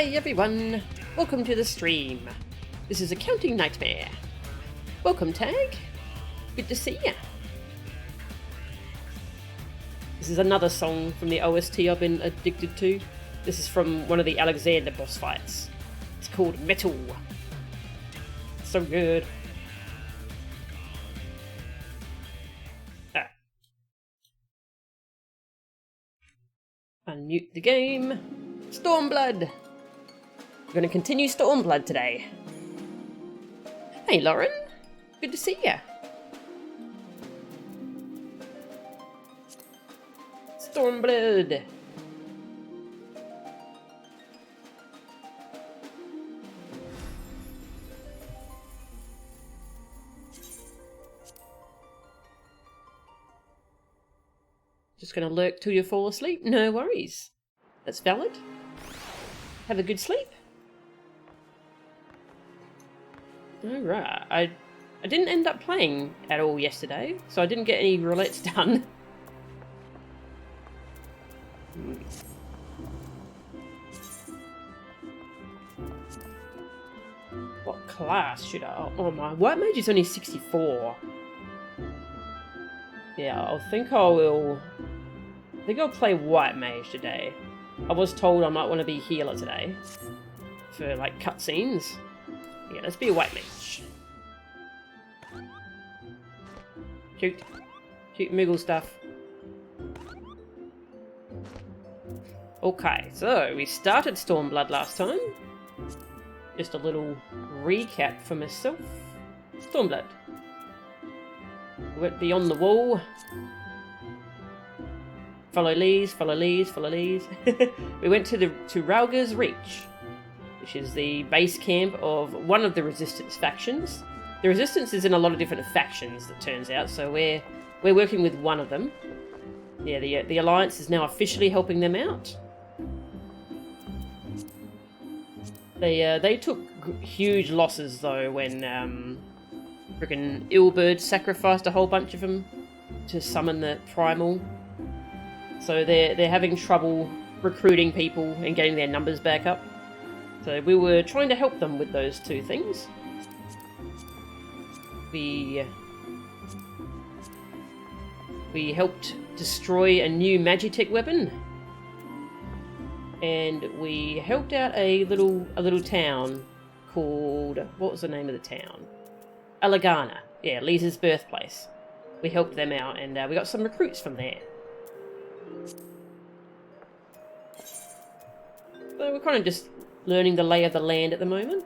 Hey everyone, welcome to the stream. This is Accounting Nightmare. Welcome Tag, good to see ya. This is another song from the OST I've been addicted to. This is from one of the Alexander boss fights. It's called Metal. So good. Unmute the game. Stormblood! We're going to continue Stormblood today. Hey Lauren, good to see ya. Stormblood! Just going to lurk till you fall asleep? No worries. That's valid. Have a good sleep. Alright, I didn't end up playing at all yesterday, so I didn't get any roulettes done. What class should I... Oh my, White Mage is only 64. Yeah, I think I'll play White Mage today. I was told I might want to be healer today. For, like, cutscenes. Yeah, let's be a White Mage. Cute. Cute Moogle stuff. Okay, so we started Stormblood last time. Just a little recap for myself. Stormblood. We went beyond the wall. Follow Lees, follow Lees, follow Lees. We went to Rauga's Reach, which is the base camp of one of the Resistance factions. The Resistance is in a lot of different factions, it turns out, so we're working with one of them. Yeah, the Alliance is now officially helping them out. They took huge losses though when frickin' Ilberd sacrificed a whole bunch of them to summon the Primal. So they're having trouble recruiting people and getting their numbers back up. So we were trying to help them with those two things. We helped destroy a new Magitech weapon. And we helped out a little town called... What was the name of the town? Alagana. Yeah, Lisa's birthplace. We helped them out and we got some recruits from there. So we're kind of just learning the lay of the land at the moment.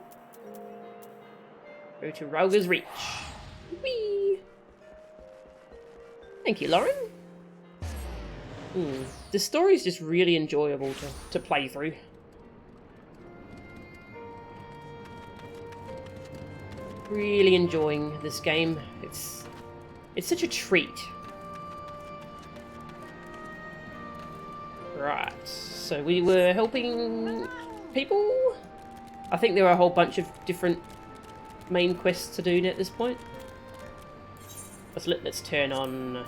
Go to Rauga's Reach. Whee! Thank you, Lauren. The story's just really enjoyable to play through. Really enjoying this game. It's such a treat. Right, so we were helping people. I think there are a whole bunch of different main quests to do at this point. Let's turn on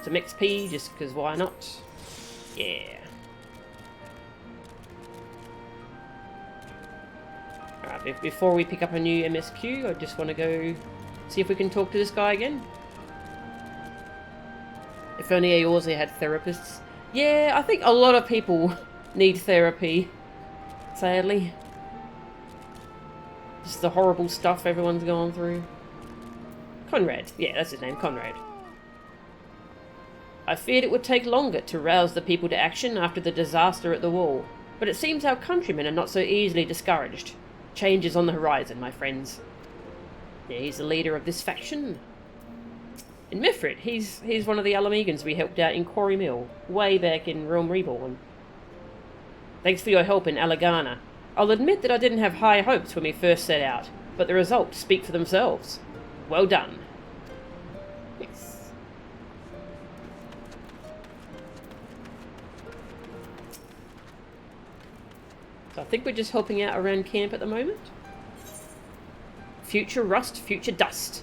some XP, just because why not? Yeah. Alright, before we pick up a new MSQ, I just want to go see if we can talk to this guy again. If only Eorzea had therapists. Yeah, I think a lot of people need therapy, sadly. Just the horrible stuff everyone's gone through. Conrad. Yeah, that's his name, Conrad. I feared it would take longer to rouse the people to action after the disaster at the wall, but it seems our countrymen are not so easily discouraged. Change is on the horizon, my friends. Yeah, he's the leader of this faction. In Mifrit, he's one of the Alamegans we helped out in Quarry Mill, way back in Realm Reborn. Thanks for your help in Alagana. I'll admit that I didn't have high hopes when we first set out, but the results speak for themselves. Well done. Yes. So I think we're just helping out around camp at the moment. Future rust, future dust.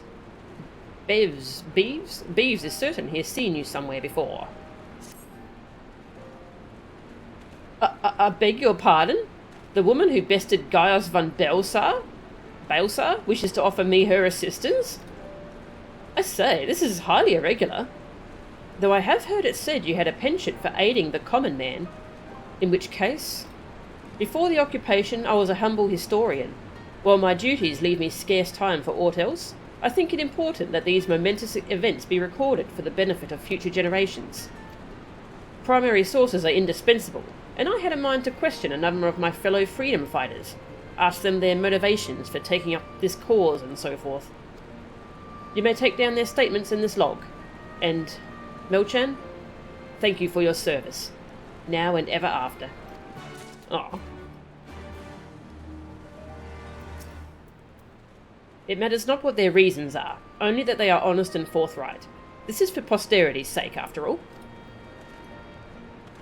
Beeves is certain he has seen you somewhere before. I beg your pardon? The woman who bested Gaius von Balsar wishes to offer me her assistance? I say, this is highly irregular. Though I have heard it said you had a penchant for aiding the common man. In which case, before the occupation I was a humble historian. While my duties leave me scarce time for aught else, I think it important that these momentous events be recorded for the benefit of future generations. Primary sources are indispensable, and I had a mind to question a number of my fellow freedom fighters, ask them their motivations for taking up this cause and so forth. You may take down their statements in this log, and, Melchan, thank you for your service, now and ever after. Aw. It matters not what their reasons are, only that they are honest and forthright. This is for posterity's sake, after all.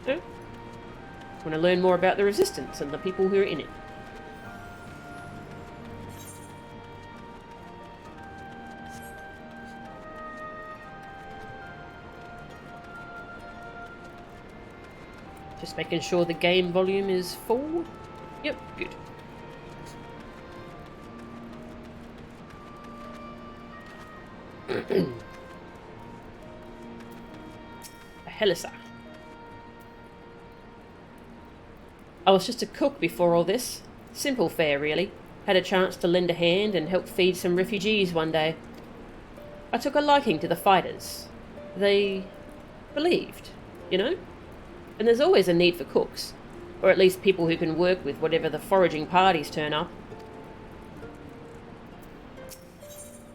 Oh. Want to learn more about the Resistance and the people who are in it. Just making sure the game volume is full. Yep, good. A Helisa. I was just a cook before all this. Simple fare, really. Had a chance to lend a hand and help feed some refugees one day. I took a liking to the fighters. They believed, you know? And there's always a need for cooks, or at least people who can work with whatever the foraging parties turn up.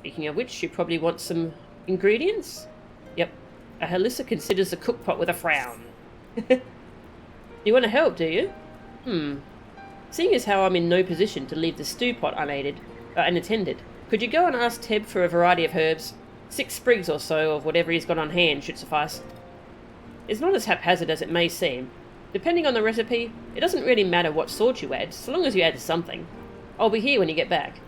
Speaking of which, you probably want some ingredients? Yep, a Helisa considers the cookpot with a frown. You want to help, do you? Seeing as how I'm in no position to leave the stew pot unattended, could you go and ask Teb for a variety of herbs? 6 sprigs or so of whatever he's got on hand should suffice. It's not as haphazard as it may seem. Depending on the recipe, it doesn't really matter what sort you add, so long as you add something. I'll be here when you get back.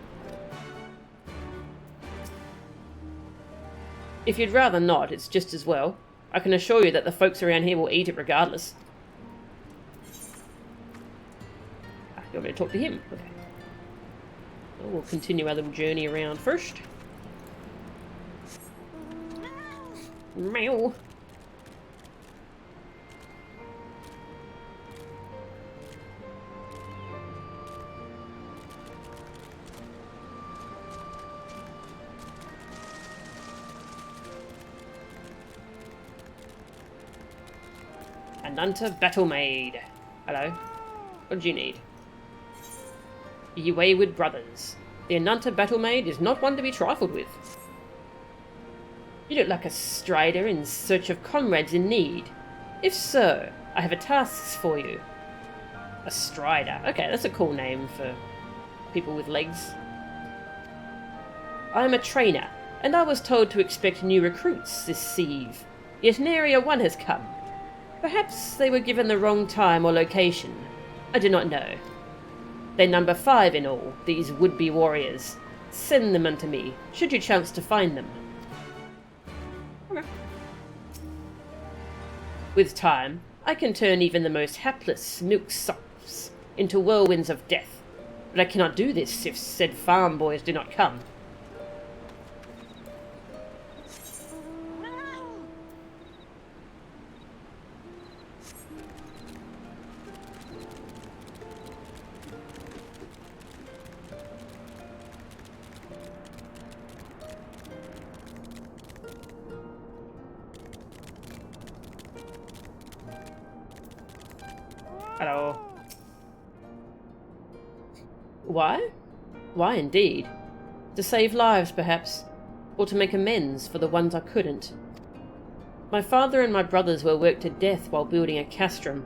If you'd rather not, it's just as well. I can assure you that the folks around here will eat it regardless. You want me to talk to him? Okay. Well, we'll continue our little journey around first. Meow. Ananta Battle Maid. Hello. What did you need? Ye wayward brothers. The Ananta Battle Maid is not one to be trifled with. You look like a strider in search of comrades in need. If so, I have a task for you. A strider. Okay, that's a cool name for people with legs. I am a trainer, and I was told to expect new recruits this sieve. Yet nary a one has come. Perhaps they were given the wrong time or location. I do not know. They number 5 in all, these would-be warriors. Send them unto me, should you chance to find them. Okay. With time, I can turn even the most hapless milksops into whirlwinds of death. But I cannot do this if said farm boys do not come. Hello. Why? Why indeed? To save lives, perhaps, or to make amends for the ones I couldn't. My father and my brothers were worked to death while building a castrum.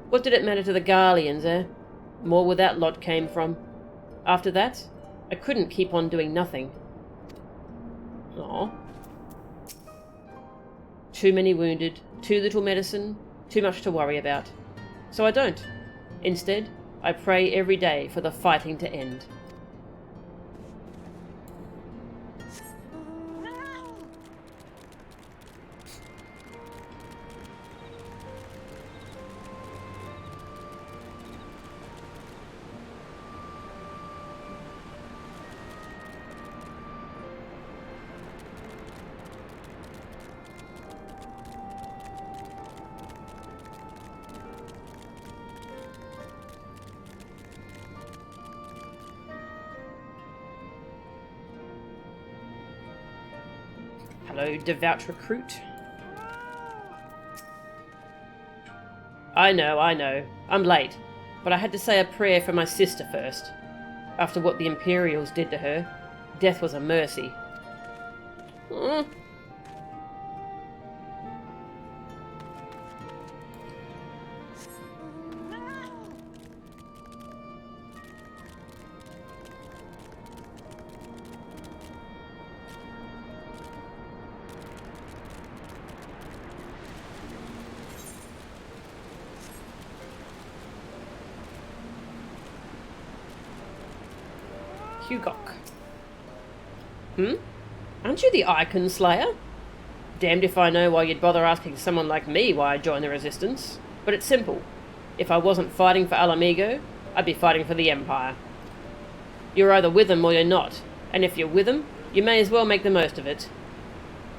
What did it matter to the Garleans, eh? More where that lot came from. After that, I couldn't keep on doing nothing. Aw. Too many wounded, too little medicine, too much to worry about. So I don't. Instead, I pray every day for the fighting to end. Hello, devout recruit. I know. I'm late. But I had to say a prayer for my sister first. After what the Imperials did to her, death was a mercy. Hugok. Aren't you the Icon Slayer? Damned if I know why you'd bother asking someone like me why I joined the Resistance. But it's simple. If I wasn't fighting for Alamigo, I'd be fighting for the Empire. You're either with them or you're not, and if you're with them, you may as well make the most of it.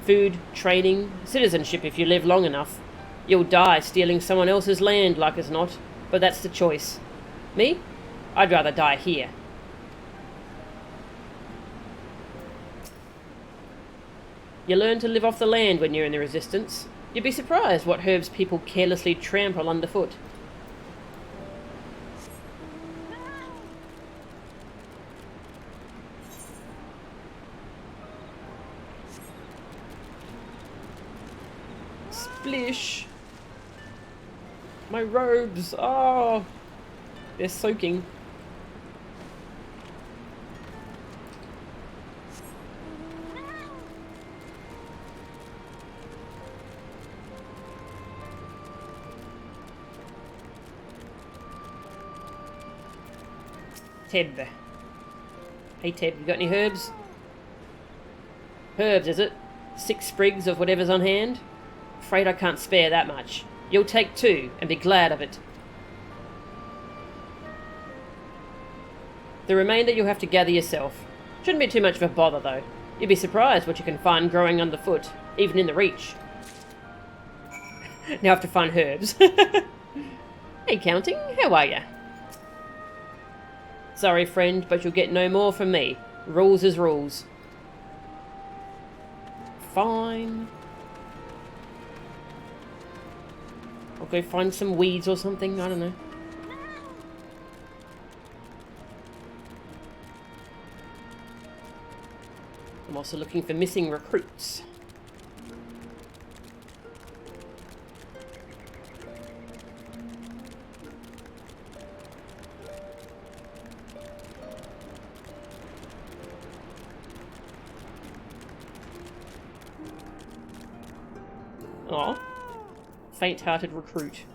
Food, training, citizenship if you live long enough. You'll die stealing someone else's land like as not, but that's the choice. Me? I'd rather die here. You learn to live off the land when you're in the Resistance. You'd be surprised what herbs people carelessly trample underfoot. Splish! My robes! Oh! They're soaking. Teb. Hey Teb, you got any herbs? Herbs, is it? 6 sprigs of whatever's on hand? Afraid I can't spare that much. You'll take 2, and be glad of it. The remainder you'll have to gather yourself. Shouldn't be too much of a bother, though. You'd be surprised what you can find growing underfoot, even in the Reach. Now I have to find herbs. Hey, Counting, how are ya? Sorry, friend, but you'll get no more from me. Rules is rules. Fine. I'll go find some weeds or something, I don't know. I'm also looking for missing recruits. Aw. Faint-hearted recruit.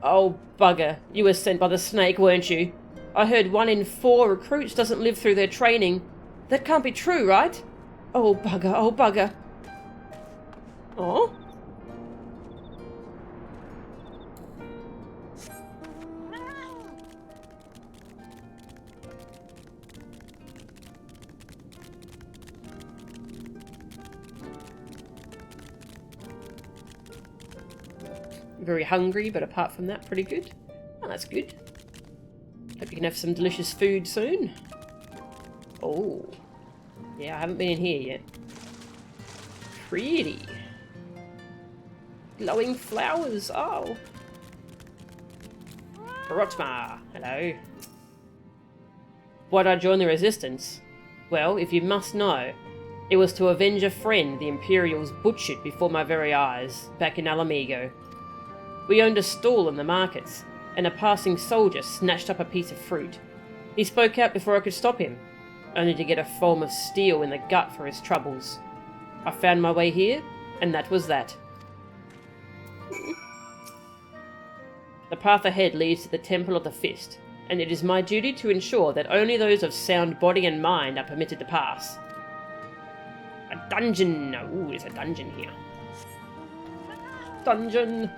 Oh, bugger. You were sent by the snake, weren't you? I heard 1 in 4 recruits doesn't live through their training. That can't be true, right? Oh, bugger, oh, bugger. Aw. Very hungry, but apart from that, pretty good. Oh, that's good. Hope you can have some delicious food soon. Oh. Yeah, I haven't been in here yet. Pretty. Glowing flowers, oh. Rotmar, hello. Why'd I join the Resistance? Well, if you must know, it was to avenge a friend the Imperials butchered before my very eyes, back in Alamigo. We owned a stall in the markets, and a passing soldier snatched up a piece of fruit. He spoke out before I could stop him, only to get a foam of steel in the gut for his troubles. I found my way here, and that was that. The path ahead leads to the Temple of the Fist, and it is my duty to ensure that only those of sound body and mind are permitted to pass. A dungeon! Ooh, there's a dungeon here. Dungeon!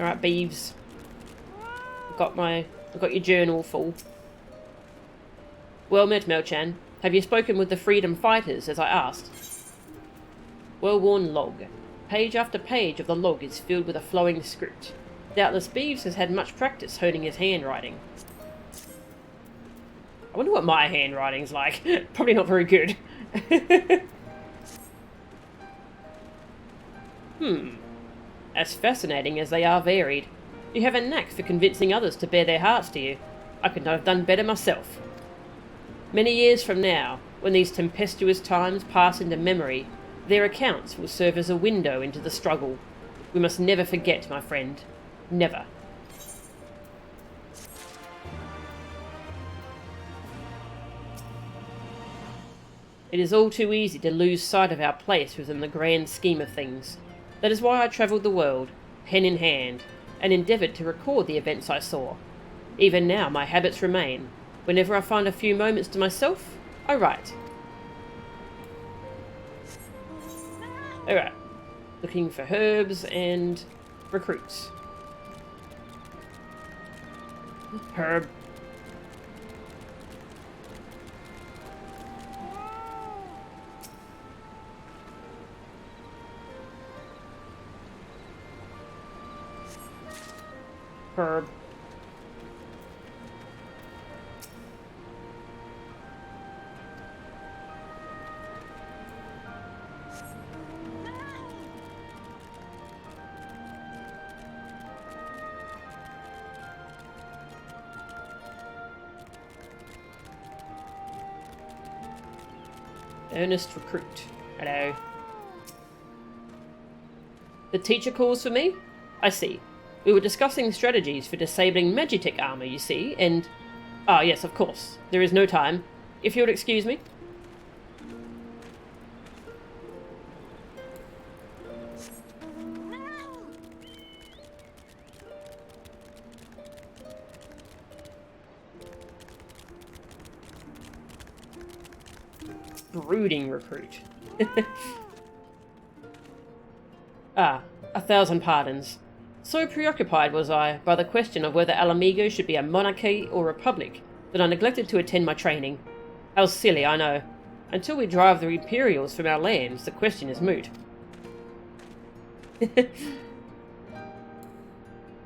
Alright, Beeves. I've got your journal full. Well met, Melchan. Have you spoken with the freedom fighters, as I asked? Well-worn log. Page after page of the log is filled with a flowing script. Doubtless Beeves has had much practice honing his handwriting. I wonder what my handwriting's like. Probably not very good. As fascinating as they are varied. You have a knack for convincing others to bare their hearts to you. I could not have done better myself. Many years from now, when these tempestuous times pass into memory, their accounts will serve as a window into the struggle. We must never forget, my friend. Never. It is all too easy to lose sight of our place within the grand scheme of things. That is why I travelled the world, pen in hand, and endeavoured to record the events I saw. Even now my habits remain. Whenever I find a few moments to myself, I write. Alright. Looking for herbs and recruits. Herb. Herb. Earnest recruit. Hello. The teacher calls for me? I see. We were discussing strategies for disabling Magitech armor, you see, and... Ah, yes, of course. There is no time. If you would excuse me. Brooding recruit. Ah, 1,000 pardons. So preoccupied was I by the question of whether Alamigo should be a monarchy or republic that I neglected to attend my training. How silly, I know. Until we drive the Imperials from our lands, the question is moot.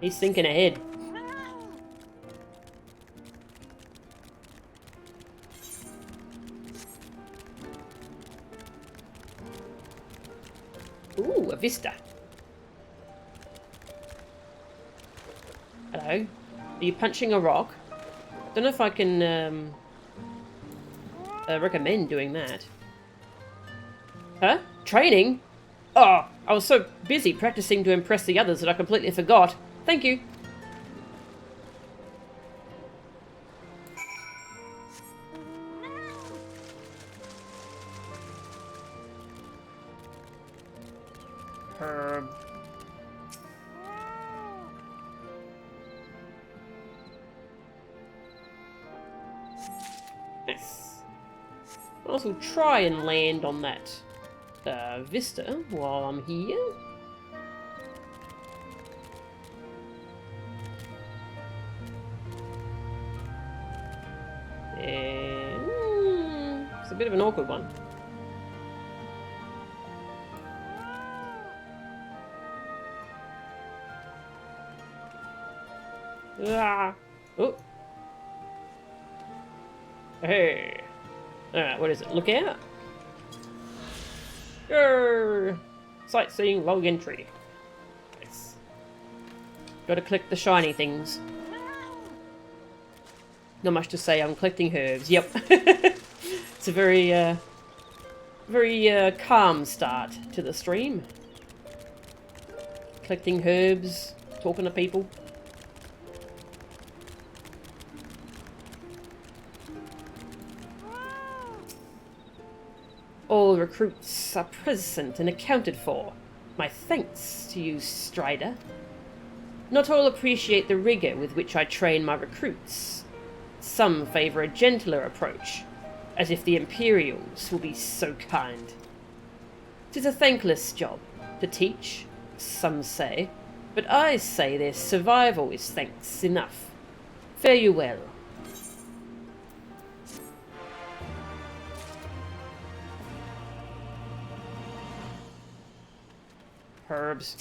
He's thinking ahead. Ooh, a vista. Hello. Are you punching a rock? I don't know if I can recommend doing that. Huh? Training? Oh, I was so busy practicing to impress the others that I completely forgot. Thank you. Herb. Nice. I'll also try and land on that vista while I'm here. And it's a bit of an awkward one. Ah. Oh. Hey. Alright, what is it? Look out. Grrr. Sightseeing log entry. Nice. Gotta collect the shiny things. Not much to say, I'm collecting herbs. Yep. It's a very calm start to the stream. Collecting herbs, talking to people. All recruits are present and accounted for. My thanks to you, Strider. Not all appreciate the rigour with which I train my recruits. Some favour a gentler approach, as if the Imperials will be so kind. 'Tis a thankless job, to teach, some say, But I say their survival is thanks enough. Fare you well. Herbs.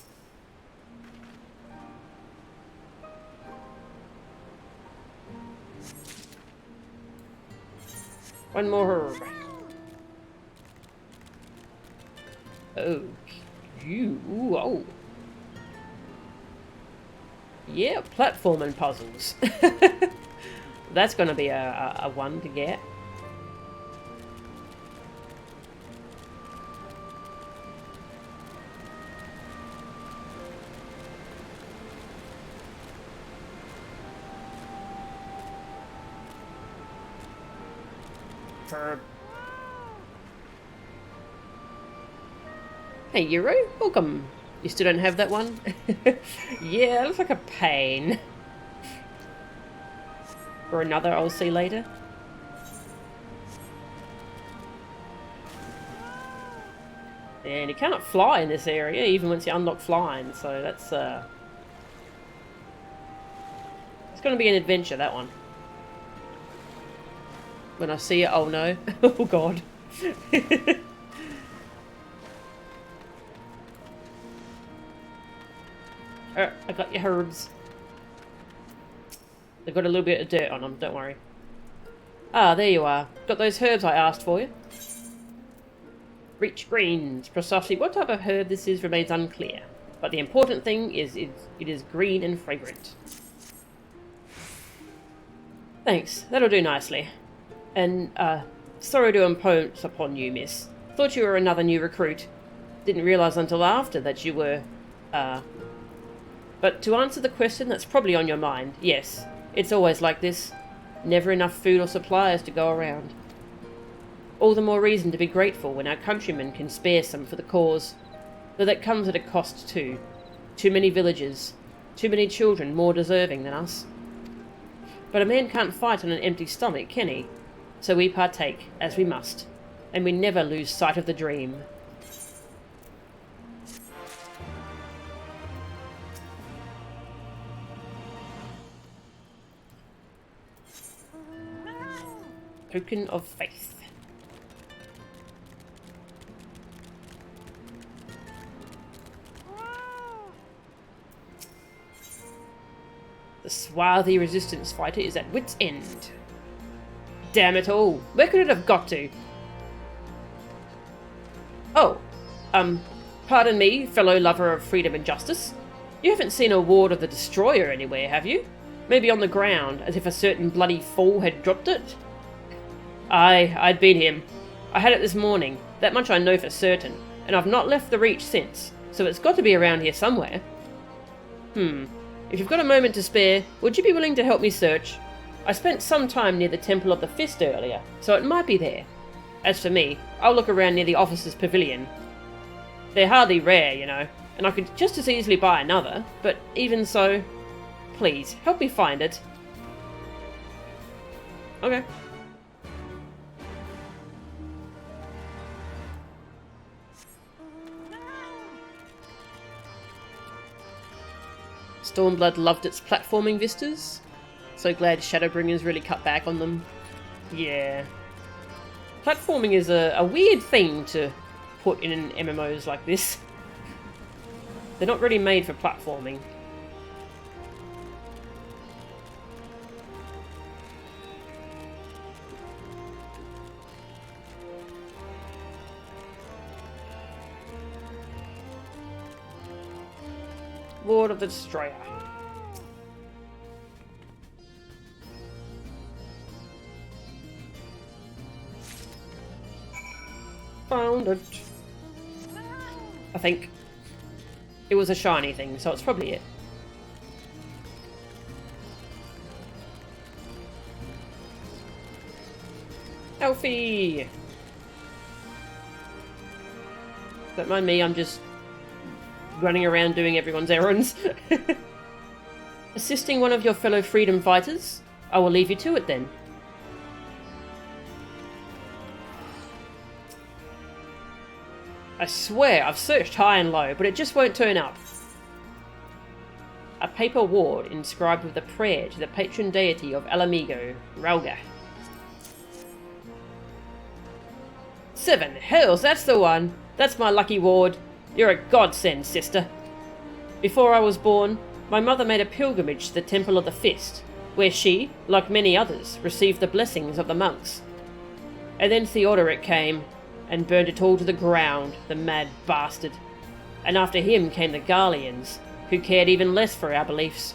One more herb. Oh, you. Oh. Yeah, platforming puzzles. That's going to be a one to get. Herb. Hey, Euro, welcome. You still don't have that one? Yeah, it looks like a pain. Or another I'll see later. And you cannot fly in this area, even once you unlock flying, so that's, it's gonna be an adventure, that one. When I see it, oh no. Oh god. I got your herbs. They've got a little bit of dirt on them, don't worry. Ah, there you are. Got those herbs I asked for you. Rich greens. Precisely what type of herb this is remains unclear. But the important thing is it is green and fragrant. Thanks, that'll do nicely. And, sorry to impose upon you, miss. Thought you were another new recruit. Didn't realise until after that you were, But to answer the question that's probably on your mind, yes, it's always like this. Never enough food or supplies to go around. All the more reason to be grateful when our countrymen can spare some for the cause. Though that comes at a cost too. Too many villagers. Too many children more deserving than us. But a man can't fight on an empty stomach, can he? So we partake, as we must. And we never lose sight of the dream. Token of faith. The swarthy resistance fighter is at wit's end. Damn it all. Where could it have got to? Oh, pardon me, fellow lover of freedom and justice. You haven't seen a ward of the Destroyer anywhere, have you? Maybe on the ground, as if a certain bloody fool had dropped it? Aye, I'd been him. I had it this morning, that much I know for certain, and I've not left the Reach since, so it's got to be around here somewhere. If you've got a moment to spare, would you be willing to help me search? I spent some time near the Temple of the Fist earlier, so it might be there. As for me, I'll look around near the officers' pavilion. They're hardly rare, you know, and I could just as easily buy another, but even so, please, help me find it. Okay. Stormblood loved its platforming vistas. So glad Shadowbringers really cut back on them. Yeah. Platforming is a weird thing to put in MMOs like this. They're not really made for platforming. Lord of the Destroyer. Found it. I think. It was a shiny thing, so it's probably it. Elfie! Don't mind me, I'm just running around doing everyone's errands. Assisting one of your fellow freedom fighters? I will leave you to it then. I swear I've searched high and low, but it just won't turn up. a paper ward inscribed with a prayer to the patron deity of Alamigo, Rauga. 7 hells, that's the one! That's my lucky ward. You're a godsend, sister. Before I was born, my mother made a pilgrimage to the Temple of the Fist, where she, like many others, received the blessings of the monks. And then Theodoric came, and burned it all to the ground, the mad bastard. And after him came the Garleans, who cared even less for our beliefs.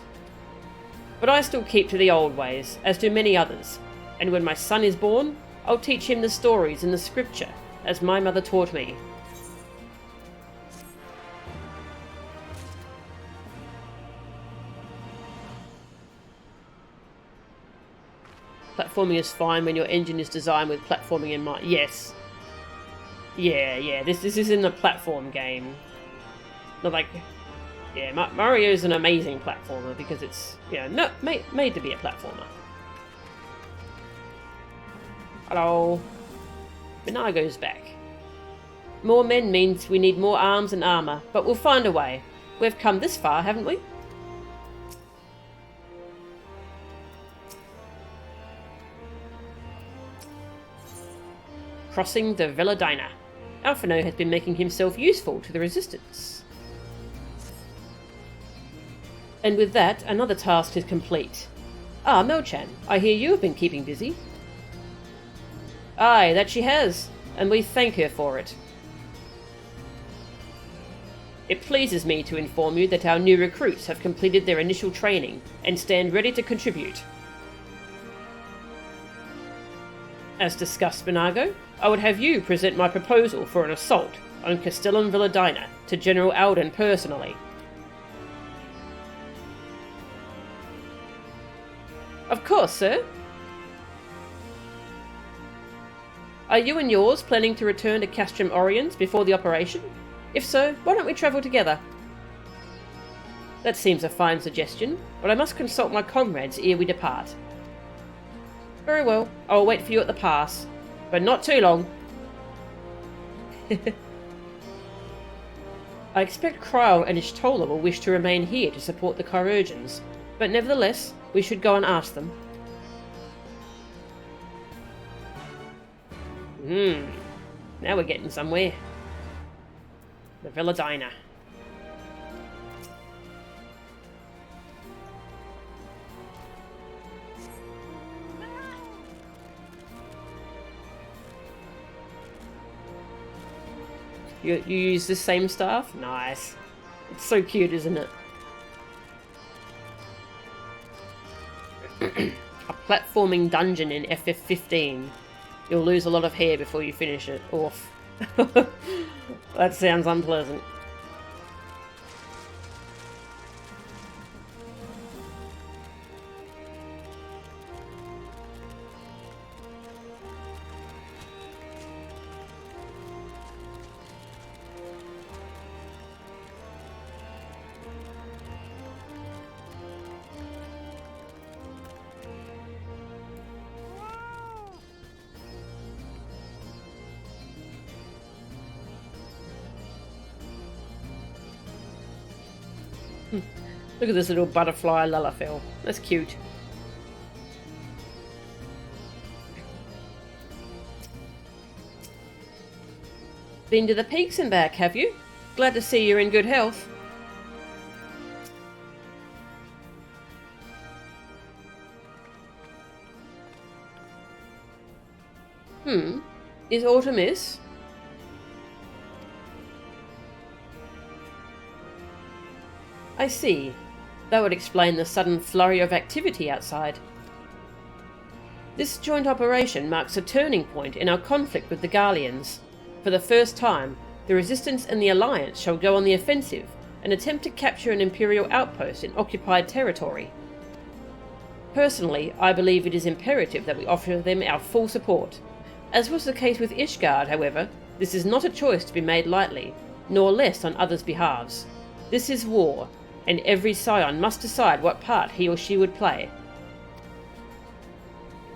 But I still keep to the old ways, as do many others, and when my son is born, I'll teach him the stories in the scripture, as my mother taught me. Platforming is fine when your engine is designed with platforming in mind. Yes. Yeah, this isn't a platform game. Not like... Yeah, Mario's an amazing platformer because it's, made to be a platformer. Hello. Binago's back. More men means we need more arms and armour, but we'll find a way. We've come this far, haven't we? Crossing the Veladina. Alphino has been making himself useful to the Resistance. And with that, another task is complete. Ah, Melchan, I hear you have been keeping busy. Aye, that she has, and we thank her for it. It pleases me to inform you that our new recruits have completed their initial training and stand ready to contribute. As discussed, Binago, I would have you present my proposal for an assault on Castellum Villadina to General Alden personally. Of course, sir. Are you and yours planning to return to Castrum Oriens before the operation? If so, why don't we travel together? That seems a fine suggestion, but I must consult my comrades ere we depart. Very well, I will wait for you at the pass, but not too long. I expect Kryl and Ishtola will wish to remain here to support the Chirurgeons, but nevertheless, we should go and ask them. Now we're getting somewhere. The Villadina. You use the same staff? Nice. It's so cute, isn't it? A platforming dungeon in FF15. You'll lose a lot of hair before you finish it. Oof. That sounds unpleasant. Look at this little butterfly Lalafell. That's cute. Been to the peaks and back, have you? Glad to see you're in good health. Is Artemis? I see. That would explain the sudden flurry of activity outside. This joint operation marks a turning point in our conflict with the Garleans. For the first time, the Resistance and the Alliance shall go on the offensive and attempt to capture an Imperial outpost in occupied territory. Personally, I believe it is imperative that we offer them our full support. As was the case with Ishgard, however, this is not a choice to be made lightly, nor less on others' behalves. This is war, and every scion must decide what part he or she would play.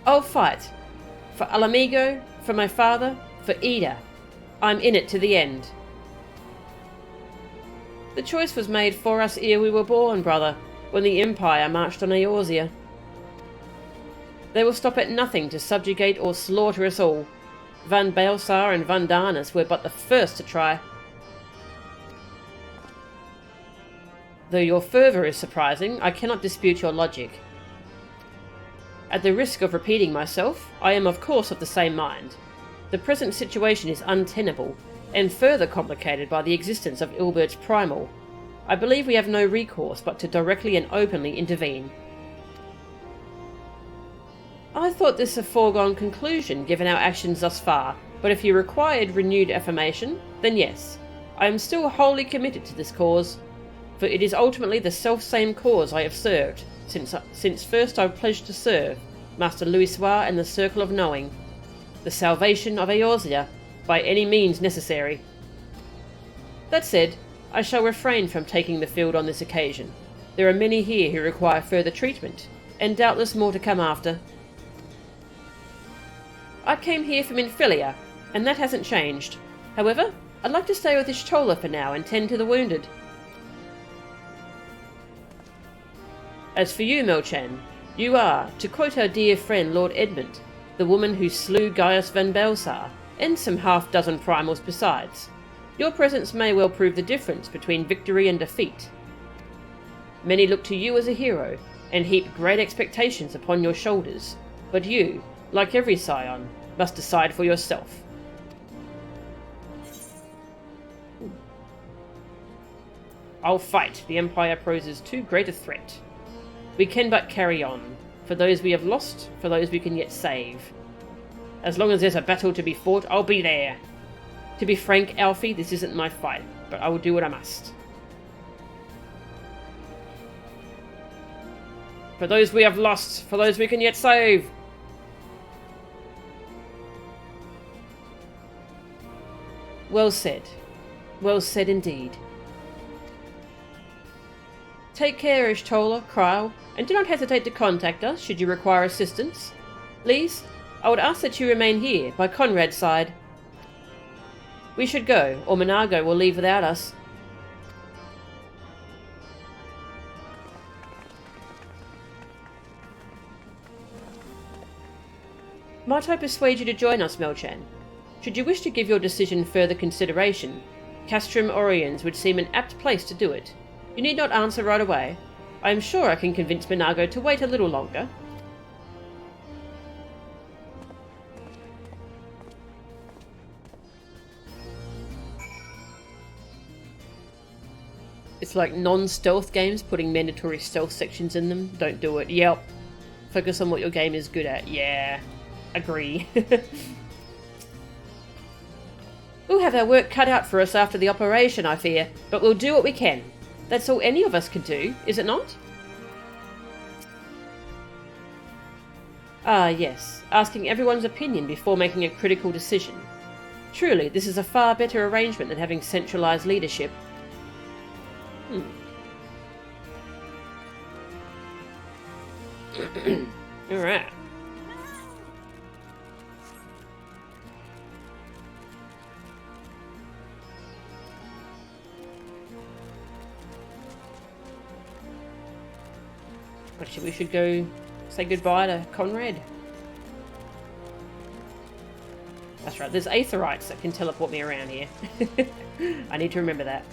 I'll fight. For Alamigo, for my father, for Ida. I'm in it to the end. The choice was made for us ere we were born, brother. when the Empire marched on Eorzea. They will stop at nothing to subjugate or slaughter us all. Van Baelsar and Van Darnus were but the first to try. Though your fervour is surprising, I cannot dispute your logic. At the risk of repeating myself, I am of course of the same mind. The present situation is untenable, and further complicated by the existence of Ilbert's Primal. I believe we have no recourse but to directly and openly intervene. I thought this a foregone conclusion given our actions thus far, but if you required renewed affirmation, then yes, I am still wholly committed to this cause, for it is ultimately the self-same cause I have served, since first I pledged to serve Master Louisoix and the Circle of Knowing, the salvation of Eorzea, by any means necessary. That said, I shall refrain from taking the field on this occasion. There are many here who require further treatment, and doubtless more to come after. I came here from Infilia, and that hasn't changed. However, I'd like to stay with Y'shtola for now and tend to the wounded. As for you, Melchan, you are, to quote our dear friend Lord Edmund, the woman who slew Gaius Van Baelsar, and some half-dozen primals besides. Your presence may well prove the difference between victory and defeat. Many look to you as a hero, and heap great expectations upon your shoulders, but you, like every scion, must decide for yourself. I'll fight. The Empire poses too great a threat. We can but carry on, for those we have lost, for those we can yet save. As long as there's a battle to be fought, I'll be there. To be frank, Alfie, this isn't my fight, but I will do what I must. For those we have lost, for those we can yet save. Well said. Well said indeed. Take care, Y'shtola, Krile, and do not hesitate to contact us should you require assistance. Please, I would ask that you remain here, by Conrad's side. We should go, or Menago will leave without us. Might I persuade you to join us, Melchan? Should you wish to give your decision further consideration, Castrum Oriens would seem an apt place to do it. You need not answer right away. I am sure I can convince Menago to wait a little longer. It's like non-stealth games putting mandatory stealth sections in them. Don't do it. Yep. Focus on what your game is good at. Yeah. Agree. We'll have our work cut out for us after the operation, I fear, but we'll do what we can. That's all any of us can do, is it not? Ah, yes. Asking everyone's opinion before making a critical decision. Truly, this is a far better arrangement than having centralized leadership. Alright. Actually, we should go say goodbye to Conrad. That's right, there's Aetherites that can teleport me around here. I need to remember that.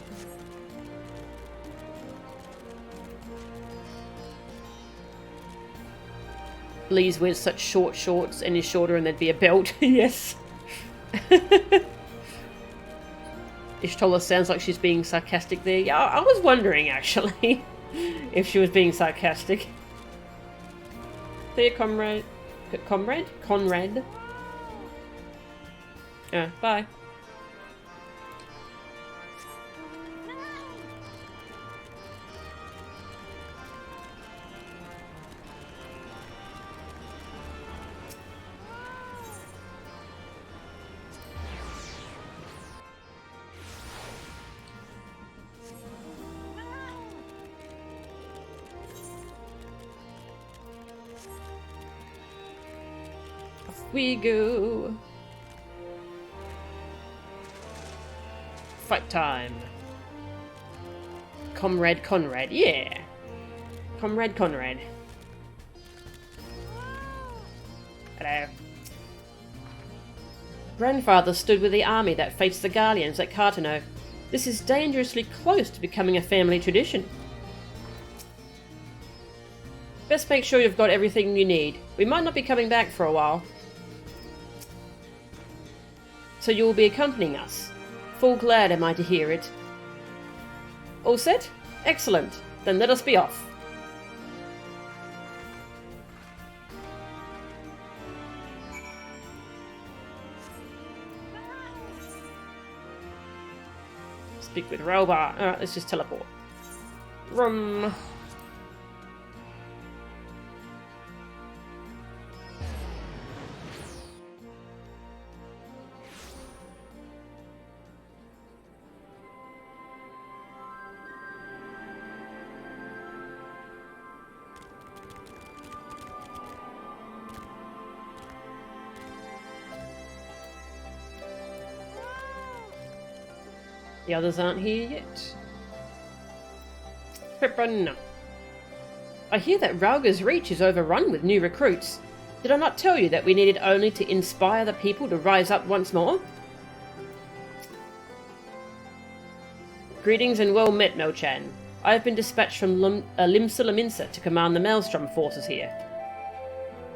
Lee's wears such short shorts and is shorter and there'd be a belt. Yes. Y'shtola sounds like she's being sarcastic there. Yeah, I was wondering actually if she was being sarcastic. There, Conrad. Conrad. Yeah, bye. We go. Fight time. Comrade Conrad, yeah. Comrade Conrad. Hello. Grandfather stood with the army that faced the Guardians at Cartano. This is dangerously close to becoming a family tradition. Best make sure you've got everything you need. We might not be coming back for a while. So you will be accompanying us. Full glad am I to hear it. All set? Excellent. Then let us be off. Speak with Robar. Alright, let's just teleport. Rum. The others aren't here yet. Pippin. I hear that Rauga's Reach is overrun with new recruits. Did I not tell you that we needed only to inspire the people to rise up once more? Greetings and well met, Melchan. I have been dispatched from Limsa Laminsa to command the Maelstrom forces here.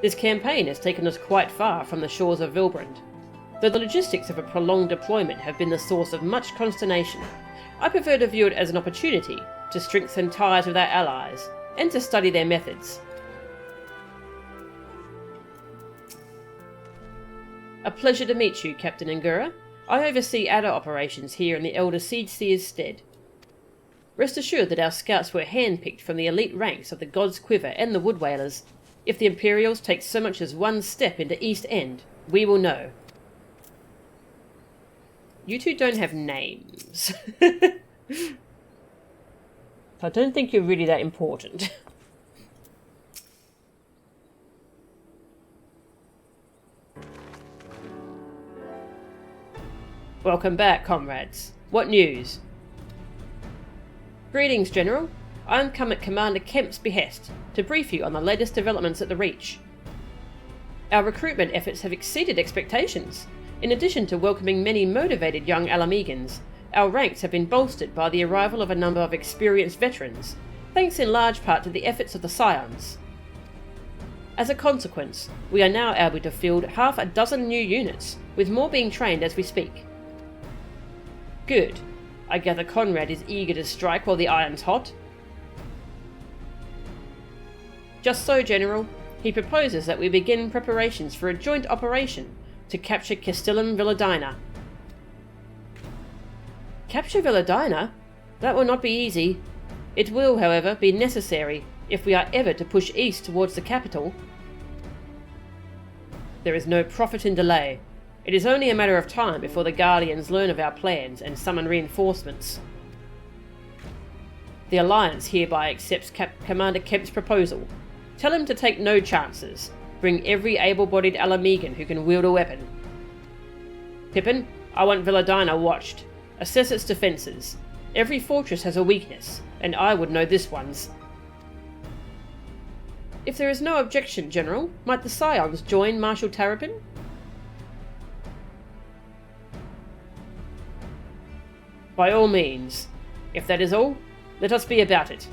This campaign has taken us quite far from the shores of Vilbrand. Though the logistics of a prolonged deployment have been the source of much consternation, I prefer to view it as an opportunity to strengthen ties with our allies and to study their methods. A pleasure to meet you, Captain Angura. I oversee Adder operations here in the Elder Siege-Seer's stead. Rest assured that our scouts were handpicked from the elite ranks of the God's Quiver and the Wood Whalers. If the Imperials take so much as one step into East End, we will know. You two don't have names. I don't think you're really that important. Welcome back, comrades. What news? Greetings, General. I am come at Commander Kemp's behest to brief you on the latest developments at the Reach. Our recruitment efforts have exceeded expectations. In addition to welcoming many motivated young Alamegans, our ranks have been bolstered by the arrival of a number of experienced veterans, thanks in large part to the efforts of the Scions. As a consequence, we are now able to field half a dozen new units, with more being trained as we speak. Good. I gather Conrad is eager to strike while the iron's hot. Just so, General. He proposes that we begin preparations for a joint operation to capture Castellum Villadina. Capture Villadina? That will not be easy. It will, however, be necessary if we are ever to push east towards the capital. There is no profit in delay. It is only a matter of time before the Guardians learn of our plans and summon reinforcements. The Alliance hereby accepts Commander Kemp's proposal. Tell him to take no chances. Bring every able-bodied Alamegan who can wield a weapon. Pippin, I want Villadina watched. Assess its defences. Every fortress has a weakness, and I would know this one's. If there is no objection, General, might the Scions join Marshal Tarapin? By all means. If that is all, let us be about it.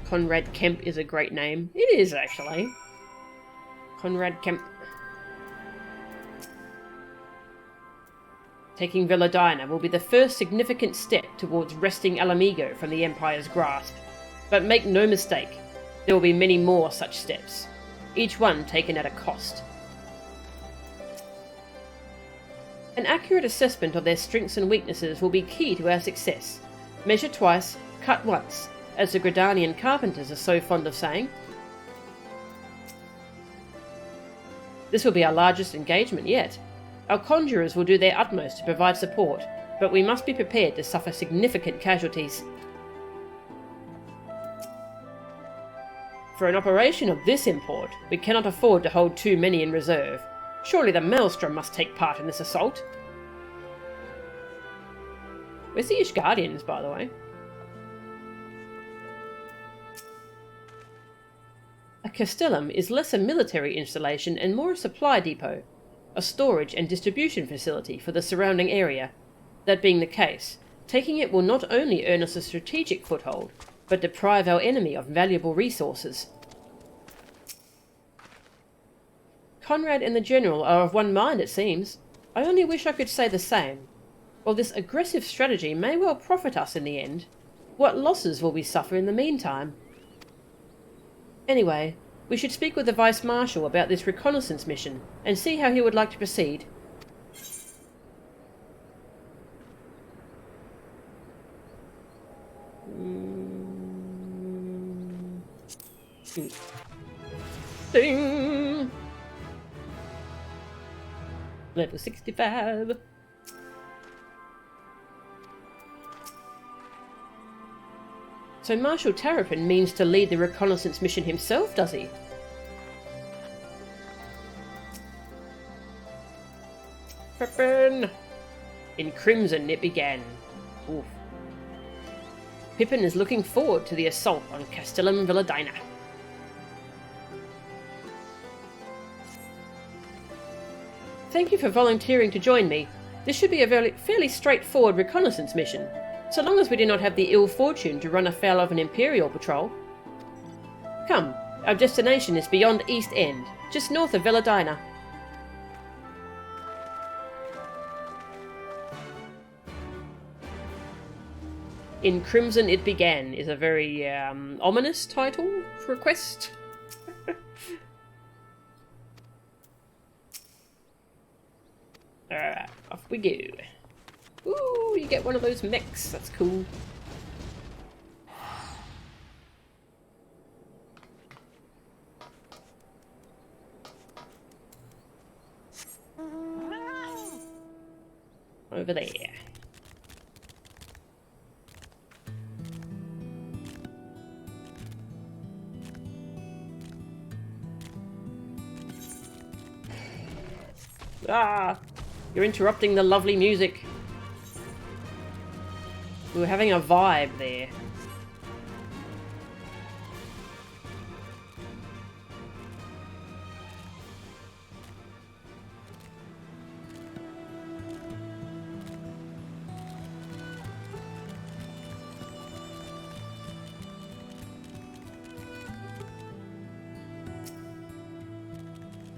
Conrad Kemp is a great name. It is, actually. Conrad Kemp. Taking Villadina will be the first significant step towards wresting Alamigo from the Empire's grasp. But make no mistake, there will be many more such steps, each one taken at a cost. An accurate assessment of their strengths and weaknesses will be key to our success. Measure twice, cut once, as the Gridanian carpenters are so fond of saying. This will be our largest engagement yet. Our conjurers will do their utmost to provide support, but we must be prepared to suffer significant casualties. For an operation of this import, we cannot afford to hold too many in reserve. Surely the Maelstrom must take part in this assault. Where's the Ishgardians, by the way? A castellum is less a military installation and more a supply depot, a storage and distribution facility for the surrounding area. That being the case, taking it will not only earn us a strategic foothold, but deprive our enemy of valuable resources. Conrad and the General are of one mind, it seems. I only wish I could say the same. While this aggressive strategy may well profit us in the end, what losses will we suffer in the meantime? Anyway, we should speak with the Vice Marshal about this reconnaissance mission, and see how he would like to proceed. Ding! Level 65. So Marshal Terrapin means to lead the reconnaissance mission himself, does he? Pippin! In crimson it began. Oof. Pippin is looking forward to the assault on Castellum Villadina. Thank you for volunteering to join me. This should be a fairly straightforward reconnaissance mission, so long as we do not have the ill fortune to run afoul of an Imperial patrol. Come, our destination is beyond East End, just north of Villadina. In Crimson It Began is a very ominous title for a quest. Alright, off we go. Ooh, you get one of those mechs, that's cool. Over there. Ah! You're interrupting the lovely music. We were having a vibe there.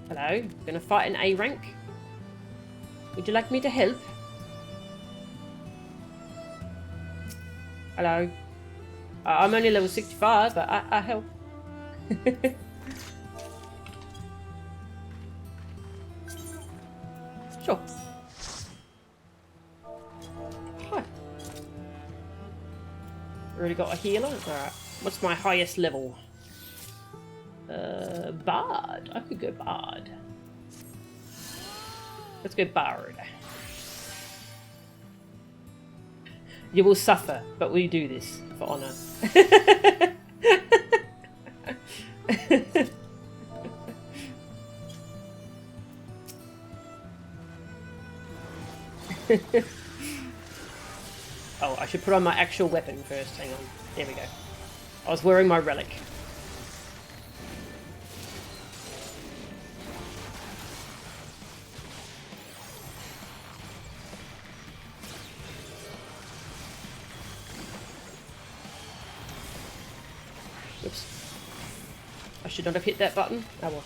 Hello, gonna fight an A rank? Would you like me to help? Hello. I'm only level 65, but I help. Sure. Hi. Already got a healer? Alright. What's my highest level? Bard. I could go Bard. Let's go Bard. You will suffer, but we do this for honour. Oh, I should put on my actual weapon first. Hang on. There we go. I was wearing my relic. Oops. I should not have hit that button. Oh well.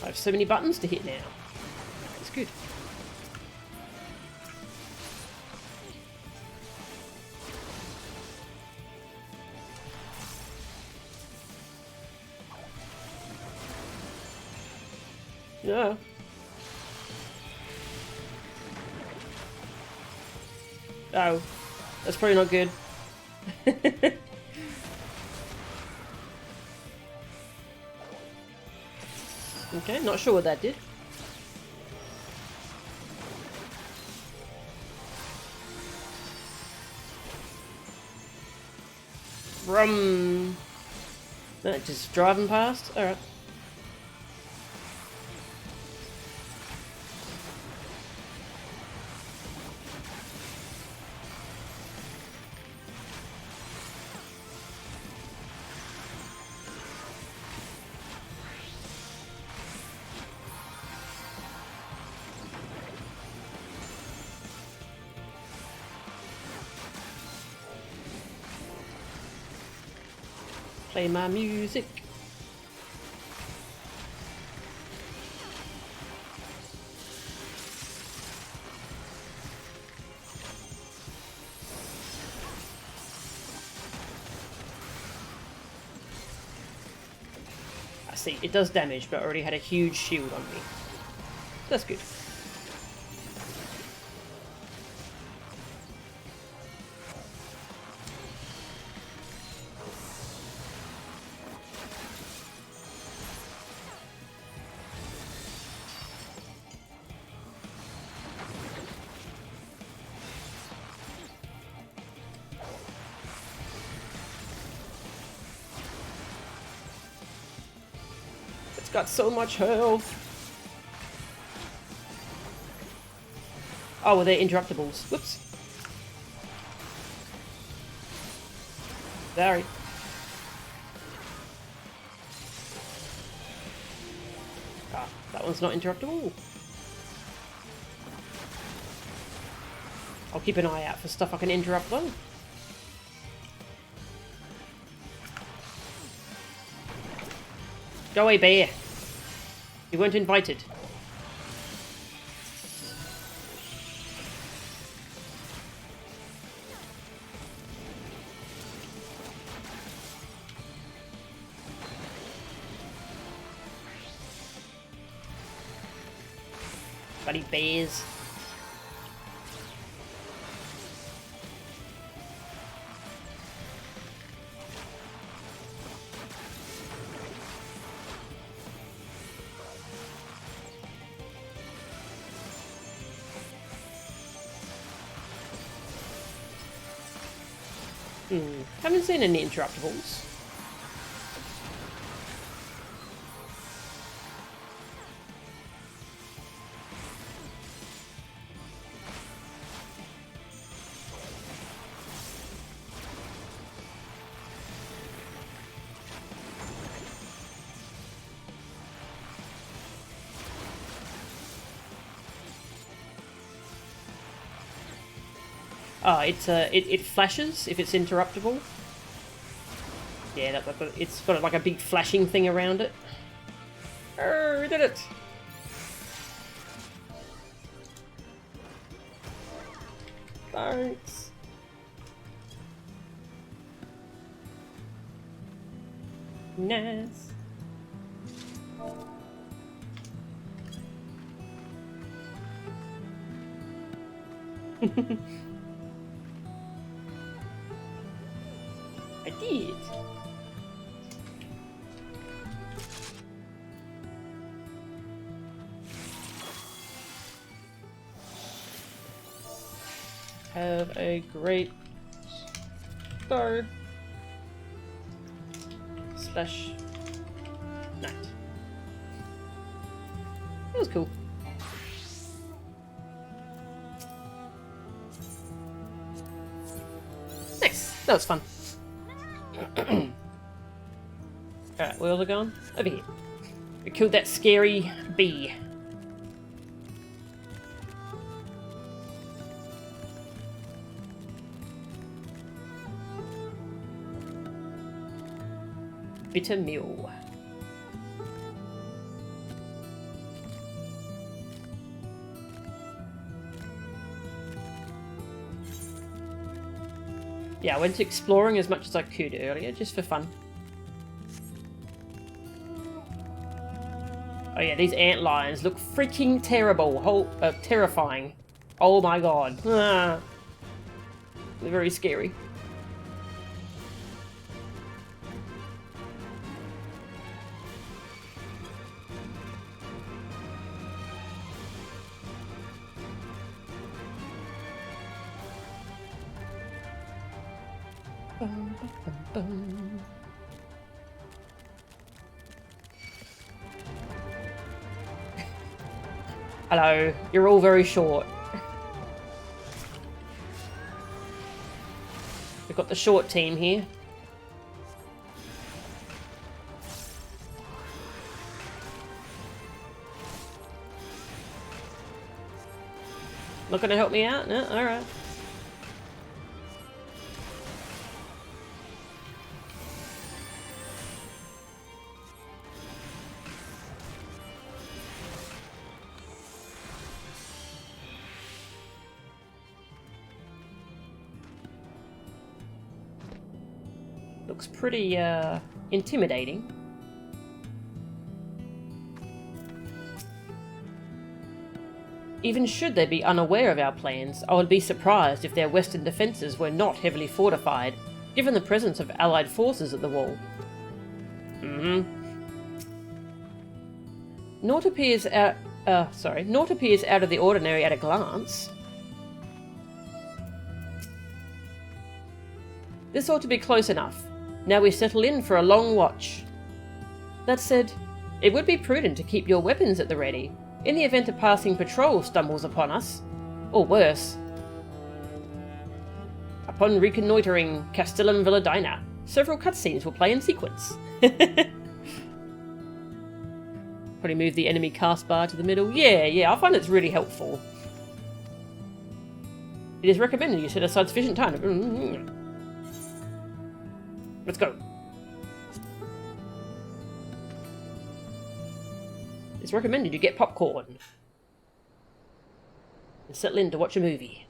I have so many buttons to hit now. It's good. Yeah. Oh, that's probably not good. Okay, not sure what that did. Rum. No, just driving past? Alright. Play my music. I see, it does damage, but I already had a huge shield on me. That's good. Got so much health. Oh, well, they're interruptibles. Whoops. Sorry. Ah, that one's not interruptible. I'll keep an eye out for stuff I can interrupt though. Go away, bear. You weren't invited. Bloody bears. Haven't seen any interruptibles. Oh, it flashes if it's interruptible. Yeah, it's got like a big flashing thing around it. Oh, we did it! Thanks. Nice. I did. Have a great start / night. That was cool. Nice. That was fun. Alright, where's it going? Over here. We killed that scary bee. Bitter meal. Yeah, I went exploring as much as I could earlier, just for fun. Oh yeah, these ant lions look freaking terrible. Terrifying. Oh my god. Ah. They're very scary. Bum, bum, bum. Hello, you're all very short. We've got the short team here. Not gonna help me out? No? Alright. Looks pretty, intimidating. Even should they be unaware of our plans, I would be surprised if their western defences were not heavily fortified, given the presence of allied forces at the wall. Naught appears out of the ordinary at a glance. This ought to be close enough. Now we settle in for a long watch. That said, it would be prudent to keep your weapons at the ready, in the event a passing patrol stumbles upon us. Or worse. Upon reconnoitering Castellum Villadina, several cutscenes will play in sequence. Probably move the enemy cast bar to the middle. Yeah, I find it's really helpful. It is recommended you set aside sufficient time. Let's go. It's recommended you get popcorn and settle in to watch a movie.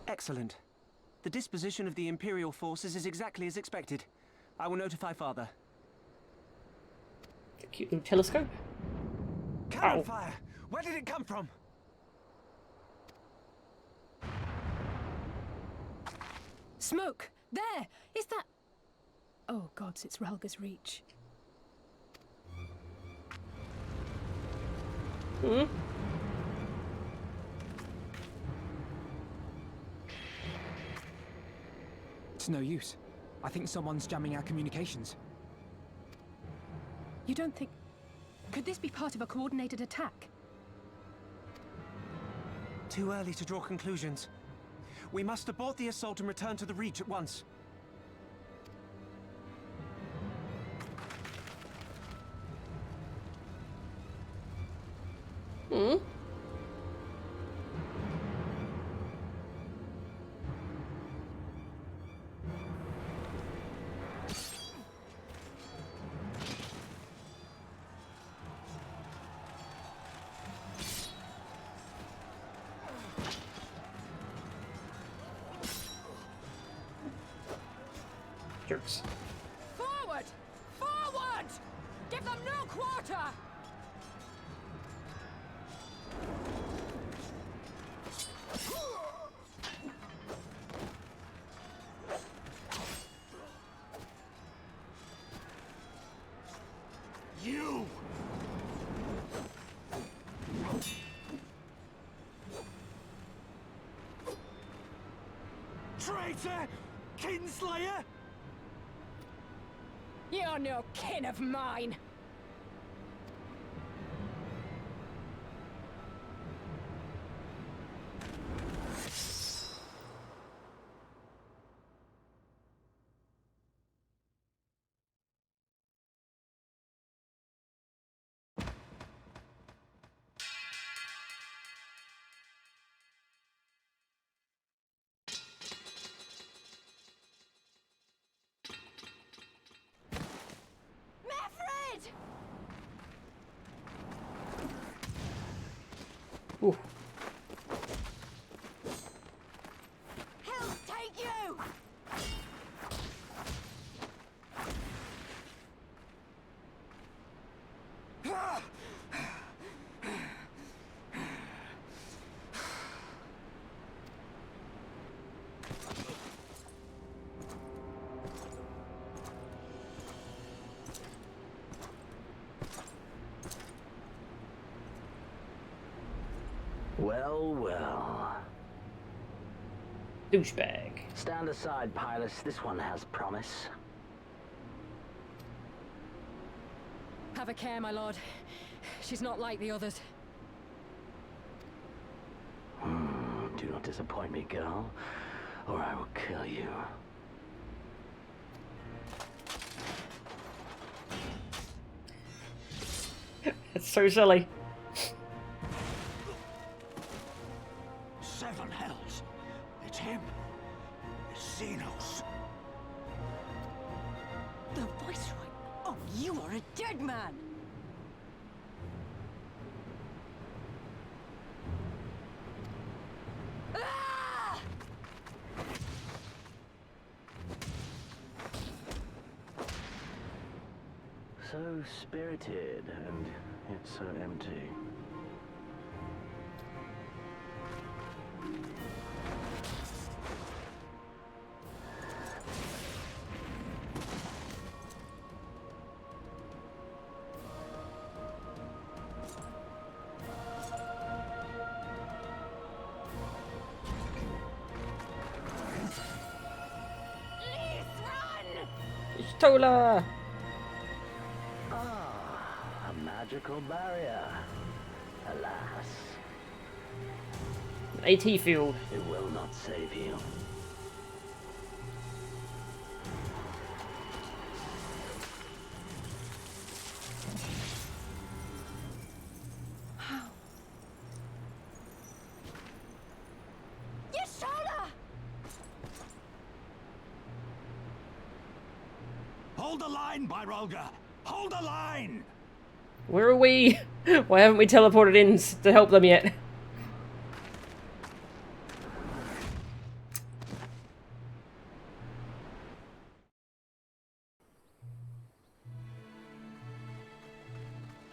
Excellent. The disposition of the Imperial forces is exactly as expected. I will notify Father. A cute little telescope. Cannon fire! Where did it come from? Smoke! There! Is that... Oh gods, it's Ralga's Reach. It's no use. I think someone's jamming our communications. You don't think... Could this be part of a coordinated attack? Too early to draw conclusions. We must abort the assault and return to the Reach at once. Jerks. Forward! Forward! Give them no quarter! You! Traitor! Kinslayer! You're no kin of mine! Ooh. Hell take you! Well, well. Douchebag. Stand aside, pilots. This one has promise. Have a care, my lord. She's not like the others. Do not disappoint me, girl, or I will kill you. It's so silly. 7 hells. It's him. It's Xenos. The Viceroy? Oh, you are a dead man! Ah! So spirited, and yet so empty. Stola! Ah, a magical barrier. Alas, AT field. it will not save you. Yes, Shola! Hold the line, Byrolga! Hold the line! Where are we? Why haven't we teleported in to help them yet?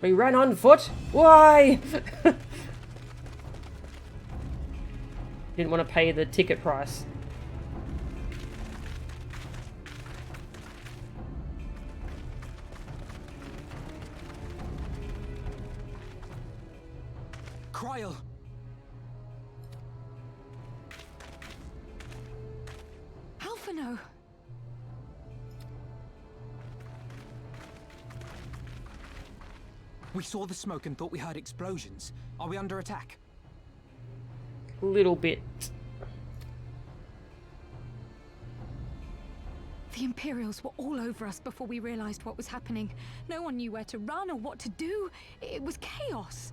We ran on foot? Why? Didn't want to pay the ticket price. Cryle! Alphino! We saw the smoke and thought we heard explosions. Are we under attack? A little bit. The Imperials were all over us before we realized what was happening. No one knew where to run or what to do. It was chaos.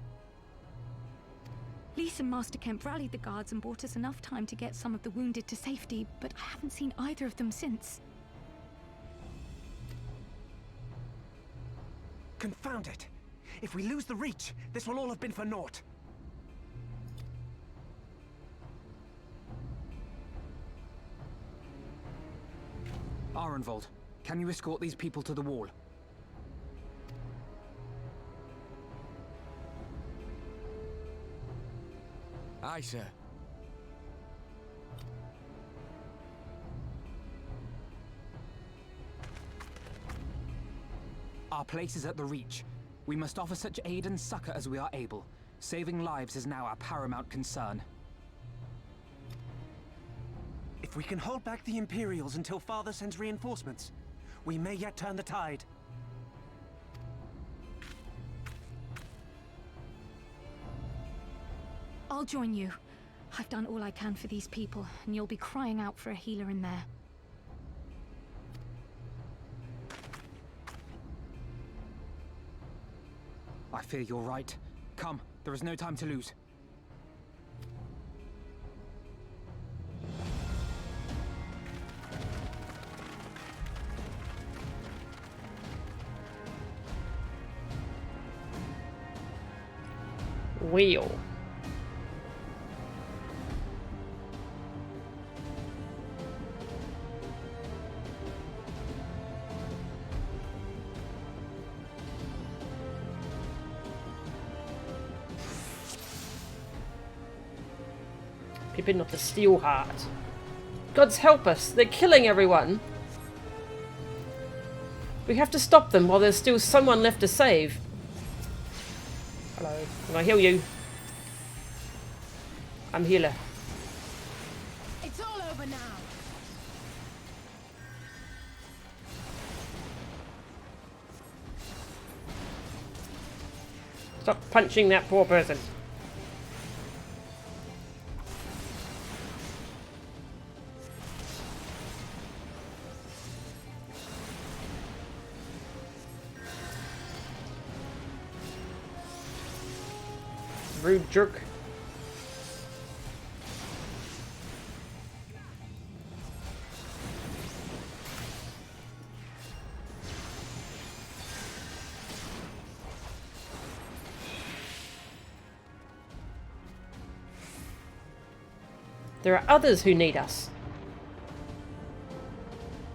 Lise and Master Kemp rallied the guards and bought us enough time to get some of the wounded to safety, but I haven't seen either of them since. Confound it! If we lose the reach, this will all have been for naught. Arenvold, can you escort these people to the wall? Aye, sir. Our place is at the Reach. We must offer such aid and succor as we are able. Saving lives is now our paramount concern. If we can hold back the Imperials until Father sends reinforcements, we may yet turn the tide. I'll join you. I've done all I can for these people, and you'll be crying out for a healer in there. I fear you're right. Come, there is no time to lose. Wheel. Pippin, not the steel heart. Gods help us, they're killing everyone. We have to stop them while there's still someone left to save. Hello, can I heal you? I'm healer. It's all over now. Stop punching that poor person. Rude jerk. There are others who need us.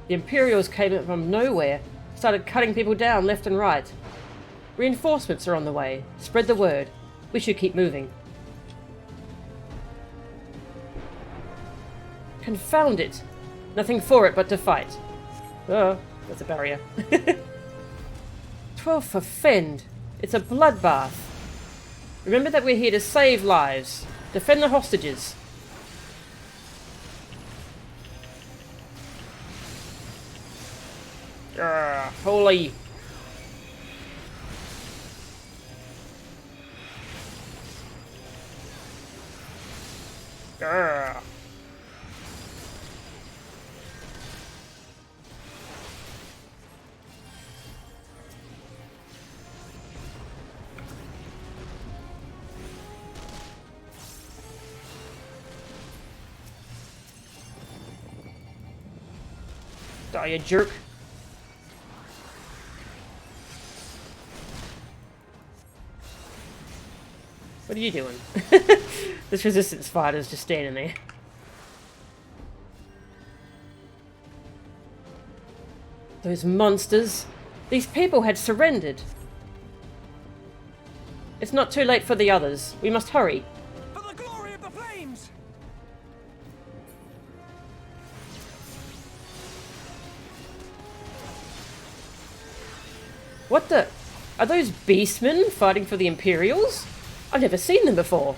The Imperials came in from nowhere, started cutting people down left and right. Reinforcements are on the way. Spread the word. We should keep moving. Confound it! Nothing for it but to fight. Oh, that's a barrier. 12 for Fend. It's a bloodbath. Remember that we're here to save lives. Defend the hostages. Holy. Die, you jerk. What are you doing? This resistance fighter's just standing there. Those monsters. These people had surrendered. It's not too late for the others. We must hurry. For the glory of the flames! What the? Are those beastmen fighting for the Imperials? I've never seen them before.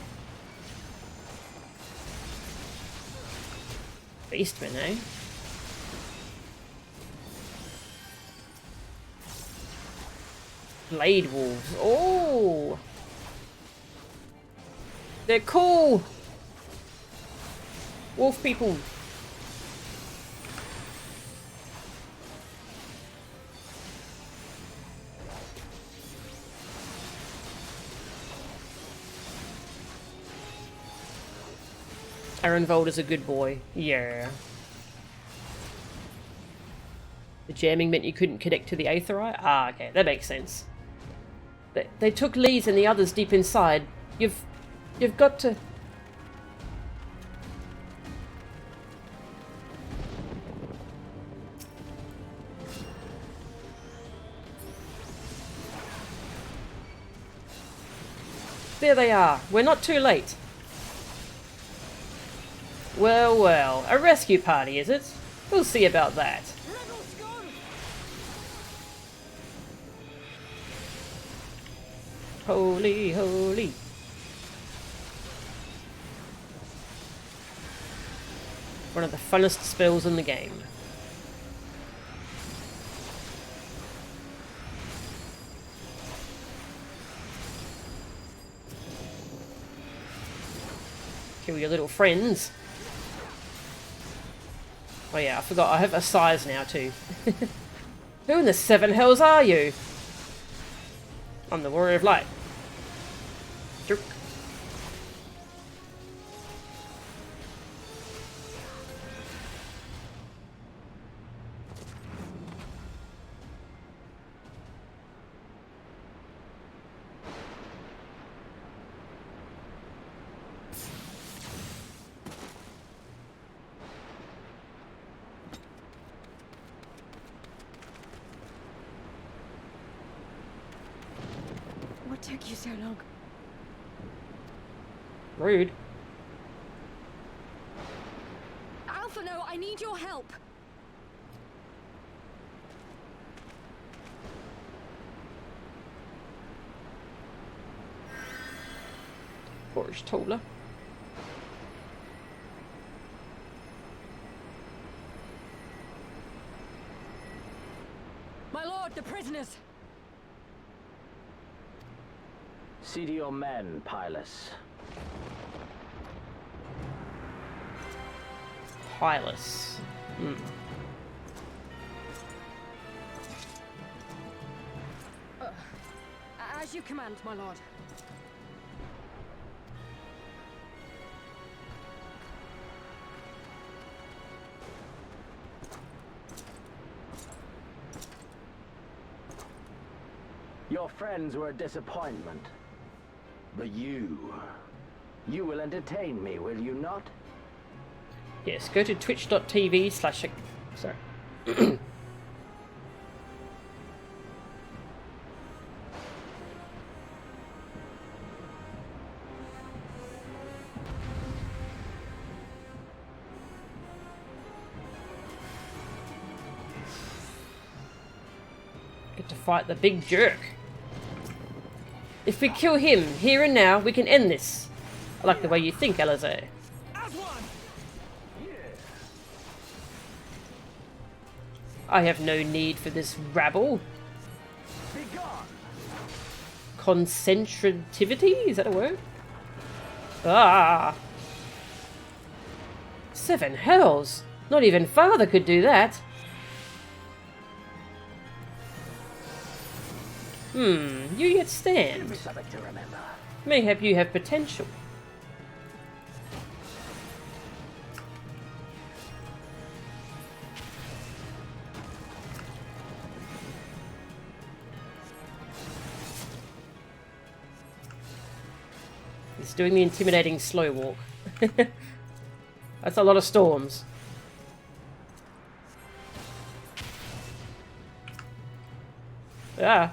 Beastmen, eh? Blade wolves. Oh! They're cool! Wolf people. Arenvold is a good boy. Yeah. The jamming meant you couldn't connect to the Aetherite? Ah, okay, that makes sense. They took Lee's and the others deep inside. You've got to... There they are. We're not too late. Well, well. A rescue party, is it? We'll see about that. Holy, holy. One of the funnest spells in the game. Kill your little friends. Oh yeah, I forgot. I have a size now too. Who in the seven hells are you? I'm the Warrior of Light. Jerk. What took you so long? Rude. Alpha, no, I need your help. Forge Tola. My lord, the prisoners! See to your men, Pylus. Pylus. As you command, my lord. Your friends were a disappointment. But you will entertain me, will you not? Yes, go to twitch.tv/. Sorry. Get to fight the big jerk. If we kill him here and now, we can end this. I like the way you think, Alizé. I have no need for this rabble. Concentrativity? Is that a word? Ah! 7 hells! Not even Father could do that. You yet stand. Give me something to remember. Mayhap you have potential. It's doing the intimidating slow walk. That's a lot of storms. Ah.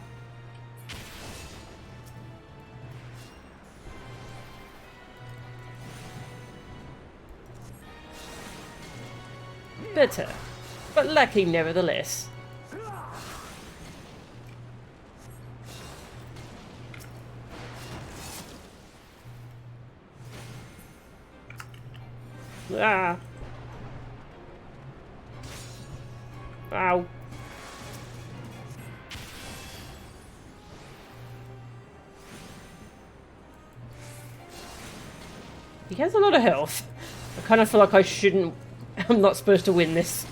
Better, but lacking nevertheless. Ah. Ow. He has a lot of health. I kind of feel like I shouldn't... I'm not supposed to win this.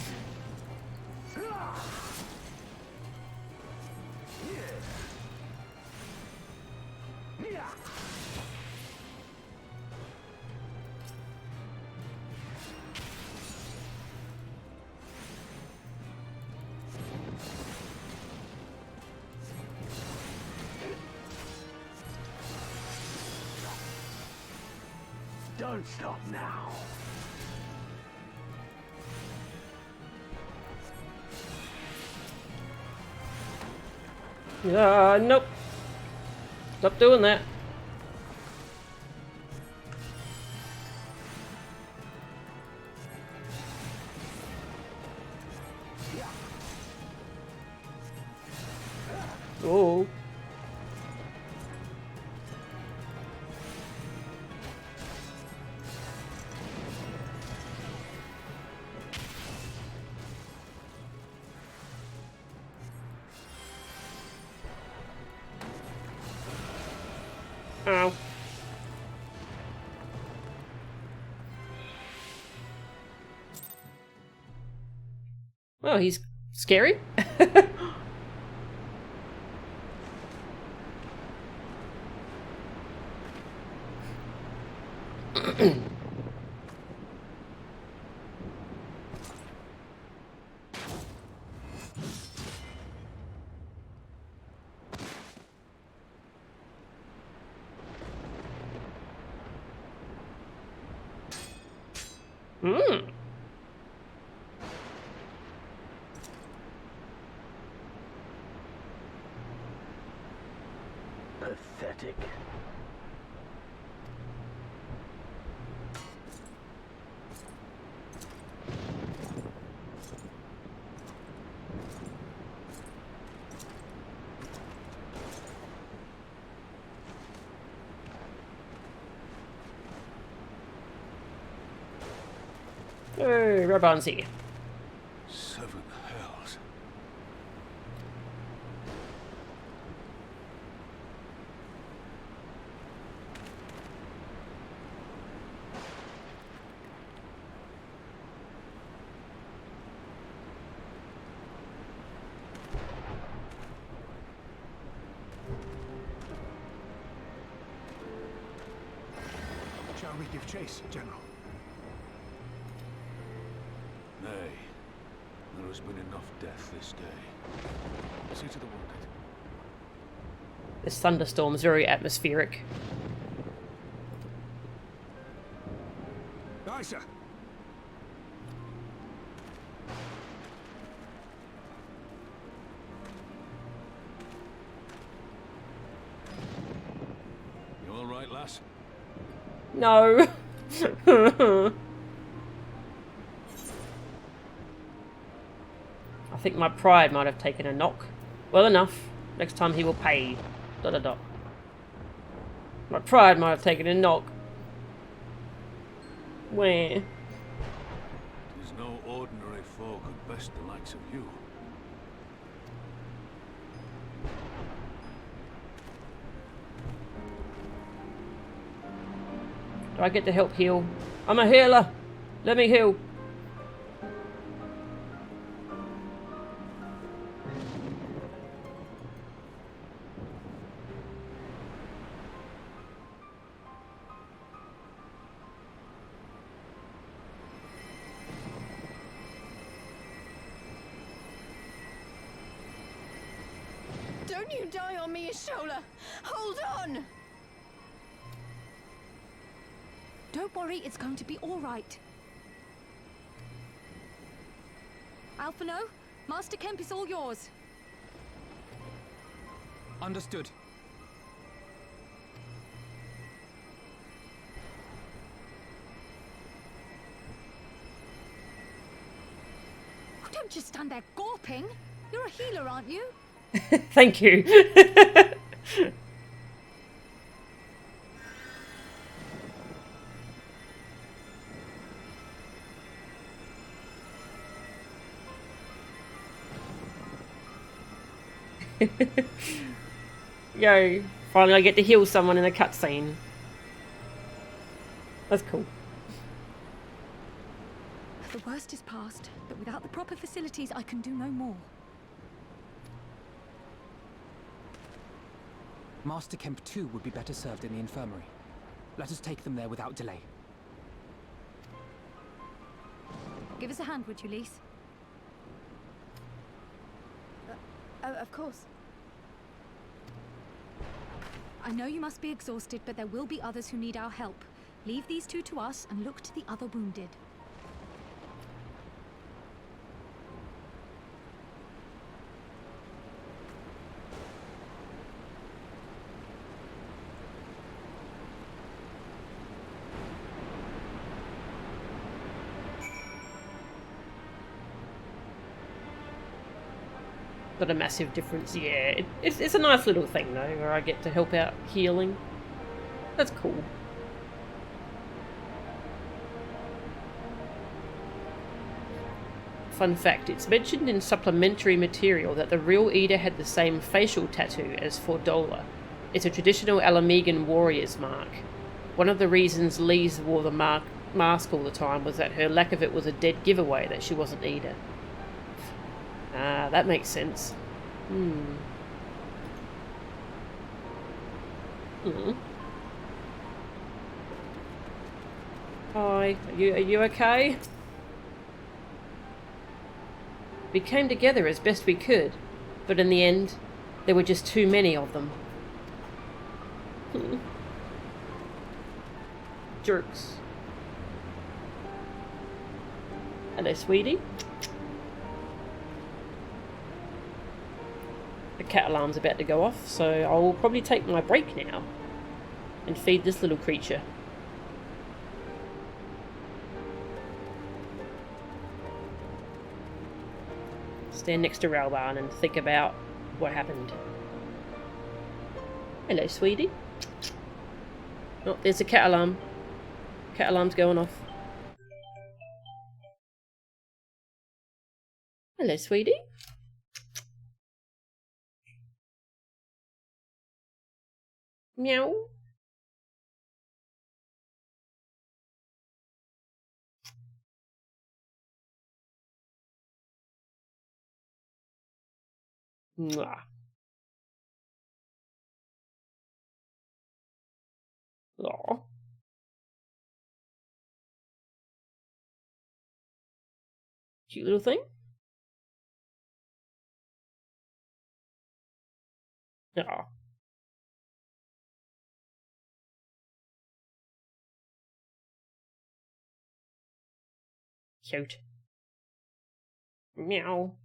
Don't stop now. Nope. Stop doing that. Oh. Ow. Well, he's scary. Pathetic. Hey, Rabanzi. 7 hells. Shall we give chase, General? Nay. There has been enough death this day. See to the wounded. This thunderstorm is very atmospheric. Aye, sir. You all right, lass? No. I think my pride might have taken a knock. Well enough. Next time he will pay. ... My pride might have taken a knock. Where? Tis no ordinary foe could best the likes of you. Do I get to help heal? I'm a healer. Let me heal. Don't you die on me, Ashola! Hold on! Don't worry, it's going to be all right. Alphino, Master Kemp is all yours. Understood. Oh, don't just stand there gawping. You're a healer, aren't you? Thank you. Yo, finally I get to heal someone in a cutscene. That's cool. The worst is past, but without the proper facilities, I can do no more. Master Kemp too would be better served in the infirmary. Let us take them there without delay. Give us a hand, would you, Lise? Of course. I know you must be exhausted, but there will be others who need our help. Leave these two to us and look to the other wounded. Not a massive difference, yeah. It's a nice little thing though, where I get to help out healing. That's cool. Fun fact, it's mentioned in supplementary material that the real Ida had the same facial tattoo as Fordola. It's a traditional Alamegan warrior's mark. One of the reasons Lise wore the mask all the time was that her lack of it was a dead giveaway that she wasn't Ida. Ah, that makes sense. Hmm. Hi, are you okay? We came together as best we could, but in the end, there were just too many of them. Jerks. Hello, sweetie. The cat alarm's about to go off, so I will probably take my break now and feed this little creature. Stand next to Ralbarn and think about what happened. Hello, sweetie. Oh, there's a cat alarm. Cat alarm's going off. Hello, sweetie. Meow. Mwah. Aw. Cute little thing. Aw. Cute. Meow.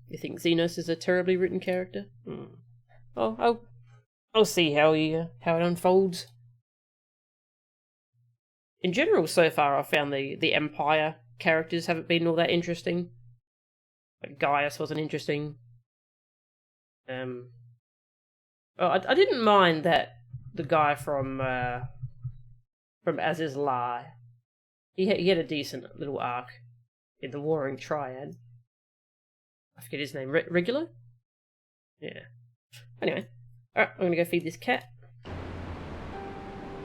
You think Xenos is a terribly written character? Oh, I'll see how it unfolds. In general, so far, I've found the Empire characters haven't been all that interesting. Like Gaius wasn't interesting. I didn't mind that the guy from Aziz's Lie. He had a decent little arc in the Warring Triad. I forget his name. Regular? Yeah. Anyway. Alright, I'm gonna go feed this cat.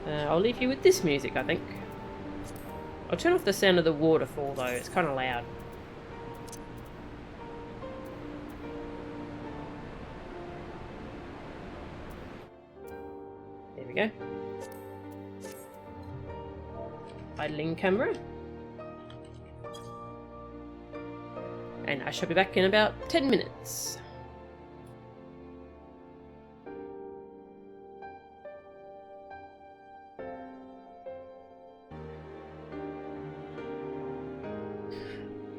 I'll leave you with this music, I think. I'll turn off the sound of the waterfall, though. It's kind of loud. There we go. Idling camera. And I shall be back in about 10 minutes.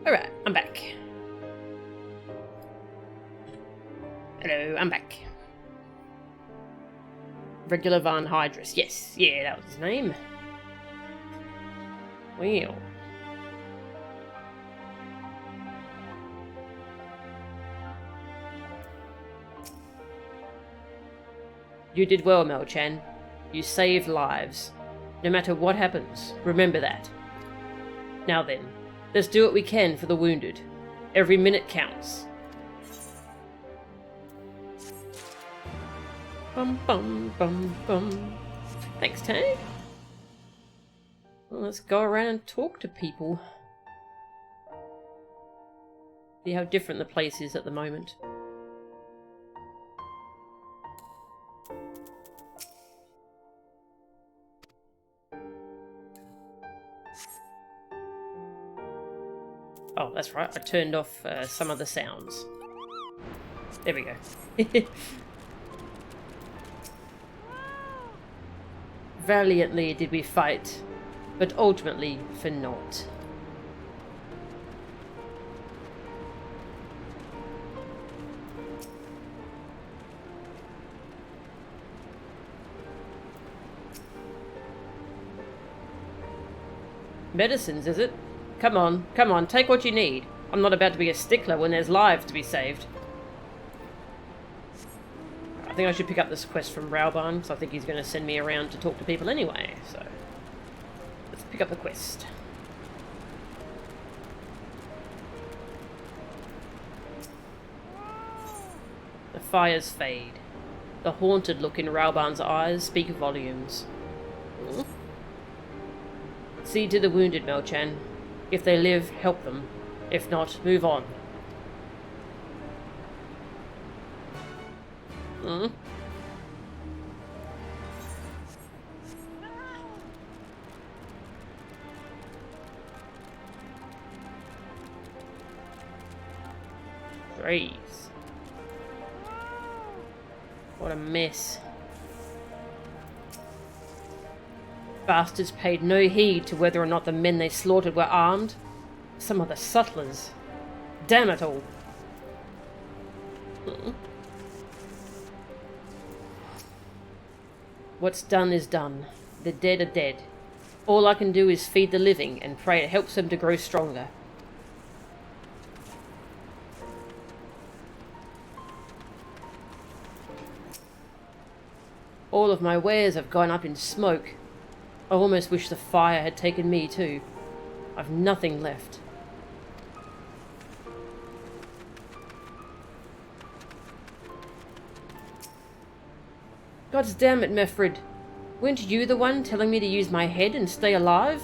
Alright, I'm back. Hello, I'm back. Regular Van Hydrus. Yes, yeah, that was his name. Well. You did well, Mel-chan. You saved lives. No matter what happens, remember that. Now then, let's do what we can for the wounded. Every minute counts. Bum bum bum bum. Thanks, Tang. Well, let's go around and talk to people. See how different the place is at the moment. Oh, that's right. I turned off some of the sounds. There we go. Valiantly did we fight, but ultimately for naught. Medicines, is it? Come on, take what you need. I'm not about to be a stickler when there's lives to be saved. I think I should pick up this quest from Raoban, because I think he's going to send me around to talk to people anyway, so... let's pick up the quest. The fires fade. The haunted look in Raoban's eyes speak volumes. See to the wounded, Mel-chan. If they live, help them. If not, move on. Jeez. What a mess. Bastards paid no heed to whether or not the men they slaughtered were armed. Some of the sutlers. Damn it all. What's done is done. The dead are dead. All I can do is feed the living and pray it helps them to grow stronger. All of my wares have gone up in smoke. I almost wish the fire had taken me too. I've nothing left. God damn it, Mefrid. Weren't you the one telling me to use my head and stay alive?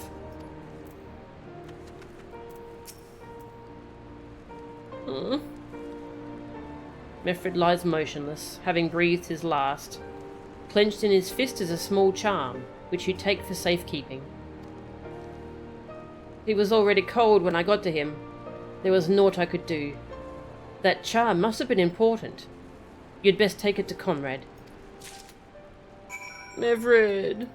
Mefrid lies motionless, having breathed his last. Clenched in his fist is a small charm, which you take for safekeeping. He was already cold when I got to him. There was naught I could do. That charm must have been important. You'd best take it to Conrad. Mifrid.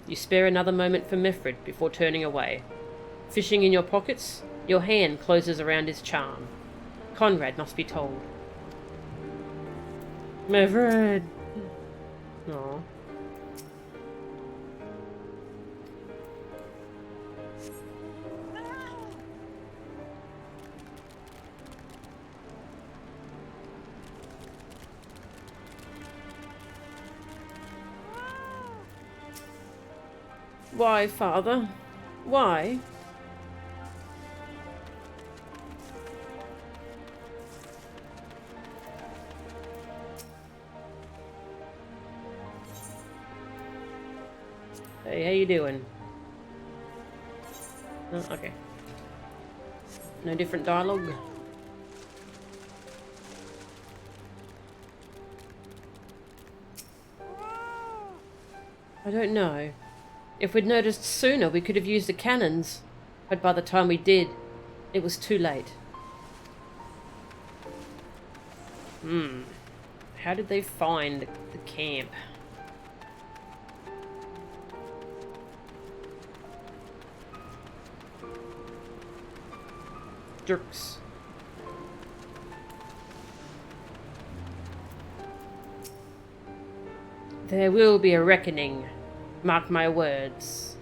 You spare another moment for Mifrid before turning away. Fishing in your pockets, your hand closes around his charm. Conrad must be told. Mifrid. Aww. Why, Father? Why? Hey, how you doing? Oh, okay. No different dialogue? I don't know. If we'd noticed sooner, we could have used the cannons. But by the time we did, it was too late. How did they find the camp? Jerks. There will be a reckoning. Mark my words.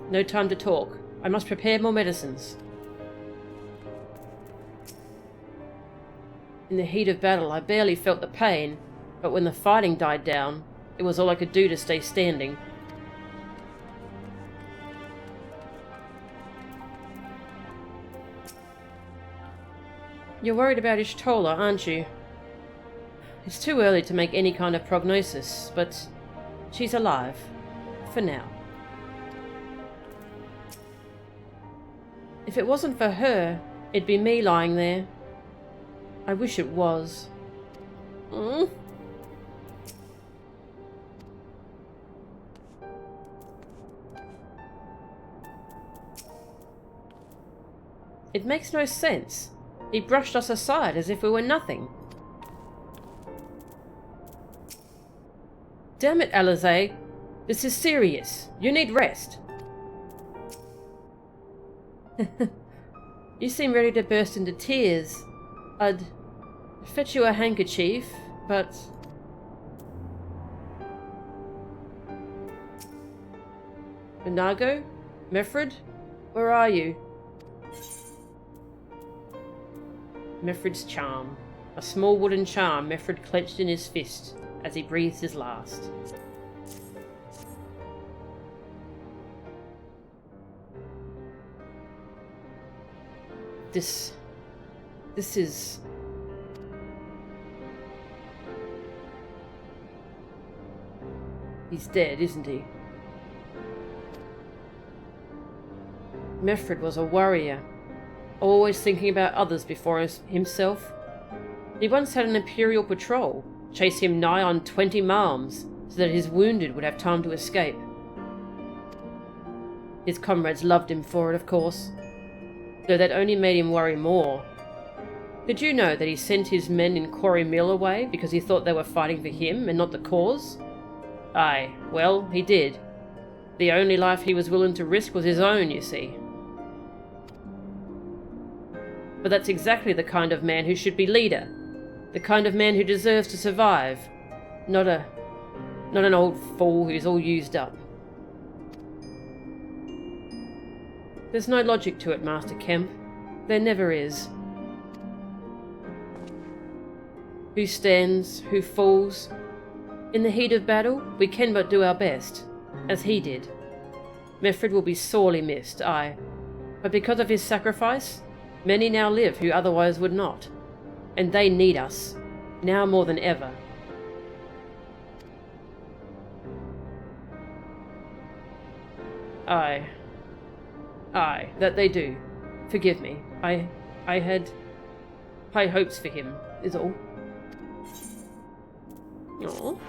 No time to talk. I must prepare more medicines. In the heat of battle, I barely felt the pain, but when the fighting died down, it was all I could do to stay standing. You're worried about Ishtola, aren't you? It's too early to make any kind of prognosis, but she's alive. For now. If it wasn't for her, it'd be me lying there. I wish it was. It makes no sense. He brushed us aside as if we were nothing. Damn it, Alizé. This is serious. You need rest. You seem ready to burst into tears. I'd fetch you a handkerchief, but... Inago? Mifrid? Where are you? Mifrid's charm. A small wooden charm Mifrid clenched in his fist as he breathed his last. This is... He's dead, isn't he? Mifrid was a warrior, always thinking about others before himself. He once had an Imperial patrol chase him nigh on 20 malms so that his wounded would have time to escape. His comrades loved him for it, of course, though that only made him worry more. Did you know that he sent his men in Quarry Mill away because he thought they were fighting for him and not the cause? Aye, well, he did. The only life he was willing to risk was his own, you see. But that's exactly the kind of man who should be leader. The kind of man who deserves to survive. Not an old fool who's all used up. There's no logic to it, Master Kemp. There never is. Who stands, who falls. In the heat of battle, we can but do our best, as he did. Meffred will be sorely missed, aye, but because of his sacrifice, many now live who otherwise would not, and they need us, now more than ever. Aye, that they do. Forgive me. I had high hopes for him, is all. Aww.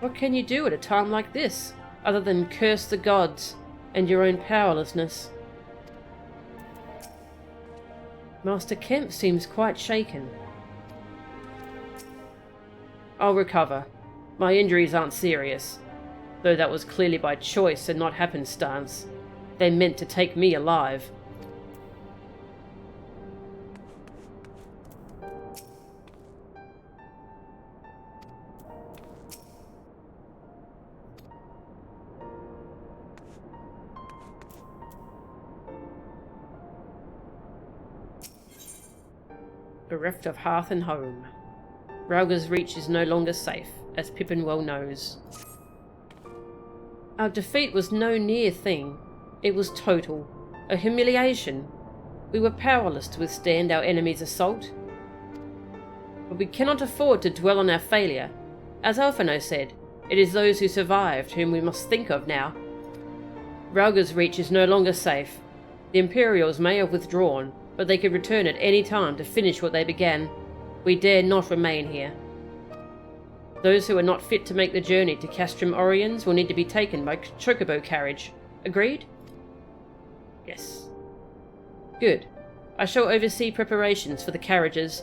What can you do at a time like this, other than curse the gods and your own powerlessness? Master Kemp seems quite shaken. I'll recover. My injuries aren't serious, though that was clearly by choice and not happenstance. They meant to take me alive. Bereft of hearth and home. Rauger's Reach is no longer safe, as Pippin well knows. Our defeat was no near thing. It was total. A humiliation. We were powerless to withstand our enemy's assault. But we cannot afford to dwell on our failure. As Alphino said, it is those who survived whom we must think of now. Rauger's Reach is no longer safe. The Imperials may have withdrawn, but they could return at any time to finish what they began. We dare not remain here. Those who are not fit to make the journey to Castrum Oriens will need to be taken by chocobo carriage. Agreed? Yes. Good. I shall oversee preparations for the carriages.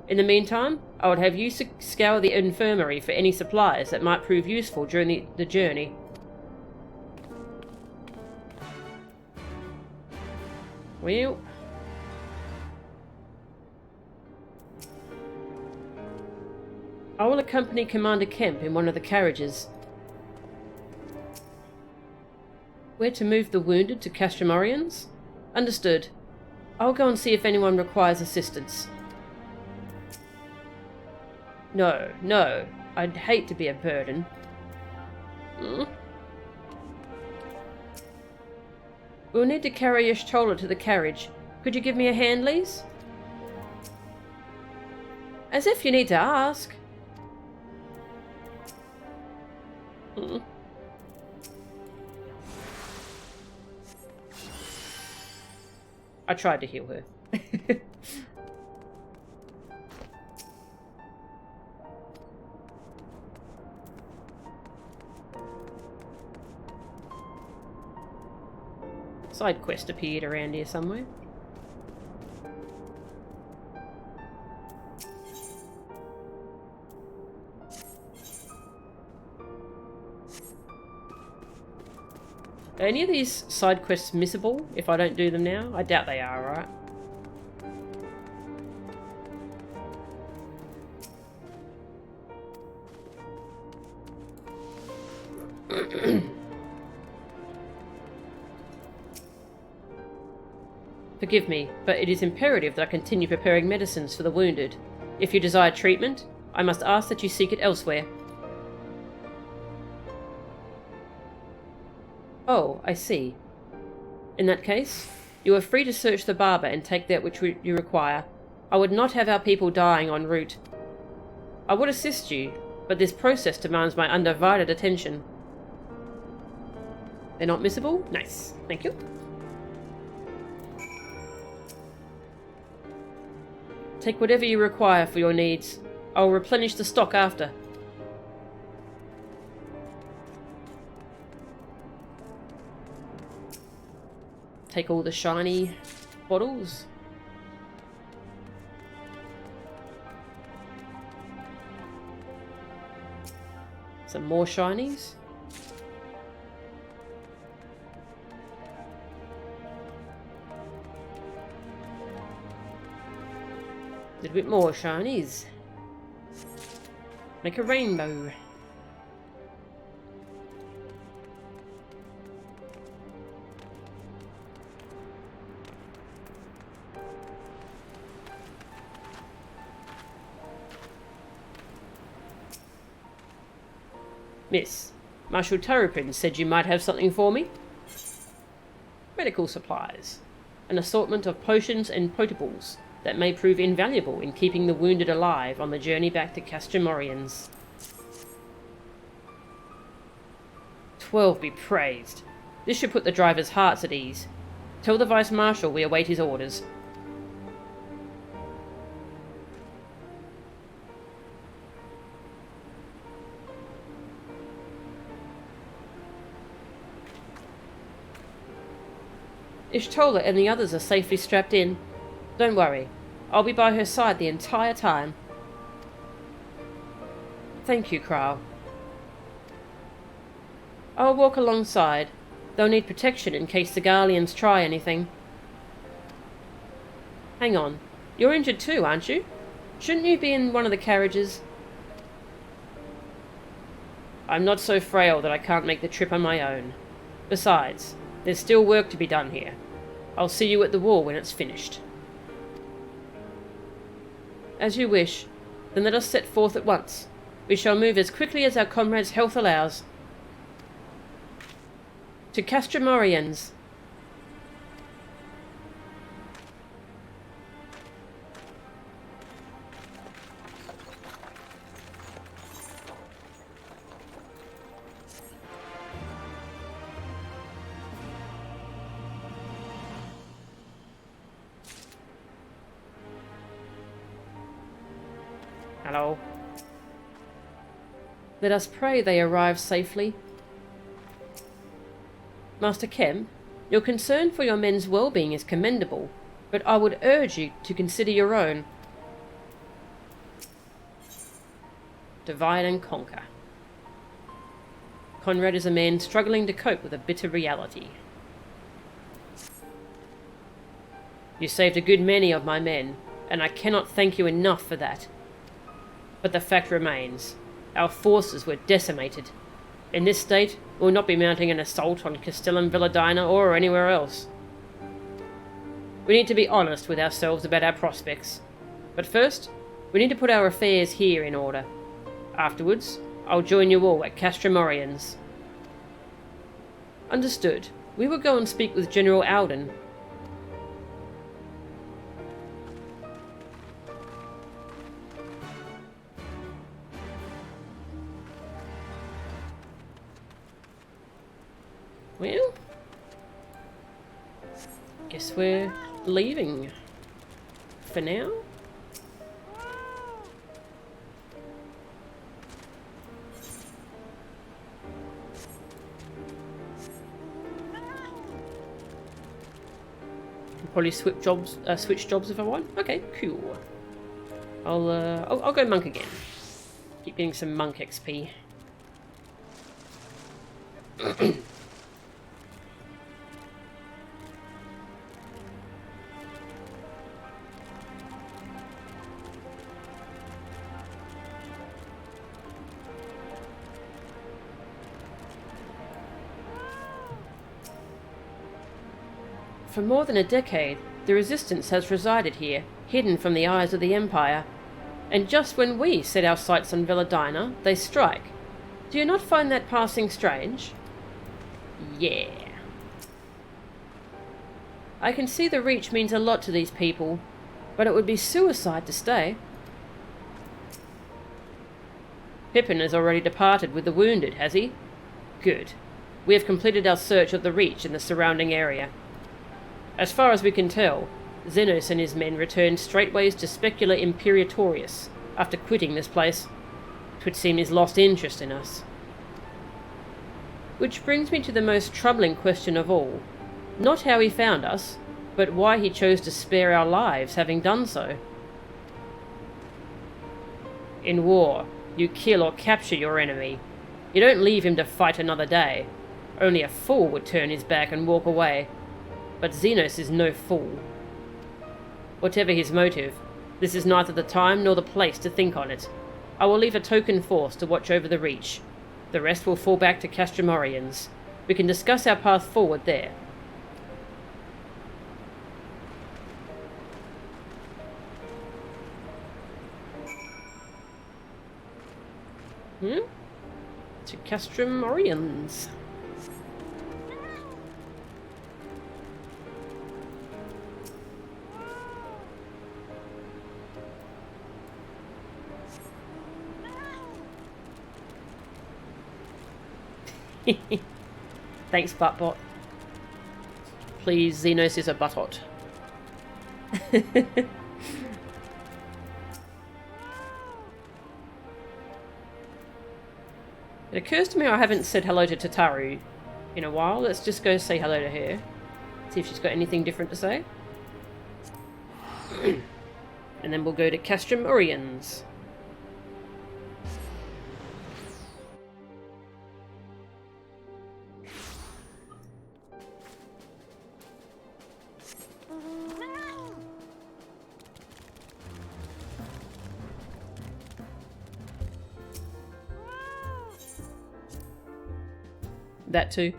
In the meantime, I would have you scour the infirmary for any supplies that might prove useful during the journey. Well... I will accompany Commander Kemp in one of the carriages. Where to move the wounded to Castrum Oriens? Understood. I'll go and see if anyone requires assistance. No. I'd hate to be a burden. We'll need to carry Y'shtola to the carriage. Could you give me a hand, Lise? As if you need to ask. I tried to heal her. Side quest appeared around here somewhere. Are any of these side quests missable if I don't do them now? I doubt they are, right? Forgive me, but it is imperative that I continue preparing medicines for the wounded. If you desire treatment, I must ask that you seek it elsewhere. Oh, I see. In that case, you are free to search the barber and take that which you require. I would not have our people dying en route. I would assist you, but this process demands my undivided attention. They're not missable? Nice. Thank you. Take whatever you require for your needs. I will replenish the stock after. Take all the shiny bottles. Some more shinies. A little bit more shinies. Make a rainbow. Miss, Marshal Turripin said you might have something for me. Medical supplies. An assortment of potions and potables that may prove invaluable in keeping the wounded alive on the journey back to Castramorians. 12 be praised. This should put the driver's hearts at ease. Tell the Vice Marshal we await his orders. Ishtola and the others are safely strapped in. Don't worry, I'll be by her side the entire time. Thank you, Kral. I'll walk alongside. They'll need protection in case the Garleans try anything. Hang on, you're injured too, aren't you? Shouldn't you be in one of the carriages? I'm not so frail that I can't make the trip on my own. Besides, there's still work to be done here. I'll see you at the wall when it's finished. As you wish. Then let us set forth at once. We shall move as quickly as our comrades' health allows. To Castramorians. Hello. Let us pray they arrive safely. Master Kem, your concern for your men's well-being is commendable, but I would urge you to consider your own. Divide and conquer. Conrad is a man struggling to cope with a bitter reality. You saved a good many of my men, and I cannot thank you enough for that. But the fact remains, our forces were decimated. In this state, we'll not be mounting an assault on Castellum Villadina or anywhere else. We need to be honest with ourselves about our prospects. But first, we need to put our affairs here in order. Afterwards, I'll join you all at Castramorians. Understood. We will go and speak with General Alden. Well, guess we're leaving for now. Probably switch jobs if I want. Okay, cool. I'll go monk again. Keep getting some monk XP. For more than a decade, the Resistance has resided here, hidden from the eyes of the Empire. And just when we set our sights on Villadina, they strike. Do you not find that passing strange? Yeah. I can see the Reach means a lot to these people, but it would be suicide to stay. Pippin has already departed with the wounded, has he? Good. We have completed our search of the Reach in the surrounding area. As far as we can tell, Xenos and his men returned straightways to Specula Imperatorius after quitting this place. 'Twould seem he's lost interest in us. Which brings me to the most troubling question of all. Not how he found us, but why he chose to spare our lives having done so. In war, you kill or capture your enemy. You don't leave him to fight another day. Only a fool would turn his back and walk away. But Xenos is no fool. Whatever his motive, this is neither the time nor the place to think on it. I will leave a token force to watch over the Reach. The rest will fall back to Castromorians. We can discuss our path forward there. To Castromorians. Thanks, Buttbot. Please, Xenos is a buttot. It occurs to me I haven't said hello to Tataru in a while. Let's just go say hello to her. See if she's got anything different to say. And then we'll go to Castromorians. That too.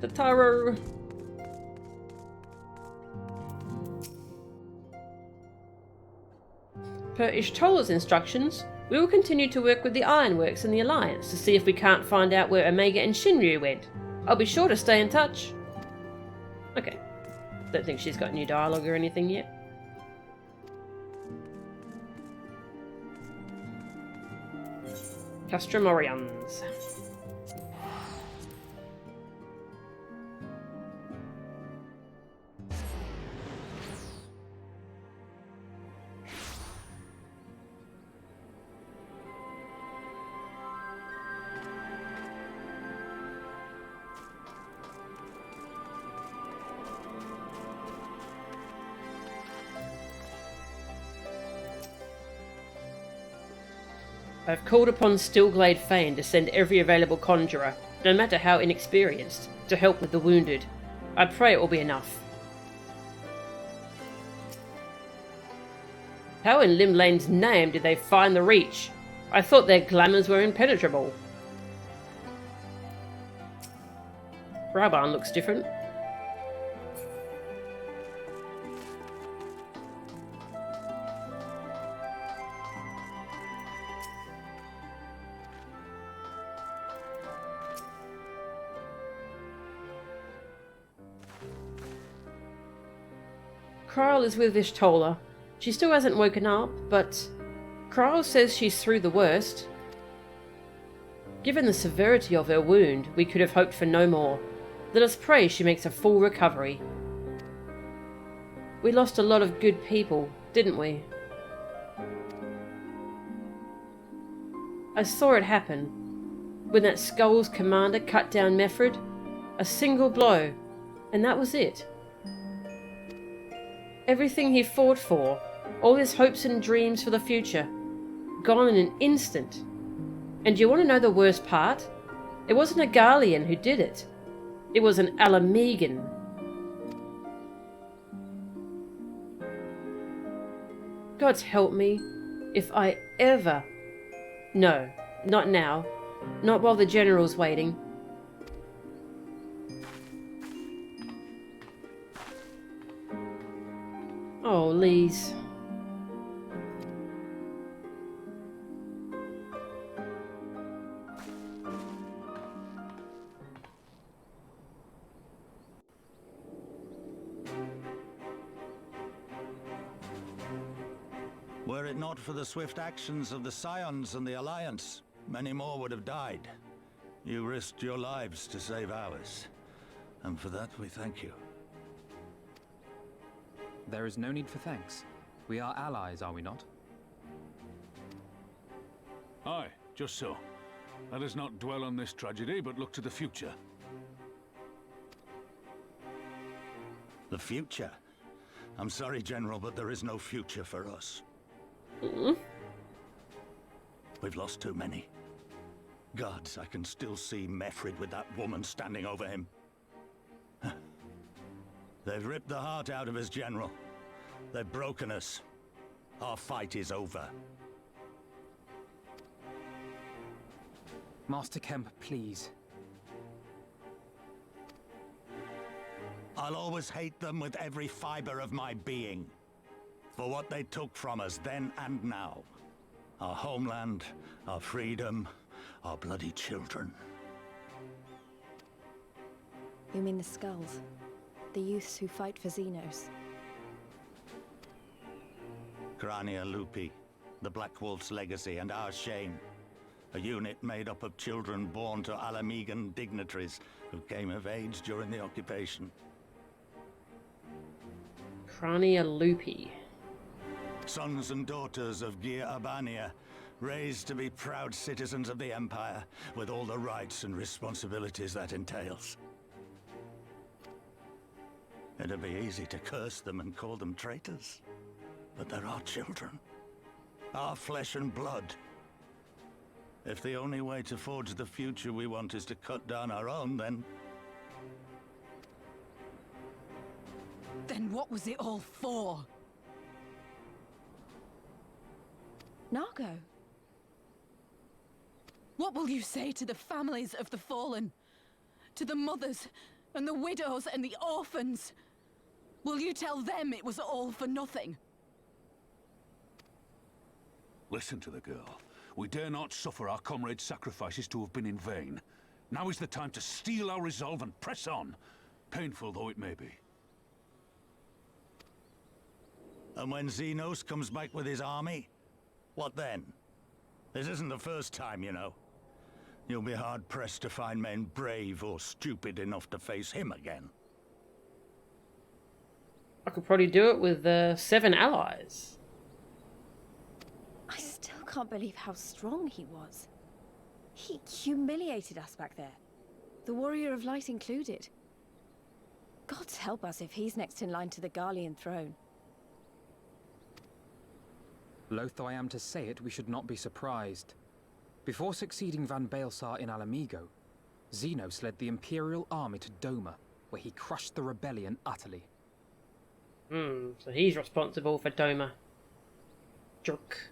Tataru. Per Ishtola's instructions, we will continue to work with the Ironworks and the Alliance to see if we can't find out where Omega and Shinryu went. I'll be sure to stay in touch. Okay. Don't think she's got new dialogue or anything yet. Castromorians. I have called upon Stillglade Fane to send every available conjurer, no matter how inexperienced, to help with the wounded. I pray it will be enough. How in Limlane's name did they find the Reach? I thought their glamours were impenetrable. Raban looks different. Krile is with Ishtola. She still hasn't woken up, but Krile says she's through the worst. Given the severity of her wound, we could have hoped for no more. Let us pray she makes a full recovery. We lost a lot of good people, didn't we? I saw it happen. When that Skull's commander cut down Mefrid. A single blow, and that was it. Everything he fought for, all his hopes and dreams for the future, gone in an instant. And you want to know the worst part? It wasn't a Garlean who did it. It was an Alamegan. God help me, if I ever... No, not now. Not while the General's waiting. Oh, Lise. Were it not for the swift actions of the Scions and the Alliance, many more would have died. You risked your lives to save ours, and for that we thank you. There is no need for thanks. We are allies, are we not? Aye, just so. Let us not dwell on this tragedy, but look to the future. The future? I'm sorry, General, but there is no future for us. We've lost too many. Gods, I can still see Mefrid with that woman standing over him. They've ripped the heart out of us, General. They've broken us. Our fight is over. Master Kemp, please. I'll always hate them with every fiber of my being. For what they took from us then and now. Our homeland, our freedom, our bloody children. You mean the Skulls? The youths who fight for Xenos? Crania Lupi, the Black Wolf's legacy and our shame. A unit made up of children born to Alamegan dignitaries who came of age during the occupation. Crania Lupi. Sons and daughters of Gir Abania, raised to be proud citizens of the Empire, with all the rights and responsibilities that entails. It'd be easy to curse them and call them traitors. But they're our children. Our flesh and blood. If the only way to forge the future we want is to cut down our own, then... Then what was it all for? Nargo? What will you say to the families of the fallen? To the mothers, and the widows, and the orphans? Will you tell them it was all for nothing? Listen to the girl. We dare not suffer our comrades' sacrifices to have been in vain. Now is the time to steel our resolve and press on, painful though it may be. And when Xenos comes back with his army, what then? This isn't the first time, you know. You'll be hard-pressed to find men brave or stupid enough to face him again. I could probably do it with 7 allies. I still can't believe how strong he was. He humiliated us back there. The Warrior of Light included. God help us if he's next in line to the Garlean throne. Loath though I am to say it, we should not be surprised. Before succeeding Van Baelsar in Alamigo, Xenos led the Imperial army to Doma, where he crushed the rebellion utterly. So he's responsible for Doma. Jerk.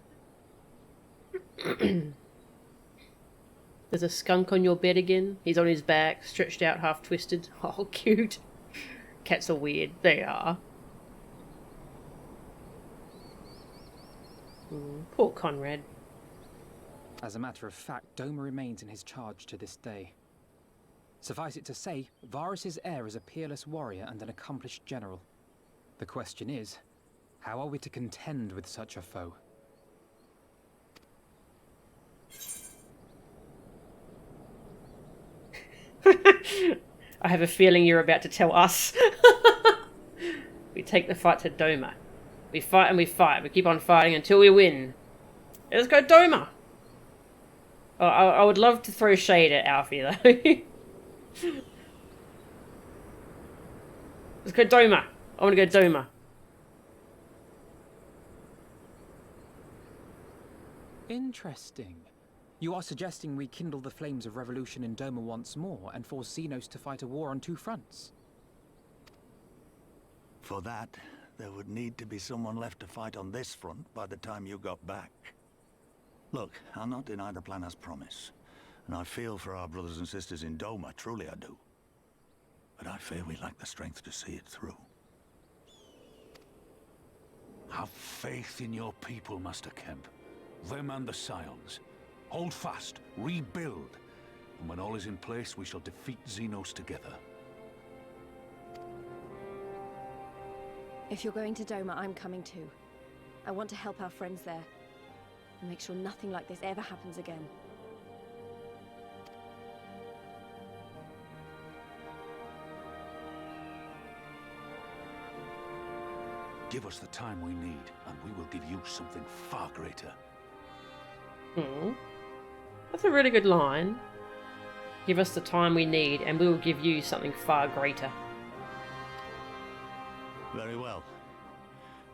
There's a skunk on your bed again. He's on his back, stretched out, half twisted. Oh, cute. Cats are weird. They are. Poor Conrad. As a matter of fact, Doma remains in his charge to this day. Suffice it to say, Varus's heir is a peerless warrior and an accomplished general. The question is, how are we to contend with such a foe? I have a feeling you're about to tell us. We take the fight to Doma. We fight and we fight. We keep on fighting until we win. Let's go Doma! Oh, I would love to throw shade at Alfie, though. Let's go Doma. I want to go Doma. Interesting. You are suggesting we kindle the flames of revolution in Doma once more and force Xenos to fight a war on 2 fronts? For that, there would need to be someone left to fight on this front by the time you got back. Look, I'll not deny the plan as promised, and I feel for our brothers and sisters in Doma, truly I do. But I fear we lack the strength to see it through. Have faith in your people, Master Kemp. Them and the Scions. Hold fast, rebuild, and when all is in place, we shall defeat Xenos together. If you're going to Doma, I'm coming too. I want to help our friends there, and make sure nothing like this ever happens again. Give us the time we need, and we will give you something far greater. That's a really good line. Give us the time we need, and we will give you something far greater. Very well.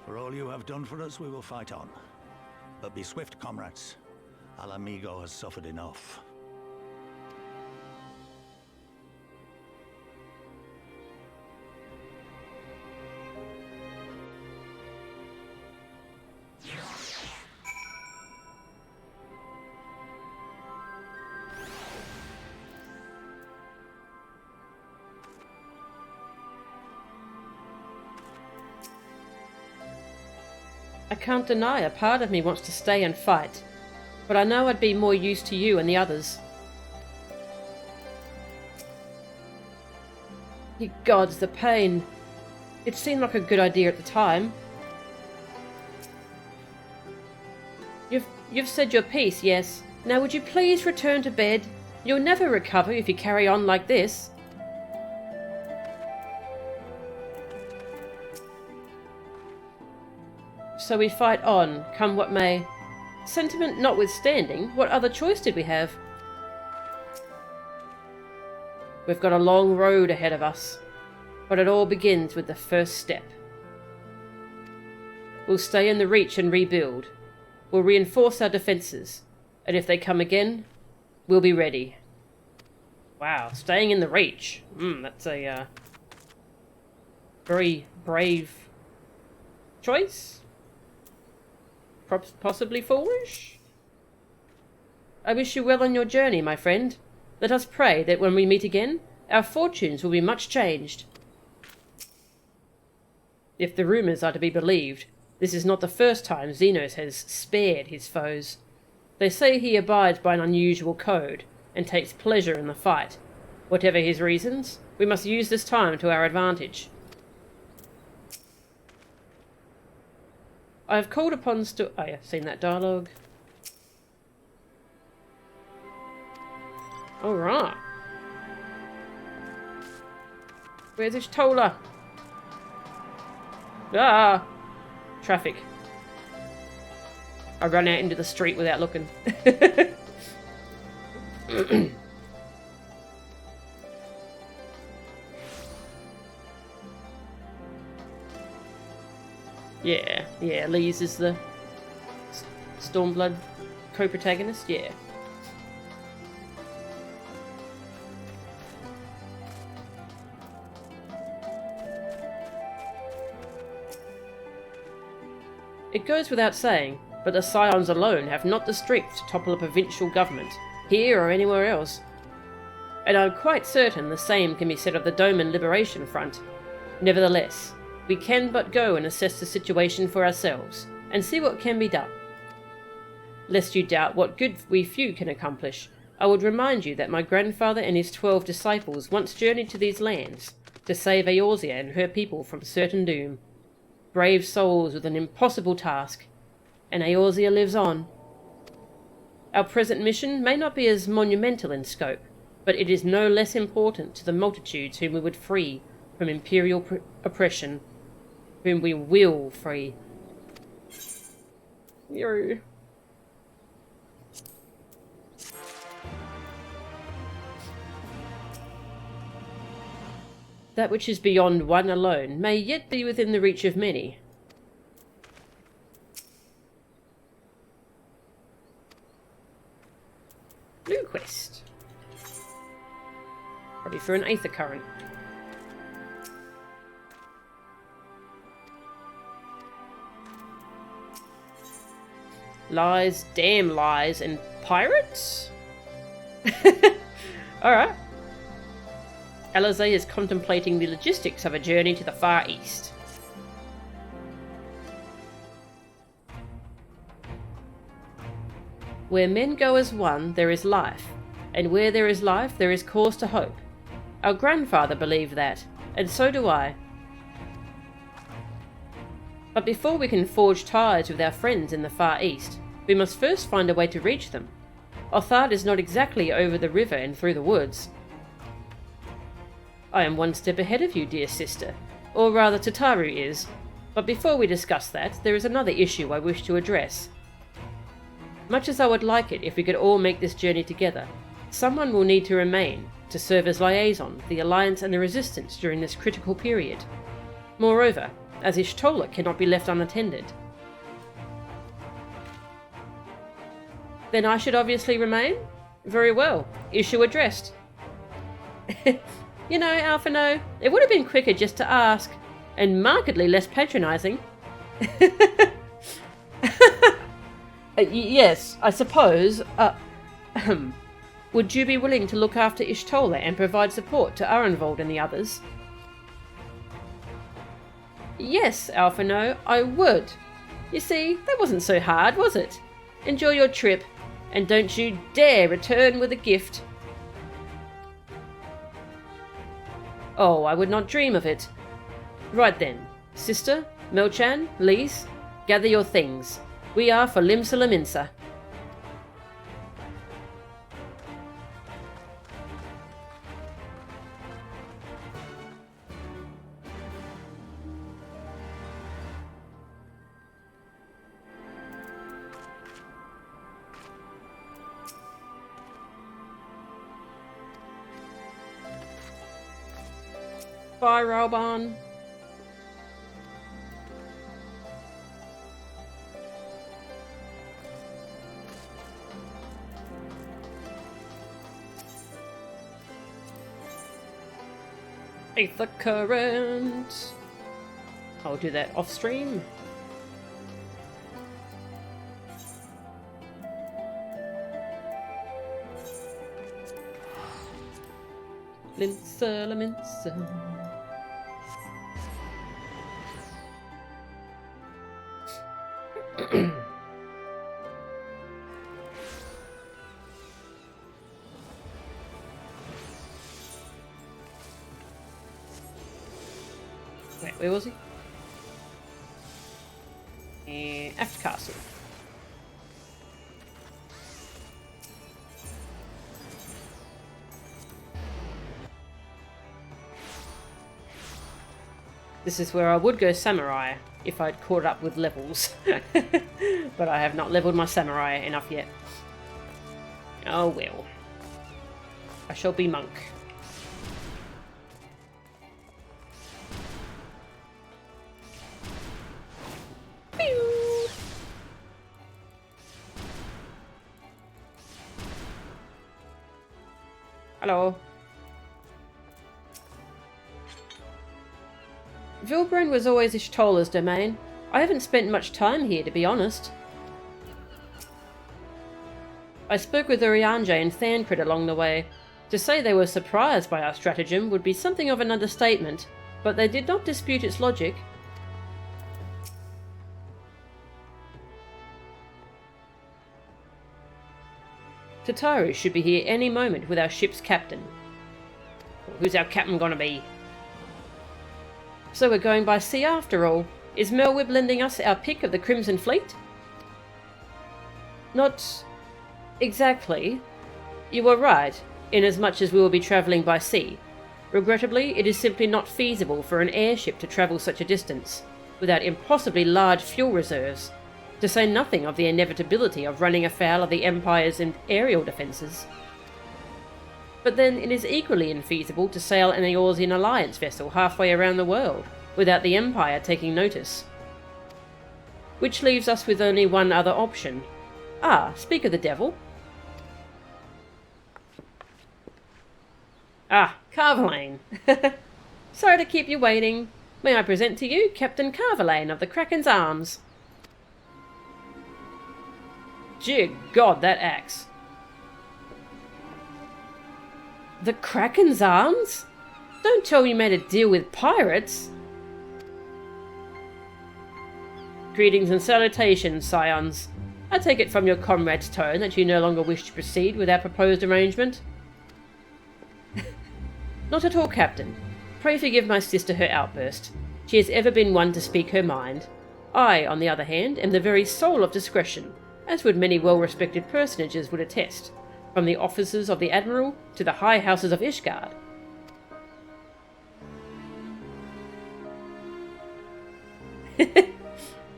For all you have done for us, we will fight on. But be swift, comrades. Alamigo has suffered enough. I can't deny a part of me wants to stay and fight, but I know I'd be more use to you and the others. Ye gods, the pain. It seemed like a good idea at the time. You've said your piece, yes. Now would you please return to bed? You'll never recover if you carry on like this. So we fight on, come what may. Sentiment notwithstanding, what other choice did we have? We've got a long road ahead of us, but it all begins with the first step. We'll stay in the Reach and rebuild. We'll reinforce our defences, and if they come again, we'll be ready. Wow, staying in the Reach. That's a very brave choice. Possibly foolish? I wish you well on your journey, my friend. Let us pray that when we meet again, our fortunes will be much changed. If the rumours are to be believed, this is not the first time Xenos has spared his foes. They say he abides by an unusual code, and takes pleasure in the fight. Whatever his reasons, we must use this time to our advantage. I have called upon oh yeah, seen that dialogue. Alright. Where's this Tola? Ah! Traffic. I ran out into the street without looking. Yeah, Lee's is the Stormblood co-protagonist, yeah. It goes without saying, but the Scions alone have not the strength to topple a provincial government, here or anywhere else. And I'm quite certain the same can be said of the Doman Liberation Front. Nevertheless, we can but go and assess the situation for ourselves, and see what can be done. Lest you doubt what good we few can accomplish, I would remind you that my grandfather and his 12 disciples once journeyed to these lands, to save Eorzea and her people from certain doom. Brave souls with an impossible task, and Eorzea lives on. Our present mission may not be as monumental in scope, but it is no less important to the multitudes whom we would free from imperial oppression, whom we will free. Yo. That which is beyond one alone may yet be within the reach of many. Blue quest. Probably for an Aether current. Lies, damn lies, and pirates? Alright. Alizé is contemplating the logistics of a journey to the Far East. Where men go as one, there is life, and where there is life, there is cause to hope. Our grandfather believed that, and so do I. But before we can forge ties with our friends in the Far East, we must first find a way to reach them. Othard is not exactly over the river and through the woods. I am one step ahead of you, dear sister, or rather Tataru is, but before we discuss that, there is another issue I wish to address. Much as I would like it if we could all make this journey together, someone will need to remain to serve as liaison for the Alliance and the Resistance during this critical period. Moreover, as Y'shtola cannot be left unattended. Then I should obviously remain? Very well, issue addressed. You know, Alphino, it would have been quicker just to ask, and markedly less patronising. Yes, I suppose. Would you be willing to look after Y'shtola and provide support to Arenvold and the others? Yes, Alphino, I would. You see, that wasn't so hard, was it? Enjoy your trip, and don't you dare return with a gift. Oh, I would not dream of it. Right then, sister, Melchan, Lise, gather your things. We are for Limsa. Bye, Raoban. Aether current. I'll do that off stream. Limsa. Wait, where was he? After Castle. This is where I would go samurai if I'd caught up with levels. But I have not leveled my samurai enough yet. Oh well. I shall be monk. Pew! Hello. Vilbrun was always Ishtola's domain. I haven't spent much time here, to be honest. I spoke with Urianger and Thancred along the way. To say they were surprised by our stratagem would be something of an understatement, but they did not dispute its logic. Tataru should be here any moment with our ship's captain. Who's our captain gonna be? So we're going by sea after all. Is Melwib lending us our pick of the Crimson Fleet? Not exactly. You were right, inasmuch as we will be travelling by sea. Regrettably, it is simply not feasible for an airship to travel such a distance, without impossibly large fuel reserves, to say nothing of the inevitability of running afoul of the Empire's aerial defences. But then it is equally infeasible to sail an Eorzean Alliance vessel halfway around the world, without the Empire taking notice. Which leaves us with only one other option. Ah, speak of the devil. Ah, Carvalane. Sorry to keep you waiting. May I present to you Captain Carvalane of the Kraken's Arms. Dear God, that axe. The Kraken's Arms? Don't tell me you made a deal with pirates. Greetings and salutations, scions. I take it from your comrade's tone that you no longer wish to proceed with our proposed arrangement. Not at all, Captain. Pray forgive my sister her outburst. She has ever been one to speak her mind. I, on the other hand, am the very soul of discretion, as would many well-respected personages would attest, from the officers of the Admiral to the high houses of Ishgard.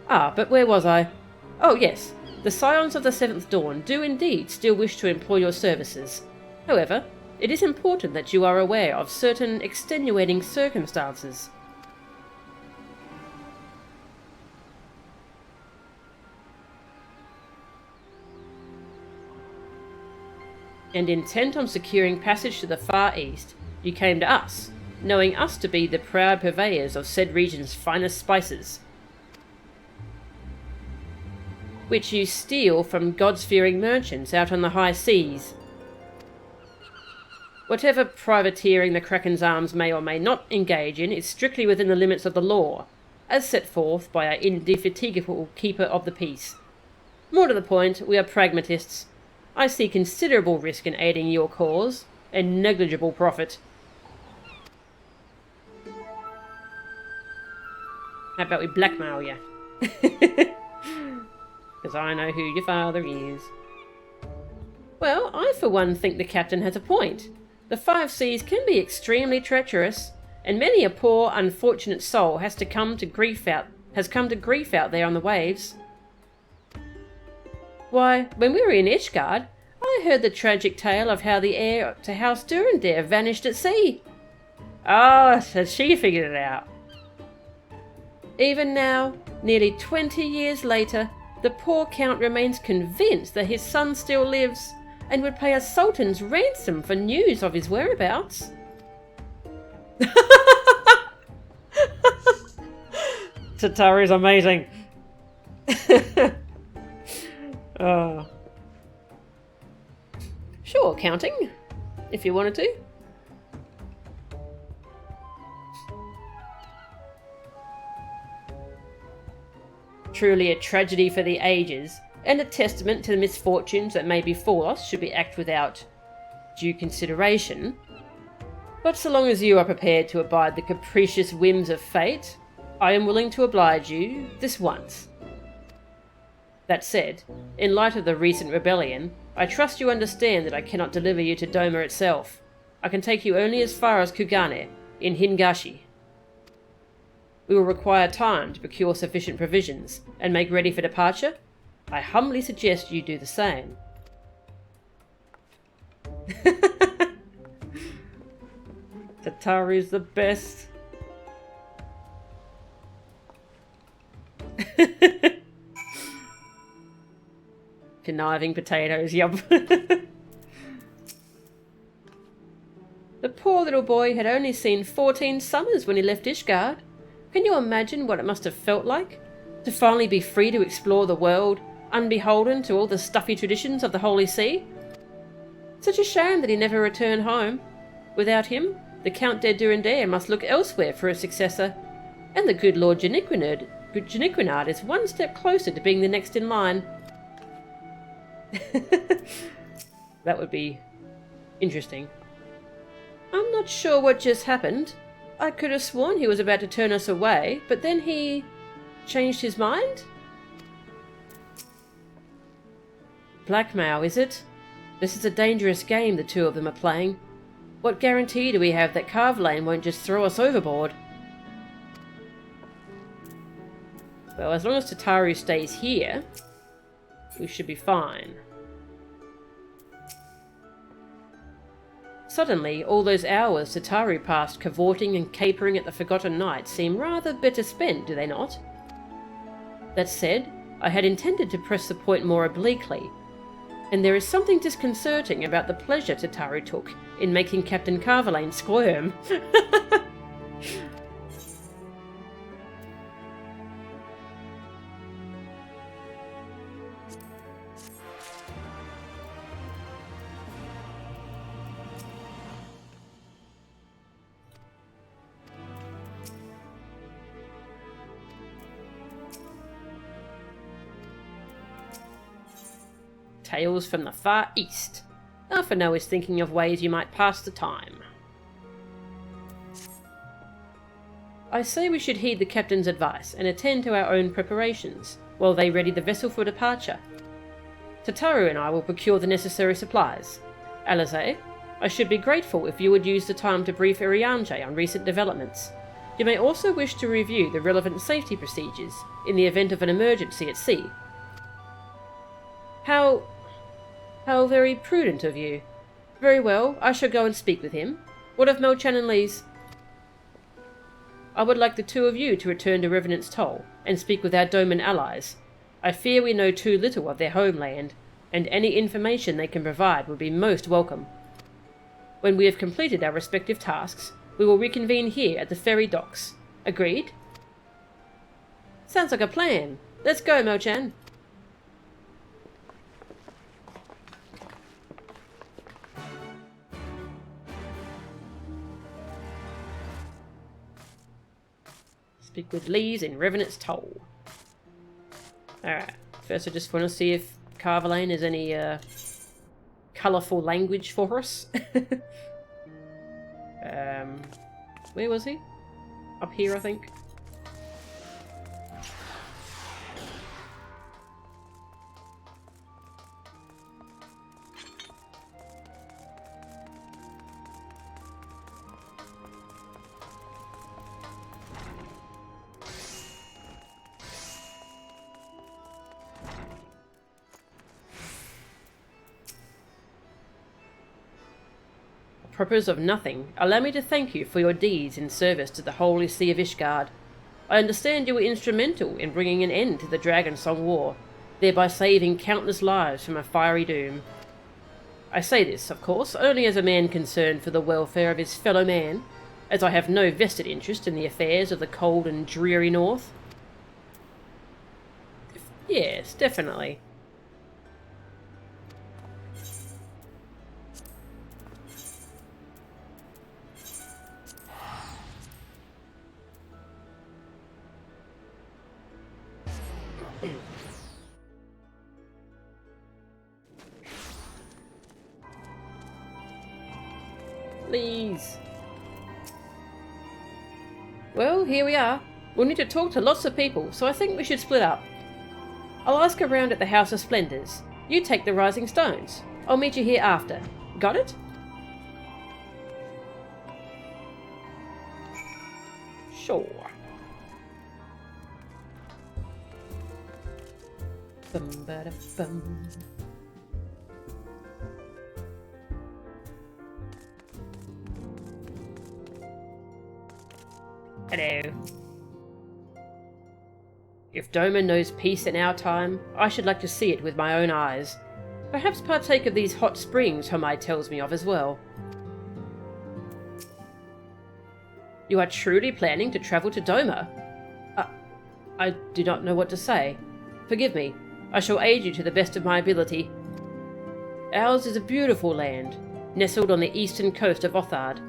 Ah, but where was I? Oh yes, the Scions of the Seventh Dawn do indeed still wish to employ your services. However, it is important that you are aware of certain extenuating circumstances. And intent on securing passage to the Far East, you came to us, knowing us to be the proud purveyors of said region's finest spices, which you steal from gods-fearing merchants out on the high seas. Whatever privateering the Kraken's Arms may or may not engage in is strictly within the limits of the law, as set forth by our indefatigable keeper of the peace. More to the point, we are pragmatists. I see considerable risk in aiding your cause, and negligible profit. How about we blackmail you? Because I know who your father is. Well, I for one think the captain has a point. The five seas can be extremely treacherous, and many a poor, unfortunate soul has come to grief out there on the waves. Why, when we were in Ishgard, I heard the tragic tale of how the heir to House Durandare vanished at sea. Oh, so she figured it out. Even now, nearly 20 years later, the poor Count remains convinced that his son still lives and would pay a sultan's ransom for news of his whereabouts. Tataru's amazing. Oh. Sure, counting, if you wanted to. Truly a tragedy for the ages, and a testament to the misfortunes that may befall us should we act without due consideration. But so long as you are prepared to abide the capricious whims of fate, I am willing to oblige you this once. That said, in light of the recent rebellion, I trust you understand that I cannot deliver you to Doma itself. I can take you only as far as Kugane, in Hingashi. We will require time to procure sufficient provisions and make ready for departure. I humbly suggest you do the same. Tataru's the best. Conniving potatoes, yup. The poor little boy had only seen 14 summers when he left Ishgard. Can you imagine what it must have felt like? To finally be free to explore the world, unbeholden to all the stuffy traditions of the Holy See? Such a shame that he never returned home. Without him, the Count de Durandare must look elsewhere for a successor, and the good Lord Janiquinard is one step closer to being the next in line. That would be interesting. I'm not sure what just happened. I could have sworn he was about to turn us away, but then he changed his mind? Blackmail, is it? This is a dangerous game the two of them are playing. What guarantee do we have that Carvelane won't just throw us overboard? Well, as long as Tataru stays here, we should be fine. Suddenly, all those hours Tataru passed cavorting and capering at the Forgotten Night seem rather better spent, do they not? That said, I had intended to press the point more obliquely, and there is something disconcerting about the pleasure Tataru took in making Captain Carvelane squirm. Tales from the Far East. Arthano is thinking of ways you might pass the time. I say we should heed the captain's advice and attend to our own preparations, while they ready the vessel for departure. Tataru and I will procure the necessary supplies. Alize, I should be grateful if you would use the time to brief Irianje on recent developments. You may also wish to review the relevant safety procedures in the event of an emergency at sea. How very prudent of you. Very well, I shall go and speak with him. What of Melchan and Lees? I would like the two of you to return to Revenant's Toll and speak with our Doman allies. I fear we know too little of their homeland, and any information they can provide would be most welcome. When we have completed our respective tasks, we will reconvene here at the ferry docks. Agreed? Sounds like a plan. Let's go, Melchan. Speak with Lees in Revenant's Toll. Alright, first I just want to see if Carvalane has any colourful language for us. Where was he? Up here, I think. Propos of nothing, allow me to thank you for your deeds in service to the Holy See of Ishgard. I understand you were instrumental in bringing an end to the Dragonsong War, thereby saving countless lives from a fiery doom. I say this, of course, only as a man concerned for the welfare of his fellow man, as I have no vested interest in the affairs of the cold and dreary north. Yes, definitely. Please. Well, here we are. We'll need to talk to lots of people, so I think we should split up. I'll ask around at the House of Splendors. You take the Rising Stones. I'll meet you here after. Got it? Sure. Bum-ba-da-bum. Hello. If Doma knows peace in our time, I should like to see it with my own eyes. Perhaps partake of these hot springs Homai tells me of as well. You are truly planning to travel to Doma? I do not know what to say. Forgive me. I shall aid you to the best of my ability. Ours is a beautiful land, nestled on the eastern coast of Othard.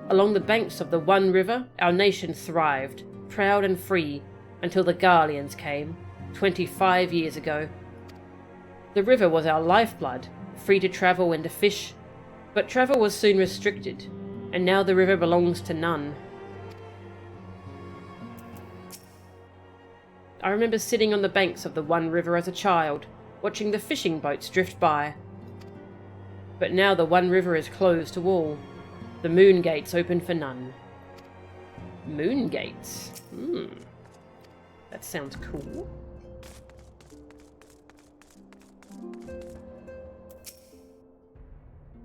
Along the banks of the One River, our nation thrived, proud and free, until the Garleans came, 25 years ago. The river was our lifeblood, free to travel and to fish, but travel was soon restricted, and now the river belongs to none. I remember sitting on the banks of the One River as a child, watching the fishing boats drift by. But now the One River is closed to all. The moon gates open for none. Moon gates? That sounds cool.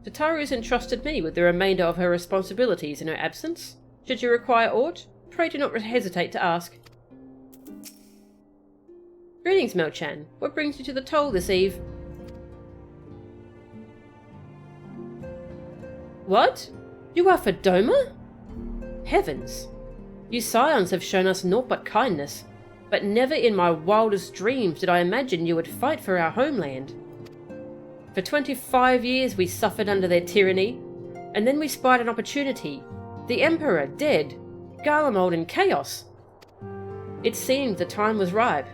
Tataru's entrusted me with the remainder of her responsibilities in her absence. Should you require aught, pray do not hesitate to ask. Greetings, Mel-chan. What brings you to the toll this eve? What? You are for Doma? Heavens! You scions have shown us naught but kindness, but never in my wildest dreams did I imagine you would fight for our homeland. For 25 years we suffered under their tyranny, and then we spied an opportunity. The Emperor dead, Garlemald in chaos. It seemed the time was ripe.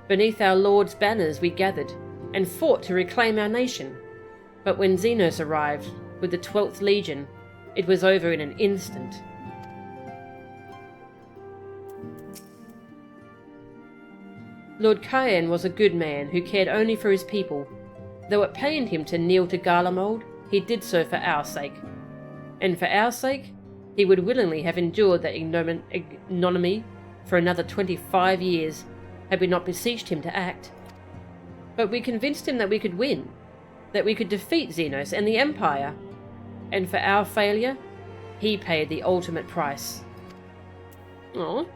Beneath our Lord's banners we gathered, and fought to reclaim our nation. But when Xenos arrived, with the 12th Legion, it was over in an instant. Lord Cayenne was a good man who cared only for his people. Though it pained him to kneel to Garlemald, he did so for our sake. And for our sake, he would willingly have endured that ignominy for another 25 years, had we not beseeched him to act. But we convinced him that we could win, that we could defeat Xenos and the Empire. And for our failure, he paid the ultimate price. Aww.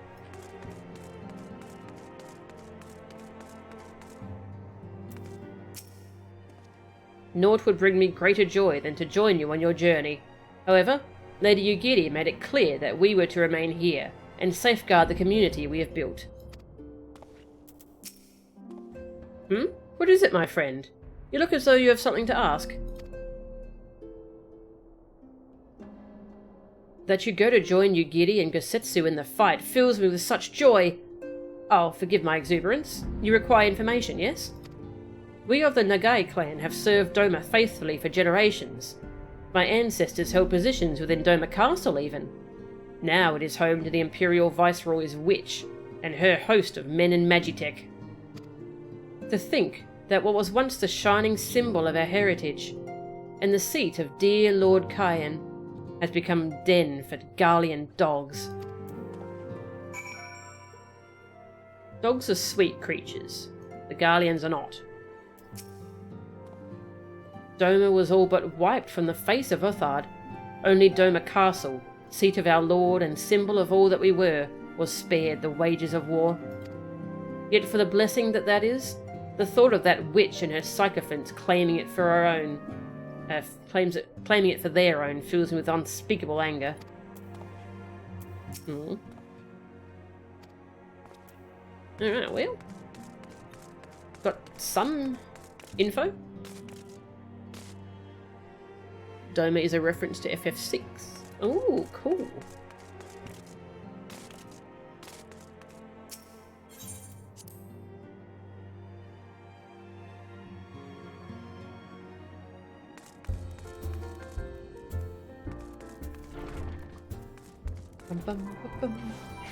Naught would bring me greater joy than to join you on your journey. However, Lady Ugiri made it clear that we were to remain here and safeguard the community we have built. What is it, my friend? You look as though you have something to ask. That you go to join Yugiri and Gosetsu in the fight fills me with such joy. Oh, forgive my exuberance. You require information, yes? We of the Nagai clan have served Doma faithfully for generations. My ancestors held positions within Doma Castle even. Now it is home to the Imperial Viceroy's witch and her host of men in Magitech. To think that what was once the shining symbol of our heritage and the seat of dear Lord Cayenne has become den for Garlean dogs. Dogs are sweet creatures. The Garleans are not. Doma was all but wiped from the face of Uthard. Only Doma Castle, seat of our lord and symbol of all that we were, was spared the wages of war. Yet for the blessing that is, the thought of that witch and her sycophants claiming it for our own, claiming it for their own, fills me with unspeakable anger. Alright, well, got some info. Doma is a reference to FF6. Oh, cool.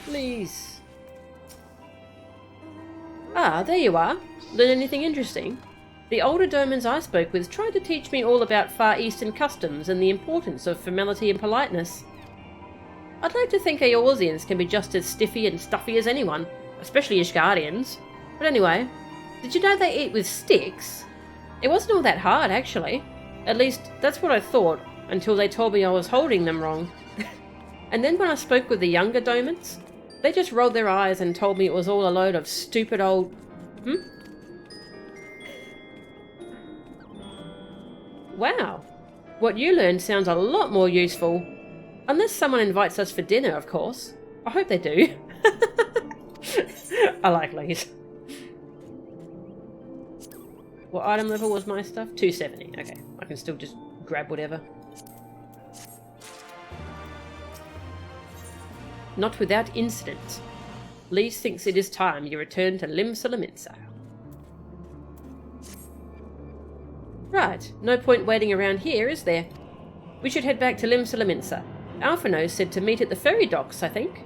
Please. Ah, there you are. Learn anything interesting? The older Domans I spoke with tried to teach me all about Far Eastern customs and the importance of formality and politeness. I'd like to think Eorzeans can be just as stiffy and stuffy as anyone, especially Ishgardians. But anyway, did you know they eat with sticks? It wasn't all that hard, actually. At least, that's what I thought, until they told me I was holding them wrong. And then when I spoke with the younger Domans, they just rolled their eyes and told me it was all a load of stupid old... Wow. What you learned sounds a lot more useful. Unless someone invites us for dinner, of course. I hope they do. I like Lee's. What item level was my stuff? 270. Okay, I can still just grab whatever. Not without incident. Lise thinks it is time you return to Lim-Salaminsa. Right, no point waiting around here, is there? We should head back to Lim-Salaminsa. Alphino said to meet at the ferry docks, I think.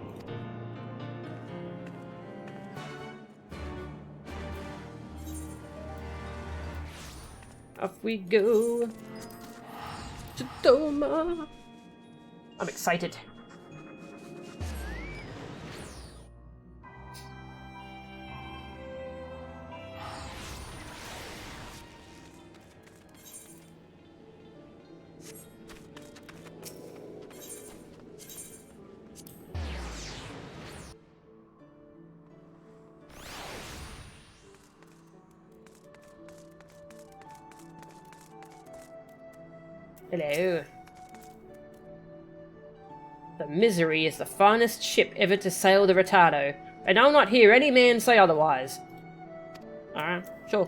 Off we go to Doma. I'm excited. Hello. The Misery is the finest ship ever to sail the Retardo, and I'll not hear any man say otherwise. Alright, sure.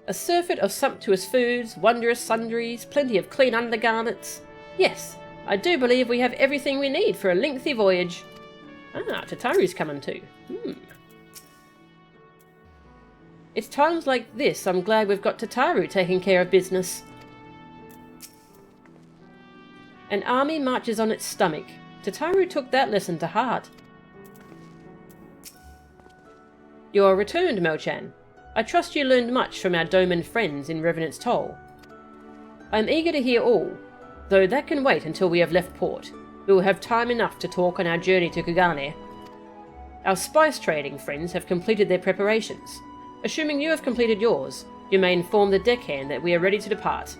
A surfeit of sumptuous foods, wondrous sundries, plenty of clean undergarments. Yes, I do believe we have everything we need for a lengthy voyage. Ah, Tataru's coming too. It's times like this I'm glad we've got Tataru taking care of business. An army marches on its stomach. Tataru took that lesson to heart. You are returned, Melchan. I trust you learned much from our Doman friends in Revenant's Toll. I am eager to hear all, though that can wait until we have left port. We will have time enough to talk on our journey to Kugane. Our spice trading friends have completed their preparations. Assuming you have completed yours, you may inform the deckhand that we are ready to depart.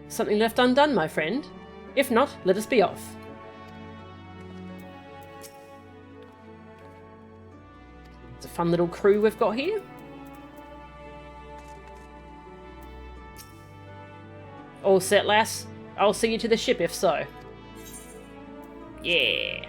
Something left undone, my friend? If not, let us be off. It's a fun little crew we've got here. All set, lass. I'll see you to the ship if so. Yeah.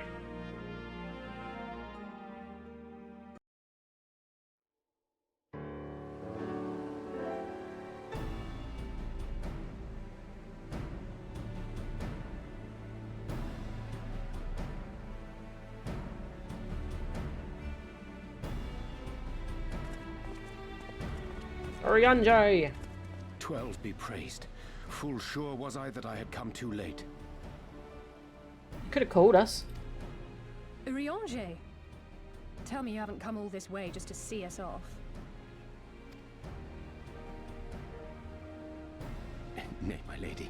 Urianger! 12 be praised. Full sure was I that I had come too late. You could have called us. Urianger! Tell me you haven't come all this way just to see us off. Nay, my lady.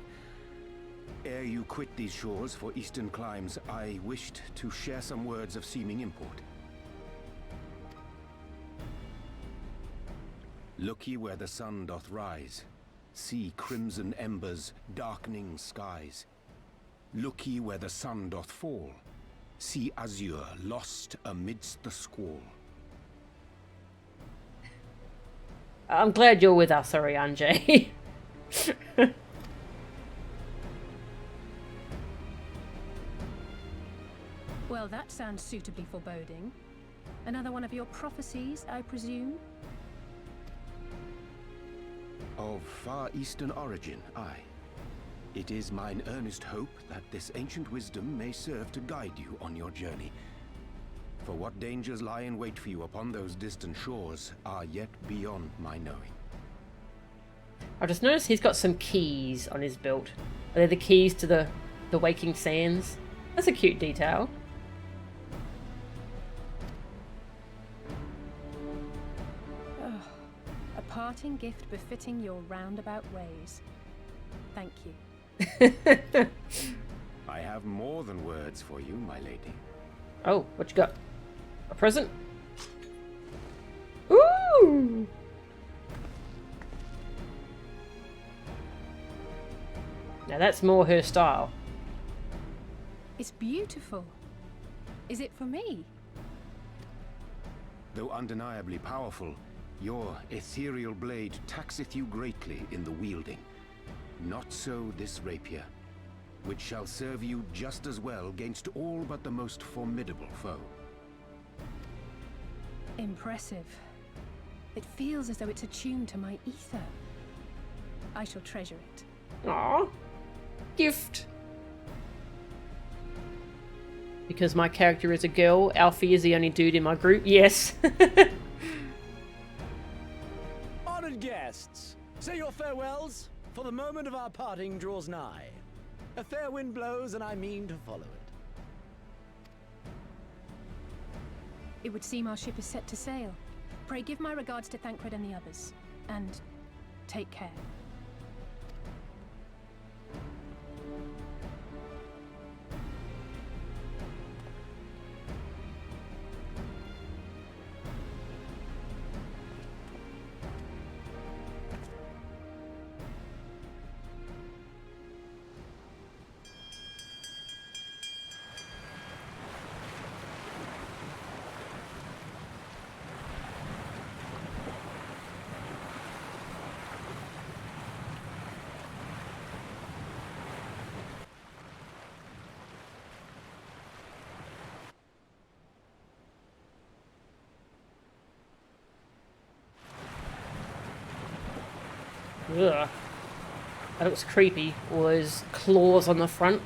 Ere you quit these shores for eastern climes, I wished to share some words of seeming import. Look ye where the sun doth rise. See crimson embers, darkening skies. Look ye where the sun doth fall. See azure lost amidst the squall. I'm glad you're with us, Urianger. Well, that sounds suitably foreboding. Another one of your prophecies, I presume? Of far eastern origin, aye. It is mine earnest hope that this ancient wisdom may serve to guide you on your journey. For what dangers lie in wait for you upon those distant shores are yet beyond my knowing. I've just noticed he's got some keys on his belt. Are they the keys to the Waking Sands? That's a cute detail. A parting gift befitting your roundabout ways. Thank you. I have more than words for you, my lady. Oh, what you got? A present? Ooh! Now that's more her style. It's beautiful. Is it for me? Though undeniably powerful, your ethereal blade taxeth you greatly in the wielding. Not so this rapier, which shall serve you just as well against all but the most formidable foe. Impressive. It feels as though it's attuned to my ether. I shall treasure it. Aww. Gift. Because my character is a girl, Alfie is the only dude in my group. Yes. Honored guests, say your farewells, for the moment of our parting draws nigh. A fair wind blows, and I mean to follow it. It would seem our ship is set to sail. Pray give my regards to Thancred and the others. And take care. Ugh. That looks creepy. All those claws on the front.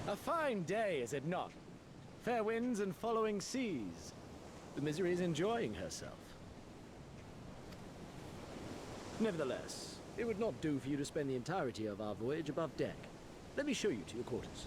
A fine day, is it not? Fair winds and following seas. The Misery is enjoying herself. Nevertheless, it would not do for you to spend the entirety of our voyage above deck. Let me show you to your quarters.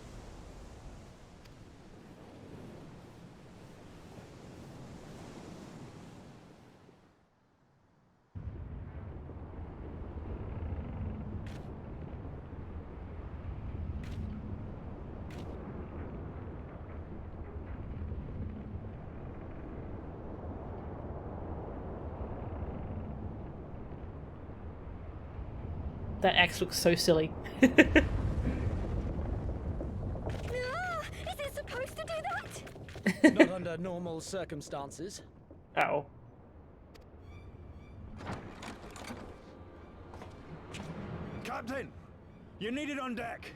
That axe looks so silly. Not under normal circumstances. Oh. Captain! You're needed on deck!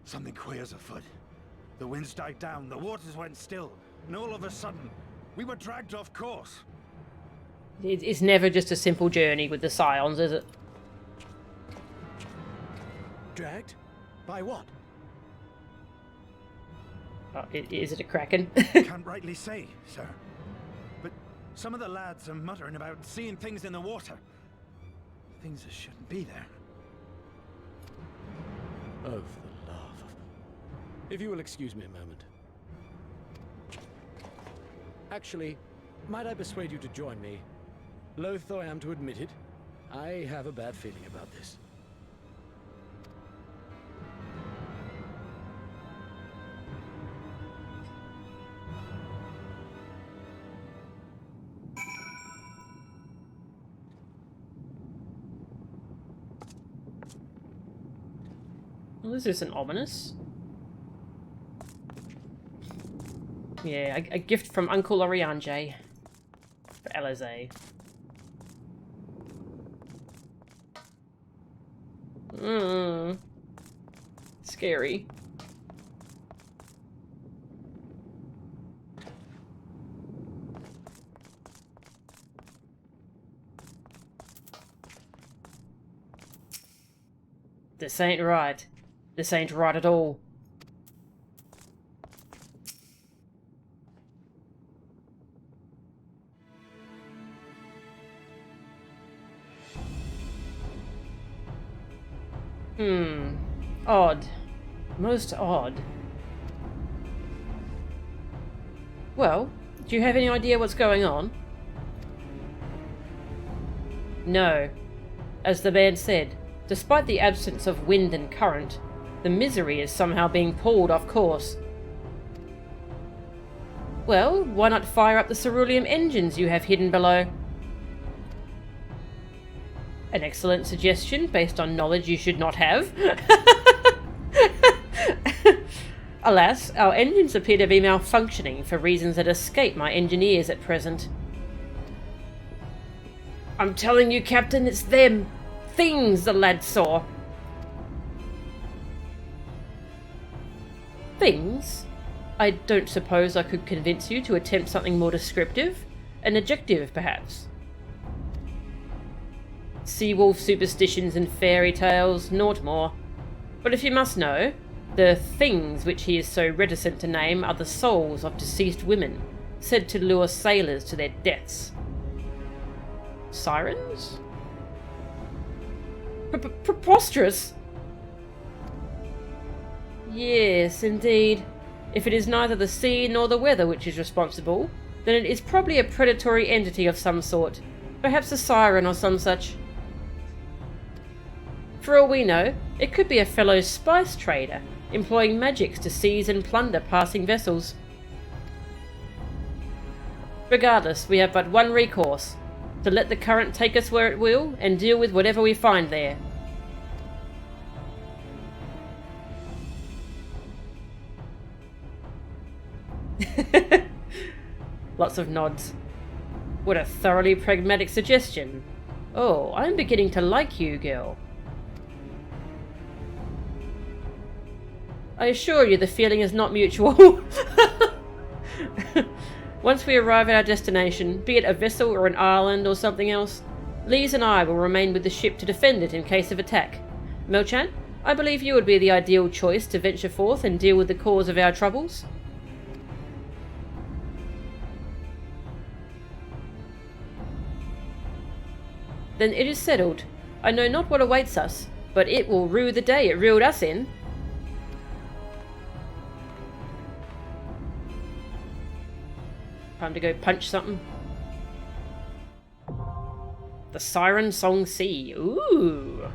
Something queer's afoot. The winds died down, the waters went still, and all of a sudden, we were dragged off course. It's never just a simple journey with the Scions, is it? Dragged? By what? Is it a kraken? Can't rightly say, sir. But some of the lads are muttering about seeing things in the water. Things that shouldn't be there. Oh, for the love of... If you will excuse me a moment. Actually, might I persuade you to join me? Loath though I am to admit it, I have a bad feeling about this. Well, is this an ominous? Yeah, a gift from Uncle Oriange for Elize. Scary. This ain't right. This ain't right at all. Odd. Most odd. Well, do you have any idea what's going on? No. As the man said, despite the absence of wind and current, the misery is somehow being pulled off course. Well, why not fire up the cerulean engines you have hidden below? An excellent suggestion based on knowledge you should not have. Alas, our engines appear to be malfunctioning for reasons that escape my engineers at present. I'm telling you, Captain, it's them. Things the lad saw. Things? I don't suppose I could convince you to attempt something more descriptive? An adjective, perhaps? Seawolf superstitions and fairy tales, naught more. But if you must know, the things which he is so reticent to name are the souls of deceased women, said to lure sailors to their deaths. Sirens? Preposterous! Yes, indeed. If it is neither the sea nor the weather which is responsible, then it is probably a predatory entity of some sort. Perhaps a siren or some such. For all we know, it could be a fellow spice trader, employing magics to seize and plunder passing vessels. Regardless, we have but one recourse, to let the current take us where it will, and deal with whatever we find there. Lots of nods. What a thoroughly pragmatic suggestion. Oh, I'm beginning to like you, girl. I assure you the feeling is not mutual. Once we arrive at our destination, be it a vessel or an island or something else, Lise and I will remain with the ship to defend it in case of attack. Melchan, I believe you would be the ideal choice to venture forth and deal with the cause of our troubles. Then it is settled. I know not what awaits us, but it will rue the day it reeled us in. Time to go punch something. The Siren Song Sea. Ooh.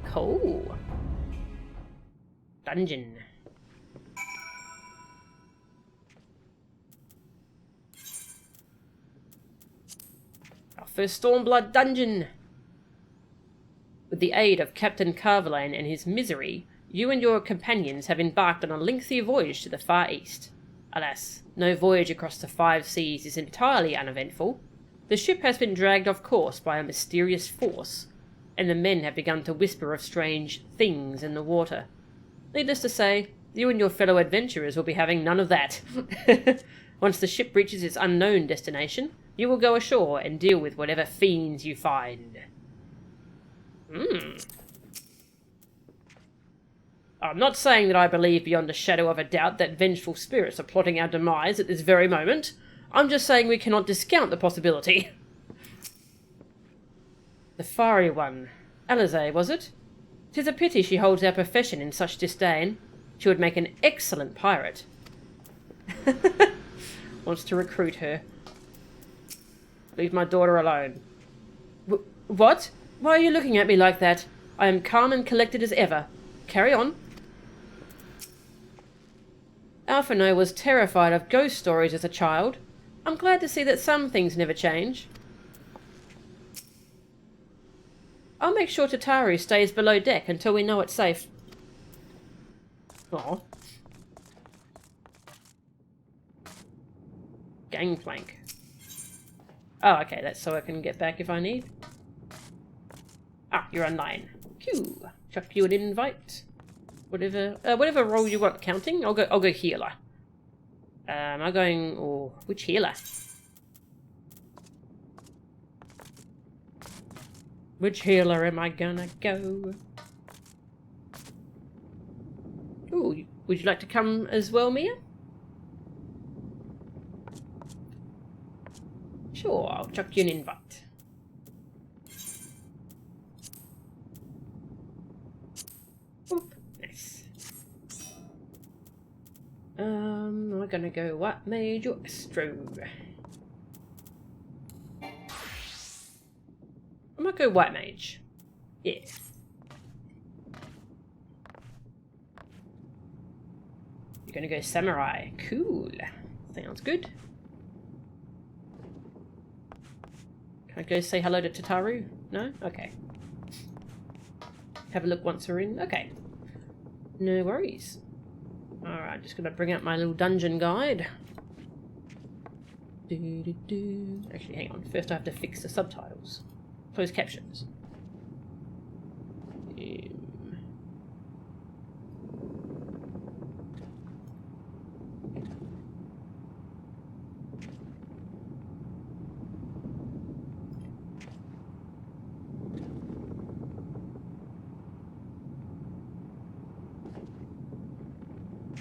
Cool. Dungeon. Our first Stormblood dungeon. With the aid of Captain Carverlane and his misery, you and your companions have embarked on a lengthy voyage to the Far East. Alas, no voyage across the 5 seas is entirely uneventful. The ship has been dragged off course by a mysterious force, and the men have begun to whisper of strange things in the water. Needless to say, you and your fellow adventurers will be having none of that. Once the ship reaches its unknown destination, you will go ashore and deal with whatever fiends you find. I'm not saying that I believe beyond a shadow of a doubt that vengeful spirits are plotting our demise at this very moment. I'm just saying we cannot discount the possibility. The fiery one. Alizé, was it? 'Tis a pity she holds our profession in such disdain. She would make an excellent pirate. Wants to recruit her. Leave my daughter alone. What? Why are you looking at me like that? I am calm and collected as ever. Carry on. Alphino was terrified of ghost stories as a child. I'm glad to see that some things never change. I'll make sure Tataru stays below deck until we know it's safe. Aw. Gangplank. Oh, okay, that's so I can get back if I need. Ah, you're online. Phew. Chuck you an invite. Whatever role you want counting. I'll go healer. Am I going? Oh, which healer? Which healer am I gonna go? Ooh, would you like to come as well, Mia? Sure, I'll chuck you an invite. Oop, nice. I'm gonna go White Mage or Astro. I might go White Mage. Yeah. You're gonna go Samurai. Cool. Sounds good. Can I go say hello to Tataru? No? Okay. Have a look once we're in? Okay. No worries. Alright, just gonna bring out my little dungeon guide. Actually, hang on. First I have to fix the subtitles. Closed captions.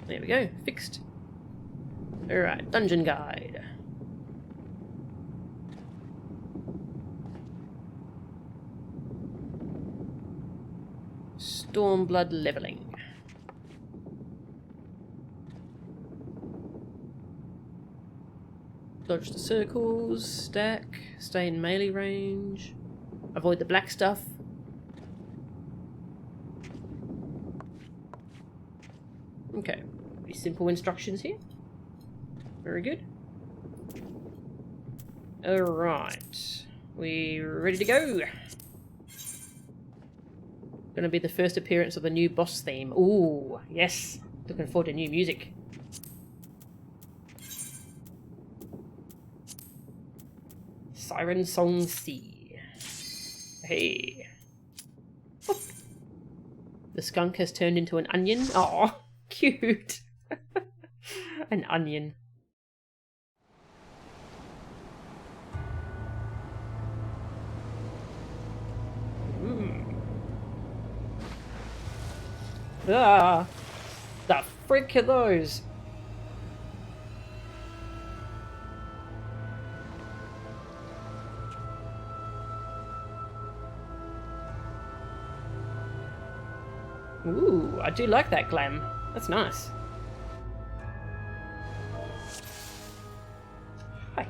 There we go, fixed. Alright, dungeon guide. Stormblood leveling. Dodge the circles, stack, stay in melee range, avoid the black stuff. Okay, pretty simple instructions here. Very good. Alright, we ready to go? Gonna be the first appearance of the new boss theme. Ooh, yes. Looking forward to new music. Siren Song C. Hey. Oop. The skunk has turned into an onion. Aw, cute. An onion. Ah, the frick are those? Ooh, I do like that glam. That's nice. Hi.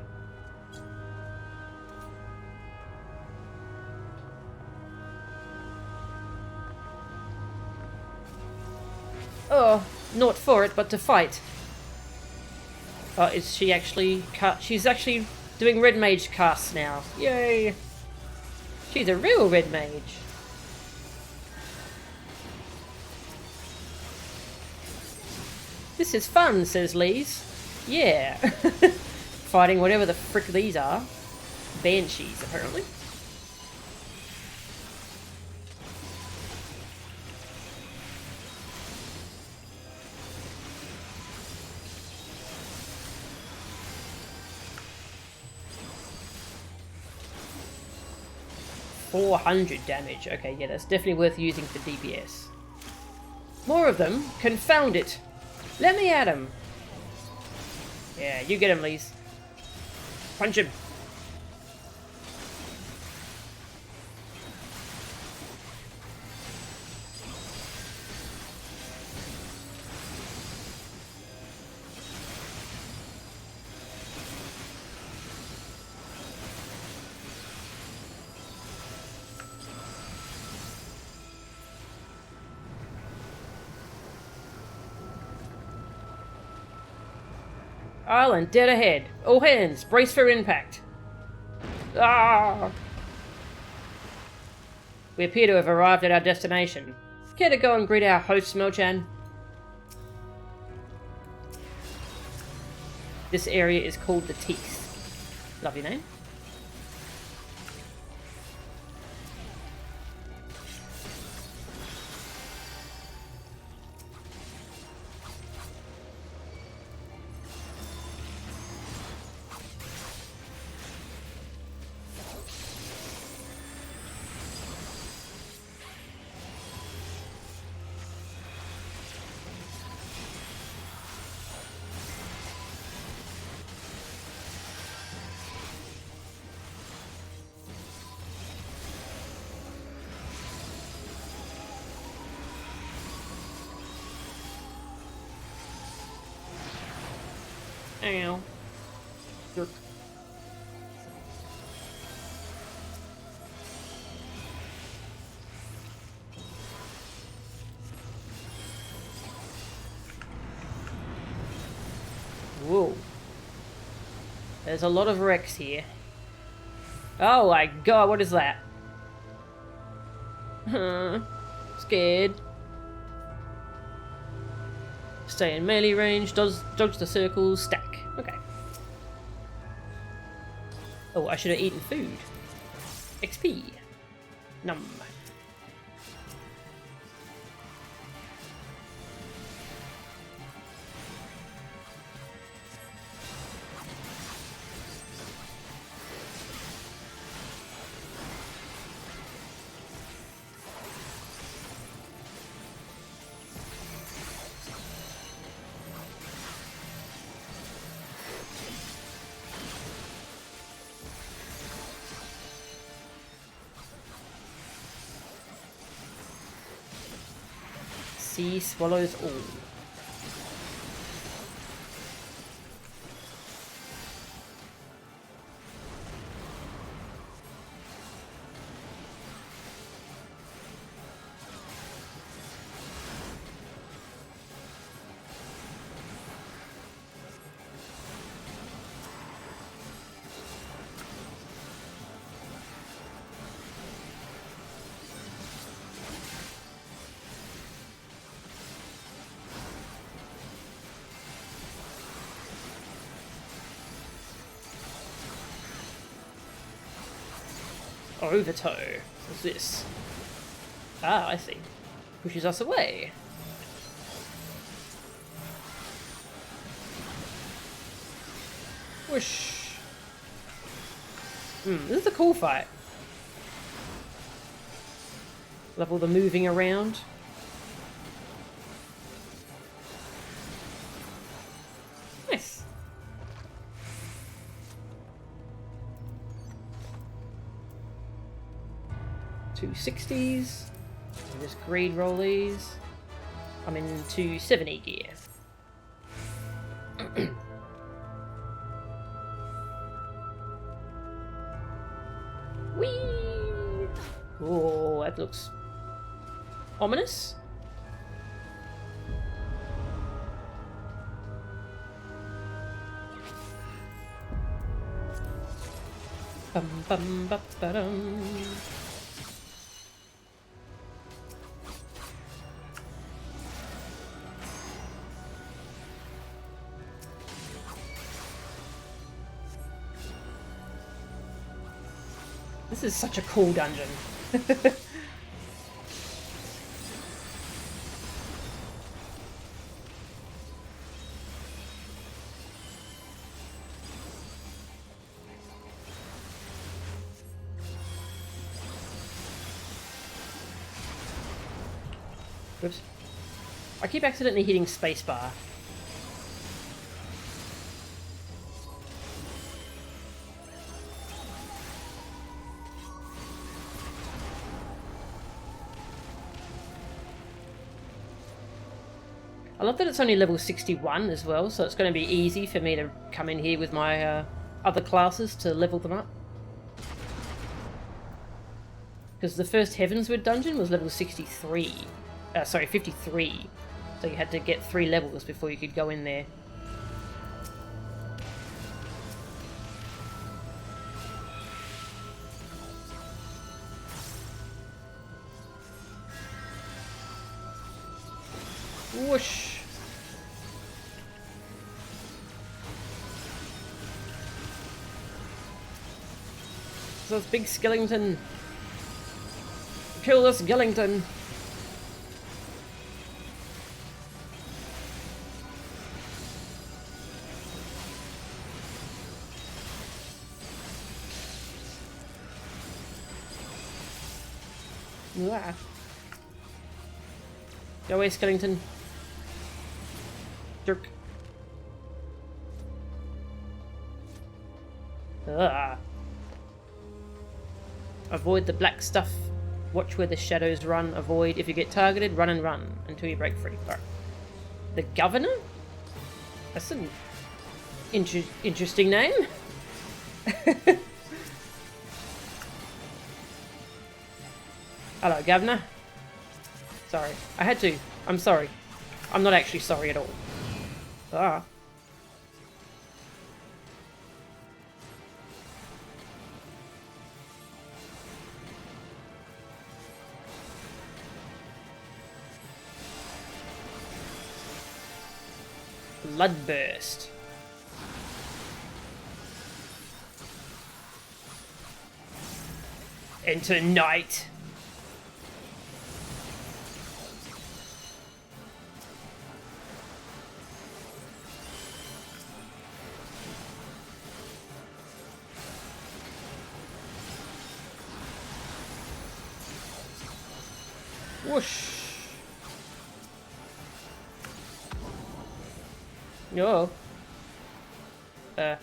Oh, not for it, but to fight. Oh, is she actually... She's actually doing Red Mage casts now. Yay! She's a real Red Mage. This is fun, says Lise. Yeah. Fighting whatever the frick these are. Banshees, apparently. $400 damage. Okay, yeah, that's definitely worth using for DPS. More of them? Confound it! Let me at him! Yeah, you get him, Lise. Punch him! Island, dead ahead. All hands, brace for impact. Ah! We appear to have arrived at our destination. Care to go and greet our host, Smelchan? This area is called the Teeth. Lovely name. Ow. Jerk. Whoa. There's a lot of wrecks here. Oh my god, what is that? Scared. Stay in melee range, dodge the circles, stack. Okay. Oh, I should have eaten food. XP. Num. Sea swallows all. Overtow. What's this? Ah, I see. Pushes us away. Whoosh. This is a cool fight. Love all the moving around. Nice. Two 60s. Just greed rollies. I'm into 70 gear. Whee! Oh, that looks ominous. Bum bum ba ba dum. This is such a cool dungeon. Whoops. I keep accidentally hitting spacebar. I love that it's only level 61 as well, so it's going to be easy for me to come in here with my other classes to level them up. Because the first Heavensward dungeon was level 63. Sorry, 53. So you had to get 3 levels before you could go in there. Whoosh! So this big skeleton. Kill this skeleton. Ah. Go away, skeleton. Jerk. Ah. Avoid the black stuff. Watch where the shadows run. Avoid. If you get targeted, run and run until you break free. Alright. The Governor? That's an interesting name. Hello, Governor. Sorry. I had to. I'm sorry. I'm not actually sorry at all. Ah. Bloodburst. Enter night. Whoosh. No. Yeah.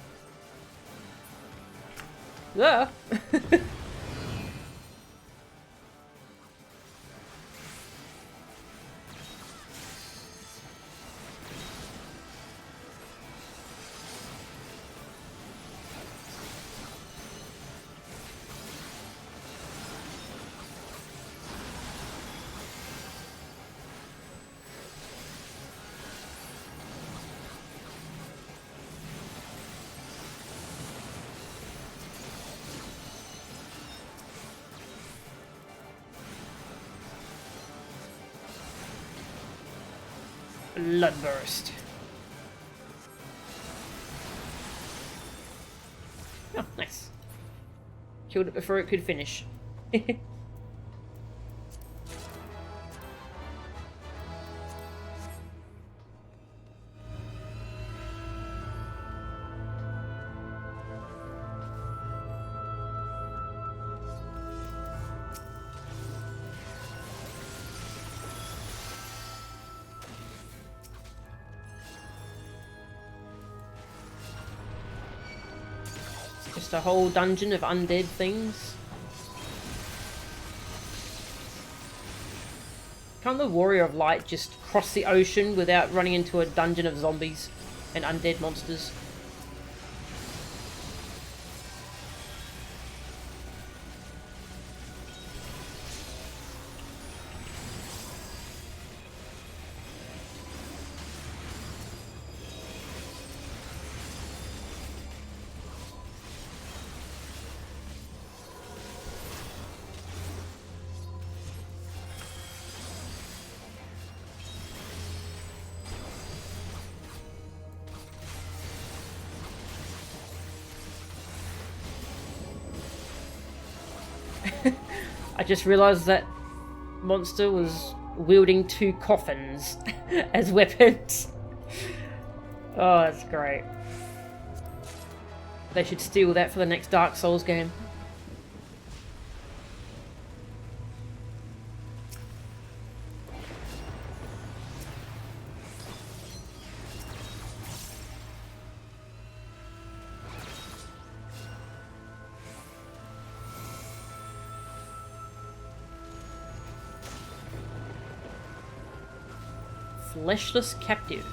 Bloodburst. Oh, nice. Killed it before it could finish. Just a whole dungeon of undead things. Can't the Warrior of Light just cross the ocean without running into a dungeon of zombies and undead monsters? I just realised that monster was wielding 2 coffins as weapons. Oh, that's great. They should steal that for the next Dark Souls game. Fleshless captive.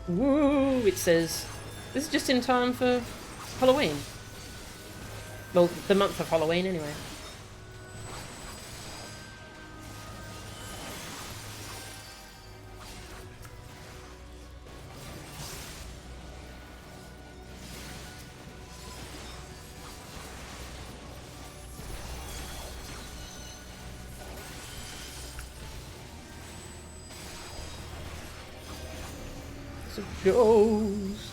Woo! It says. This is just in time for Halloween. Well, the month of Halloween, anyway. It's a ghost.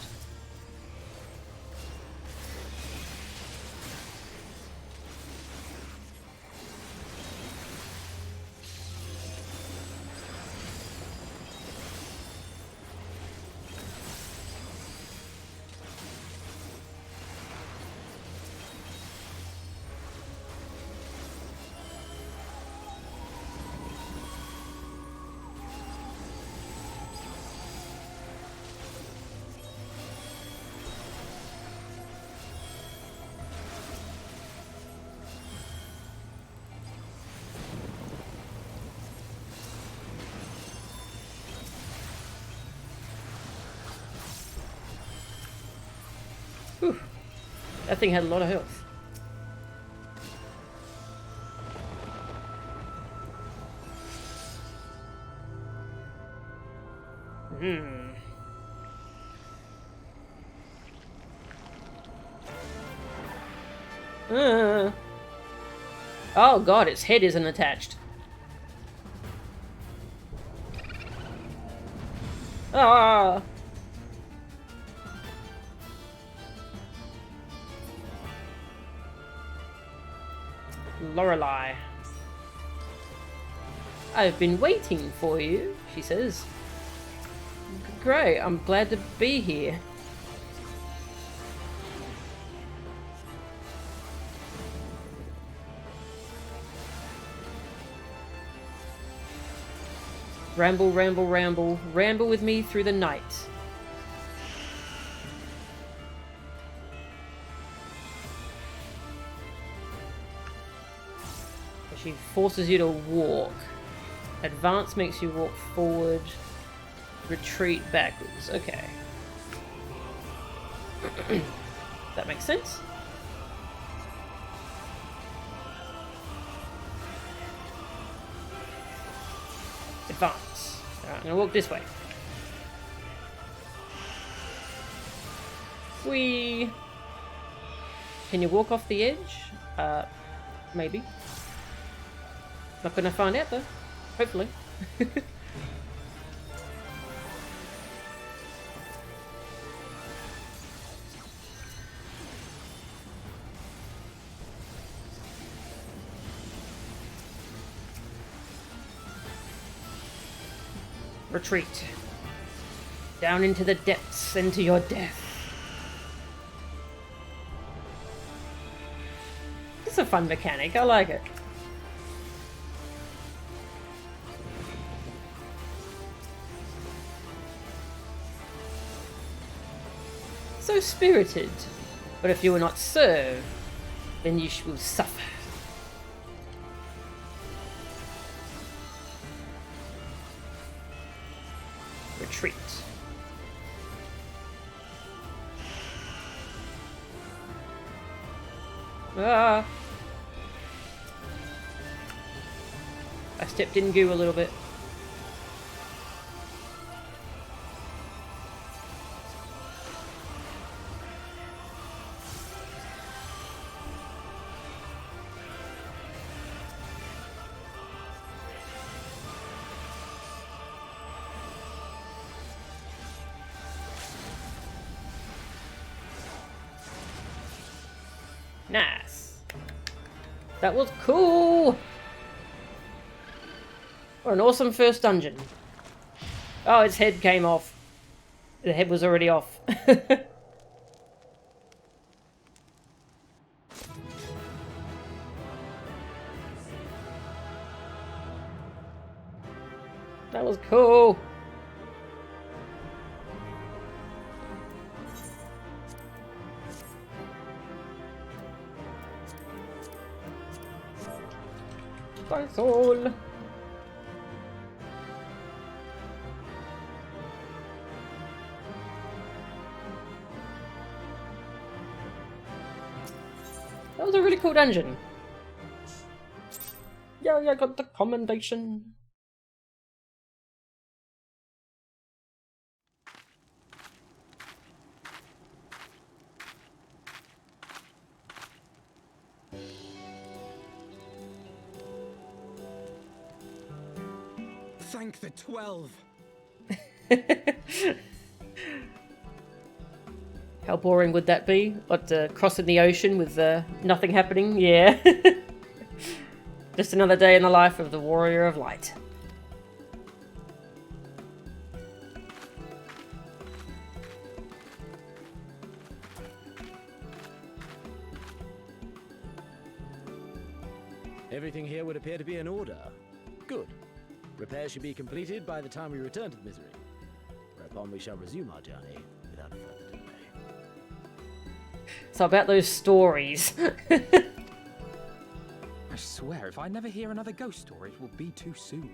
Whew. That thing had a lot of health. Oh god, its head isn't attached. Ah! Lorelei. I've been waiting for you, she says. Great, I'm glad to be here. Ramble, ramble, ramble, ramble with me through the night. She forces you to walk. Advance makes you walk forward. Retreat backwards. Okay. That makes sense. Advance. Alright, I'm gonna walk this way. Whee! Can you walk off the edge? Maybe. Not gonna find out though. Hopefully. Retreat. Down into the depths, into your death. It's a fun mechanic, I like it. So spirited. But if you will not serve, then you will suffer. Retreat. Ah! I stepped in goo a little bit. Nice. That was cool! What an awesome first dungeon. Oh, its head came off. The head was already off. That was cool. That's all. That was a really cool dungeon. Yeah, I got the commendation. Thank the 12. How boring would that be? What, crossing the ocean with nothing happening? Yeah. Just another day in the life of the Warrior of Light. Everything here would appear to be in order. Good. Repairs should be completed by the time we return to the Misery, whereupon we shall resume our journey without further delay. So about those stories. I swear, if I never hear another ghost story, it will be too soon.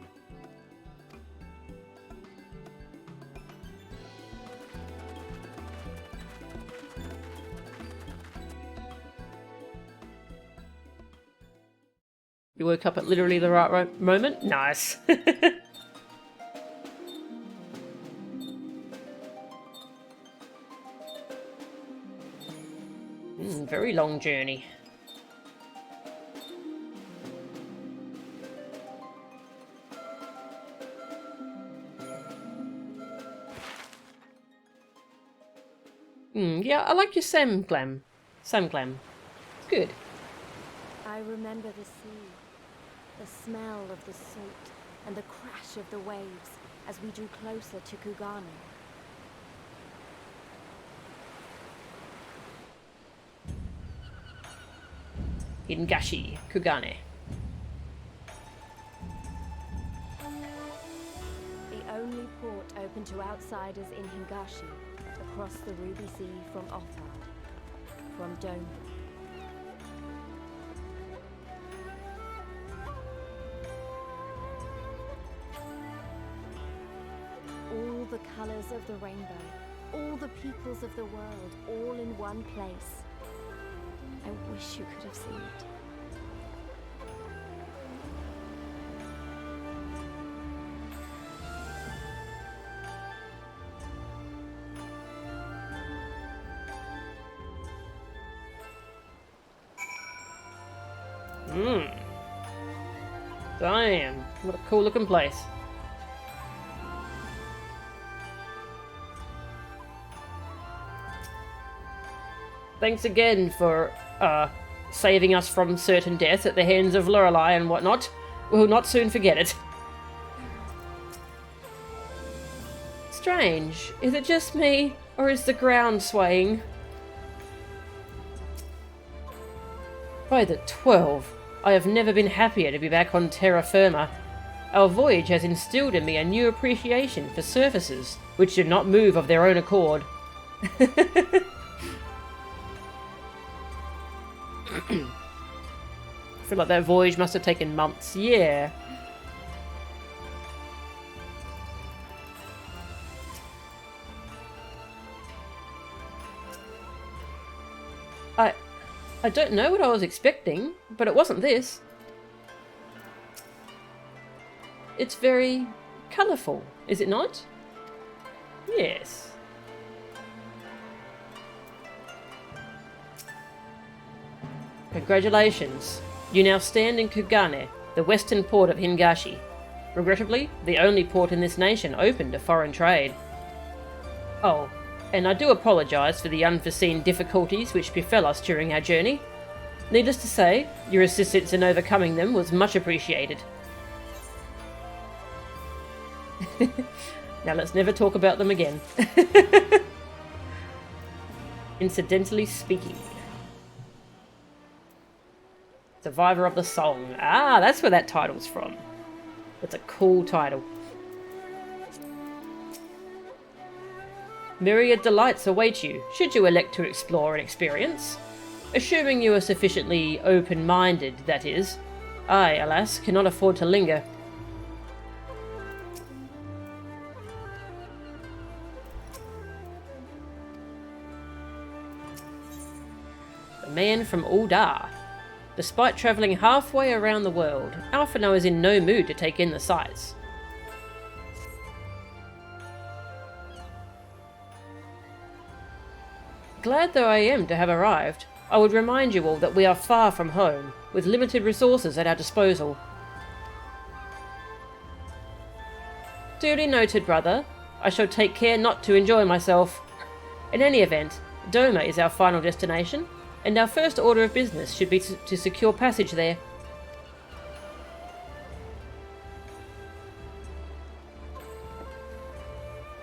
You woke up at literally the right moment? Nice. Very long journey. Yeah, I like your Samglam. Samglam. It's good. I remember the sea, the smell of the salt, and the crash of the waves as we drew closer to Kugane. Hingashi, Kugane. The only port open to outsiders in Hingashi, across the Ruby Sea from Othard, from Doma. All the colors of the rainbow, all the peoples of the world, all in one place. I wish you could have seen it. Damn, what a cool looking place. Thanks again for saving us from certain death at the hands of Lorelei and whatnot. We'll not soon forget it. Strange. Is it just me, or is the ground swaying? By the 12, I have never been happier to be back on terra firma. Our voyage has instilled in me a new appreciation for surfaces which do not move of their own accord. I feel like that voyage must have taken months. Yeah. I don't know what I was expecting, but it wasn't this. It's very colourful, is it not? Yes. Congratulations. You now stand in Kugane, the western port of Hingashi. Regrettably, the only port in this nation open to foreign trade. Oh, and I do apologise for the unforeseen difficulties which befell us during our journey. Needless to say, your assistance in overcoming them was much appreciated. Now let's never talk about them again. Incidentally speaking. Survivor of the Song. Ah, that's where that title's from. That's a cool title. Myriad delights await you, should you elect to explore and experience. Assuming you are sufficiently open-minded, that is. I, alas, cannot afford to linger. The man from Uldar. Despite travelling halfway around the world, Alphino is in no mood to take in the sights. Glad though I am to have arrived, I would remind you all that we are far from home, with limited resources at our disposal. Duly noted, brother. I shall take care not to enjoy myself. In any event, Doma is our final destination, and our first order of business should be to secure passage there.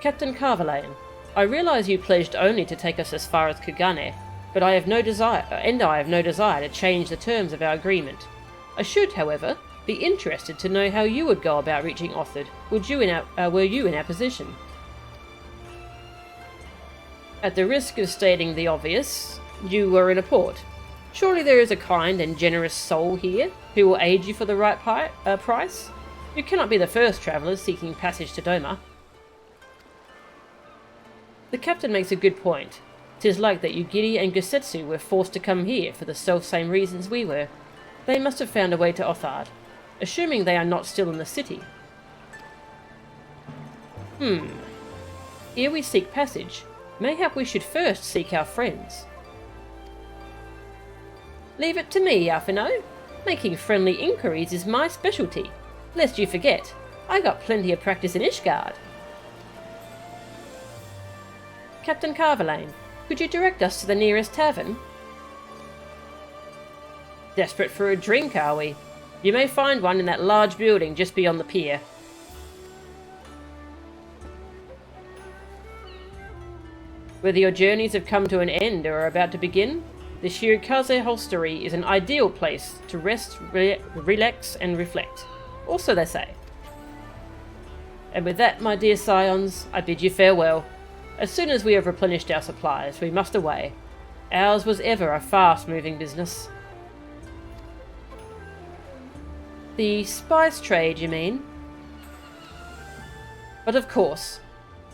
Captain Carvalhain, I realise you pledged only to take us as far as Kugane, but I have no desire to change the terms of our agreement. I should, however, be interested to know how you would go about reaching Othard, were you in our position. At the risk of stating the obvious, you were in a port. Surely there is a kind and generous soul here who will aid you for the right price? You cannot be the first travellers seeking passage to Doma. The captain makes a good point. 'Tis like that Yugiri and Gusetsu were forced to come here for the self-same reasons we were. They must have found a way to Othard, assuming they are not still in the city. Ere we seek passage, mayhap we should first seek our friends. Leave it to me, Alphino. Making friendly inquiries is my specialty. Lest you forget, I got plenty of practice in Ishgard. Captain Carvalhain, could you direct us to the nearest tavern? Desperate for a drink, are we? You may find one in that large building just beyond the pier. Whether your journeys have come to an end or are about to begin, the Shirakaze Hostelry is an ideal place to rest, relax, and reflect. Or so they say. And with that, my dear scions, I bid you farewell. As soon as we have replenished our supplies, we must away. Ours was ever a fast-moving business. The spice trade, you mean? But of course.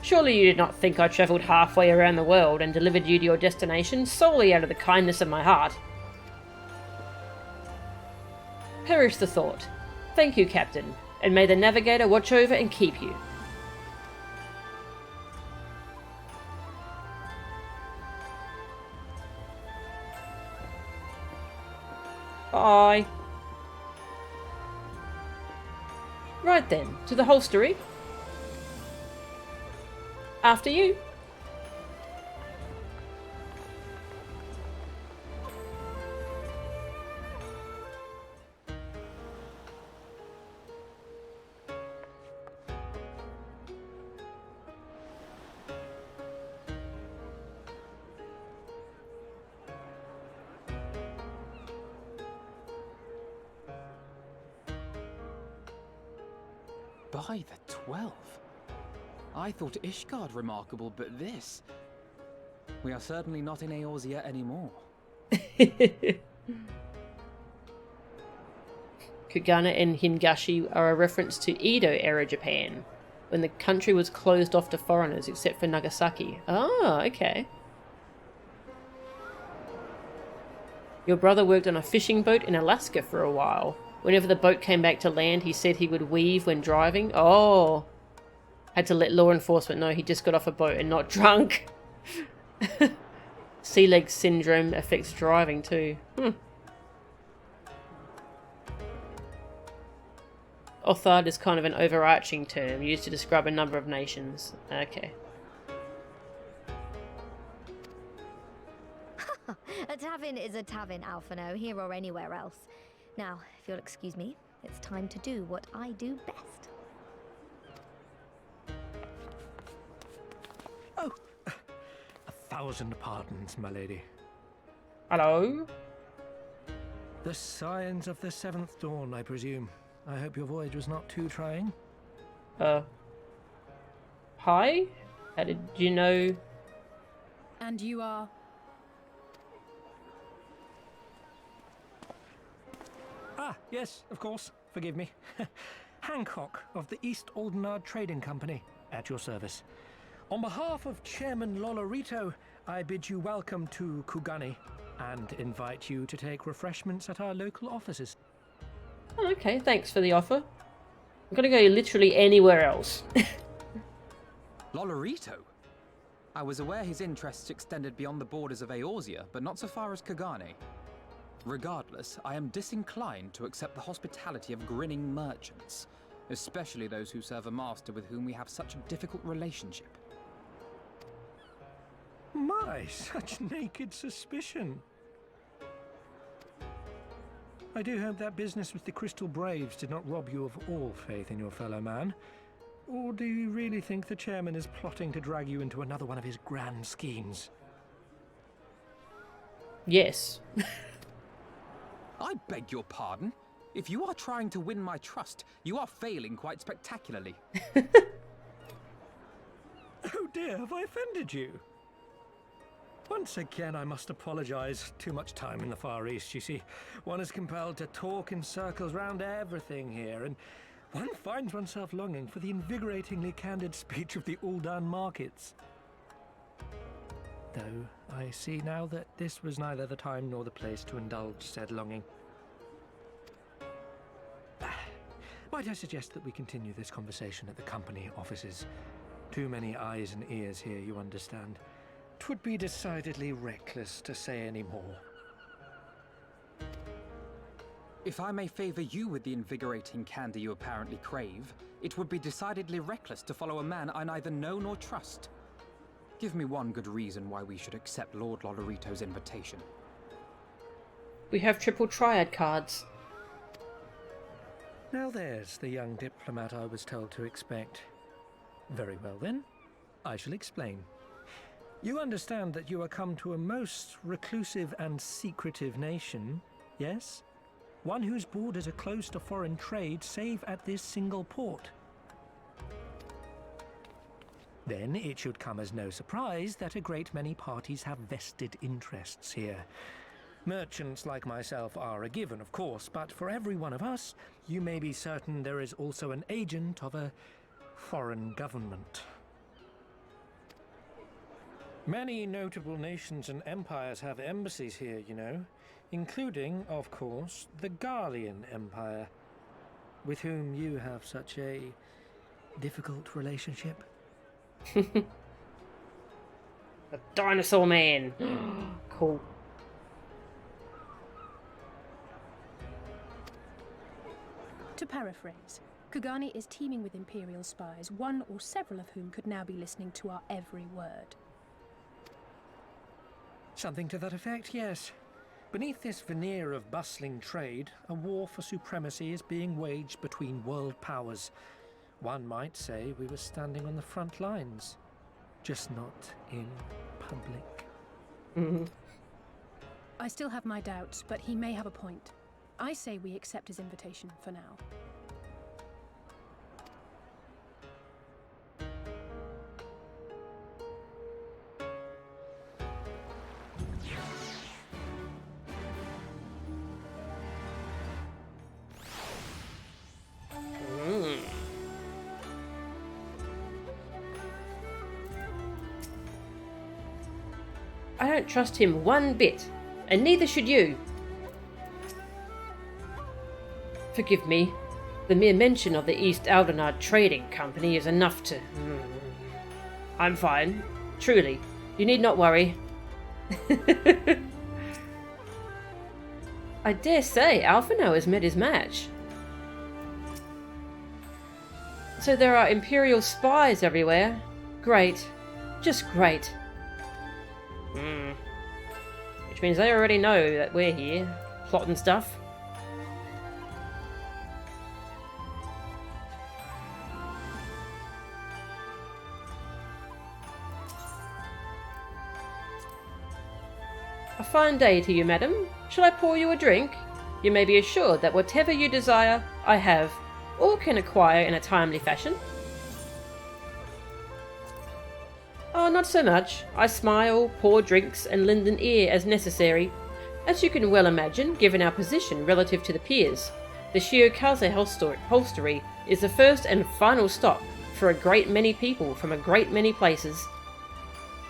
Surely you did not think I travelled halfway around the world and delivered you to your destination solely out of the kindness of my heart. Perish the thought. Thank you, Captain, and may the Navigator watch over and keep you. Bye. Right then, to the hostelry. After you. By the 12. I thought Ishgard remarkable, but this... We are certainly not in Eorzea anymore. Kugane and Hingashi are a reference to Edo-era Japan, when the country was closed off to foreigners except for Nagasaki. Ah, okay. Your brother worked on a fishing boat in Alaska for a while. Whenever the boat came back to land, he said he would weave when driving. Oh! Had to let law enforcement know he just got off a boat and not drunk. Sea leg syndrome affects driving too. Othard is kind of an overarching term used to describe a number of nations. Okay. A tavern tavern is a tavern, Alphino, here or anywhere else. Now, if you'll excuse me, it's time to do what I do best. Oh, 1,000 pardons, my lady. Hello? The signs of the 7th dawn, I presume. I hope your voyage was not too trying. Hi? How did you know? And you are? Ah, yes, of course. Forgive me. Hancock of the East Aldenard Trading Company, at your service. On behalf of Chairman Lolorito, I bid you welcome to Kugani and invite you to take refreshments at our local offices. Oh, okay, thanks for the offer. I'm gonna go literally anywhere else. Lolorito? I was aware his interests extended beyond the borders of Eorzea, but not so far as Kugane. Regardless, I am disinclined to accept the hospitality of grinning merchants, especially those who serve a master with whom we have such a difficult relationship. My, such naked suspicion. I do hope that business with the Crystal Braves did not rob you of all faith in your fellow man. Or do you really think the chairman is plotting to drag you into another one of his grand schemes? Yes. I beg your pardon? If you are trying to win my trust, you are failing quite spectacularly. Oh dear, have I offended you? Once again, I must apologize. Too much time in the Far East, you see. One is compelled to talk in circles round everything here, and one finds oneself longing for the invigoratingly candid speech of the Uldan markets. Though I see now that this was neither the time nor the place to indulge said longing. Might I suggest that we continue this conversation at the company offices? Too many eyes and ears here, you understand. 'Twould be decidedly reckless to say any more. If I may favor you with the invigorating candy you apparently crave, it would be decidedly reckless to follow a man I neither know nor trust. Give me one good reason why we should accept Lord Lolorito's invitation. We have triple triad cards. Now there's the young diplomat I was told to expect. Very well then, I shall explain. You understand that you are come to a most reclusive and secretive nation, yes? One whose borders are closed to foreign trade save at this single port. Then it should come as no surprise that a great many parties have vested interests here. Merchants like myself are a given, of course, but for every one of us, you may be certain there is also an agent of a foreign government. Many notable nations and empires have embassies here, you know, including, of course, the Garlean Empire, with whom you have such a difficult relationship. The dinosaur man. Cool. To paraphrase, Kugani is teeming with Imperial spies, one or several of whom could now be listening to our every word. Something to that effect, yes. Beneath this veneer of bustling trade, a war for supremacy is being waged between world powers. One might say we were standing on the front lines, just not in public. Mm-hmm. I still have my doubts, but he may have a point. I say we accept his invitation for now. I don't trust him one bit, and neither should you. Forgive me. The mere mention of the East Aldenard Trading Company is enough to... I'm fine. Truly. You need not worry. I dare say Alphino has met his match. So there are Imperial spies everywhere. Great. Just great. Which means they already know that we're here, plotting stuff. A fine day to you, madam. Shall I pour you a drink? You may be assured that whatever you desire, I have, or can acquire in a timely fashion. Oh, not so much. I smile, pour drinks, and lend an ear as necessary. As you can well imagine, given our position relative to the piers, the Shiokaze Hostelry is the first and final stop for a great many people from a great many places.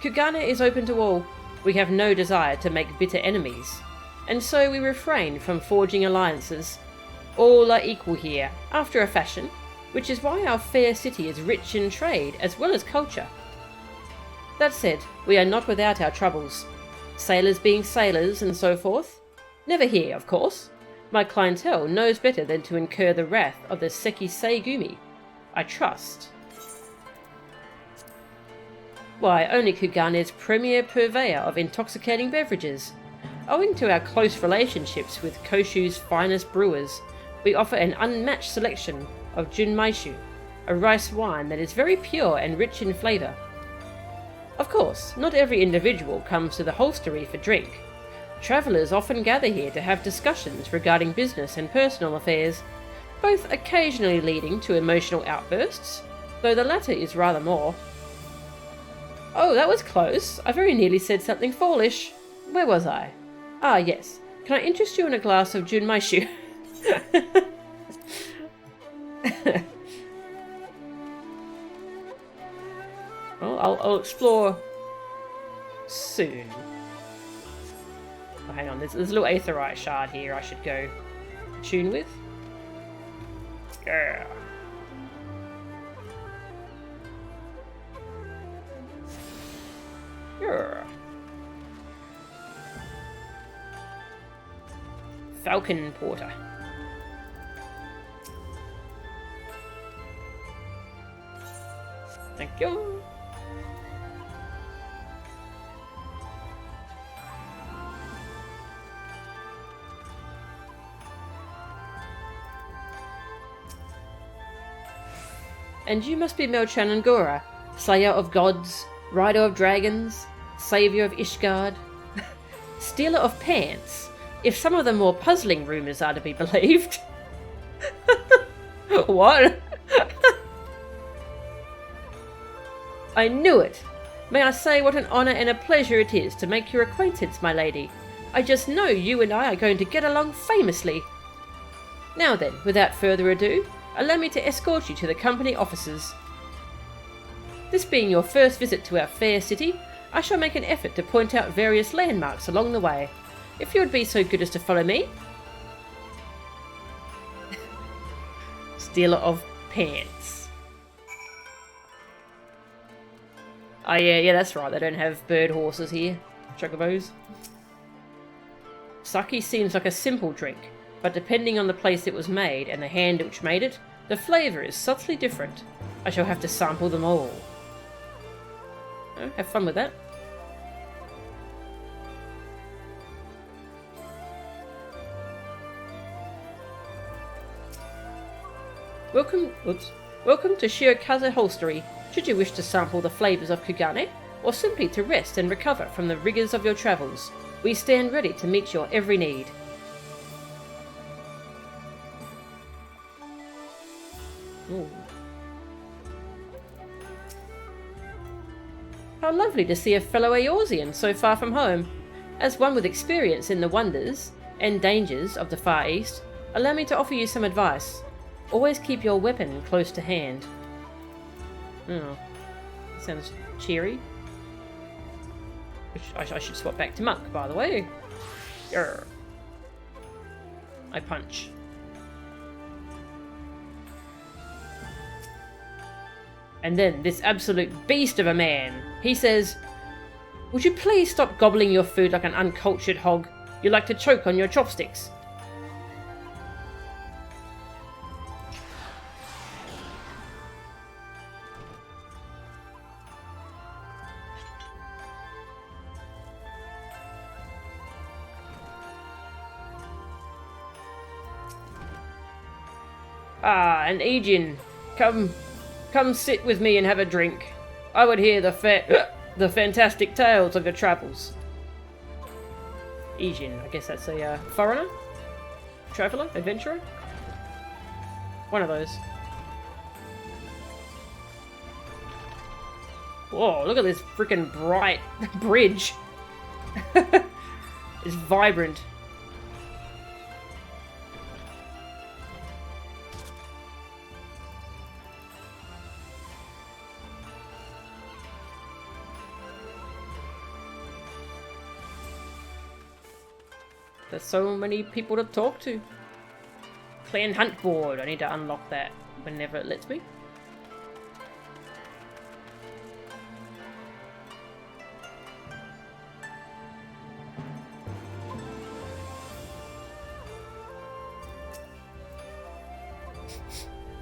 Kugane is open to all. We have no desire to make bitter enemies, and so we refrain from forging alliances. All are equal here, after a fashion, which is why our fair city is rich in trade as well as culture. That said, we are not without our troubles. Sailors being sailors and so forth. Never here, of course. My clientele knows better than to incur the wrath of the Sekisei Gumi. I trust. Why, only Kugane's premier purveyor of intoxicating beverages. Owing to our close relationships with Koshu's finest brewers, we offer an unmatched selection of Junmaishu, a rice wine that is very pure and rich in flavour. Of course, not every individual comes to the hostelry for drink. Travellers often gather here to have discussions regarding business and personal affairs, both occasionally leading to emotional outbursts, though the latter is rather more. Oh, that was close. I very nearly said something foolish. Where was I? Ah, yes. Can I interest you in a glass of Junmaishu? Well, I'll explore soon. Oh, hang on, there's a little Aetheric Shard here I should go tune with. Yeah. Yeah. Falcon Porter. Thank you. And you must be Melchan Angora, slayer of gods, rider of dragons, saviour of Ishgard, stealer of pants, if some of the more puzzling rumours are to be believed. What? I knew it! May I say what an honour and a pleasure it is to make your acquaintance, my lady. I just know you and I are going to get along famously. Now then, without further ado, allow me to escort you to the company offices. This being your first visit to our fair city, I shall make an effort to point out various landmarks along the way. If you would be so good as to follow me. Stealer of pants. Oh yeah, that's right, they don't have bird horses here. Chocobos. Sake seems like a simple drink, but depending on the place it was made and the hand which made it, the flavour is subtly different. I shall have to sample them all. Oh, have fun with that. Welcome to Shiokaze Hostelry. Should you wish to sample the flavours of Kugane, or simply to rest and recover from the rigours of your travels, we stand ready to meet your every need. Ooh. How lovely to see a fellow Eorzean so far from home. As one with experience in the wonders and dangers of the Far East, allow me to offer you some advice. Always keep your weapon close to hand. Oh, sounds cheery. Which I should swap back to monk, by the way. Grr. I punch. And then this absolute beast of a man, he says, "Would you please stop gobbling your food like an uncultured hog? You like to choke on your chopsticks." Ah, and Aegean, come sit with me and have a drink. I would hear the fantastic tales of your travels. Aegean, I guess that's a foreigner? Traveller? Adventurer? One of those. Whoa, look at this freaking bright bridge. It's vibrant. There's so many people to talk to. Clan Hunt Board. I need to unlock that whenever it lets me.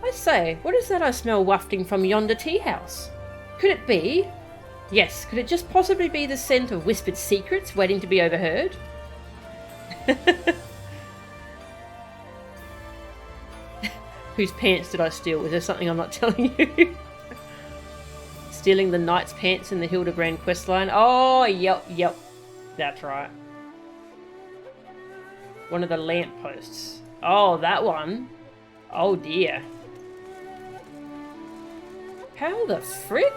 I say, what is that I smell wafting from yonder tea house? Could it be? Yes, could it just possibly be the scent of whispered secrets waiting to be overheard? Whose pants did I steal? Is there something I'm not telling you? Stealing the knight's pants in the Hildebrand questline. Oh, yep. That's right. One of the lampposts. Oh, that one. Oh dear. How the frick?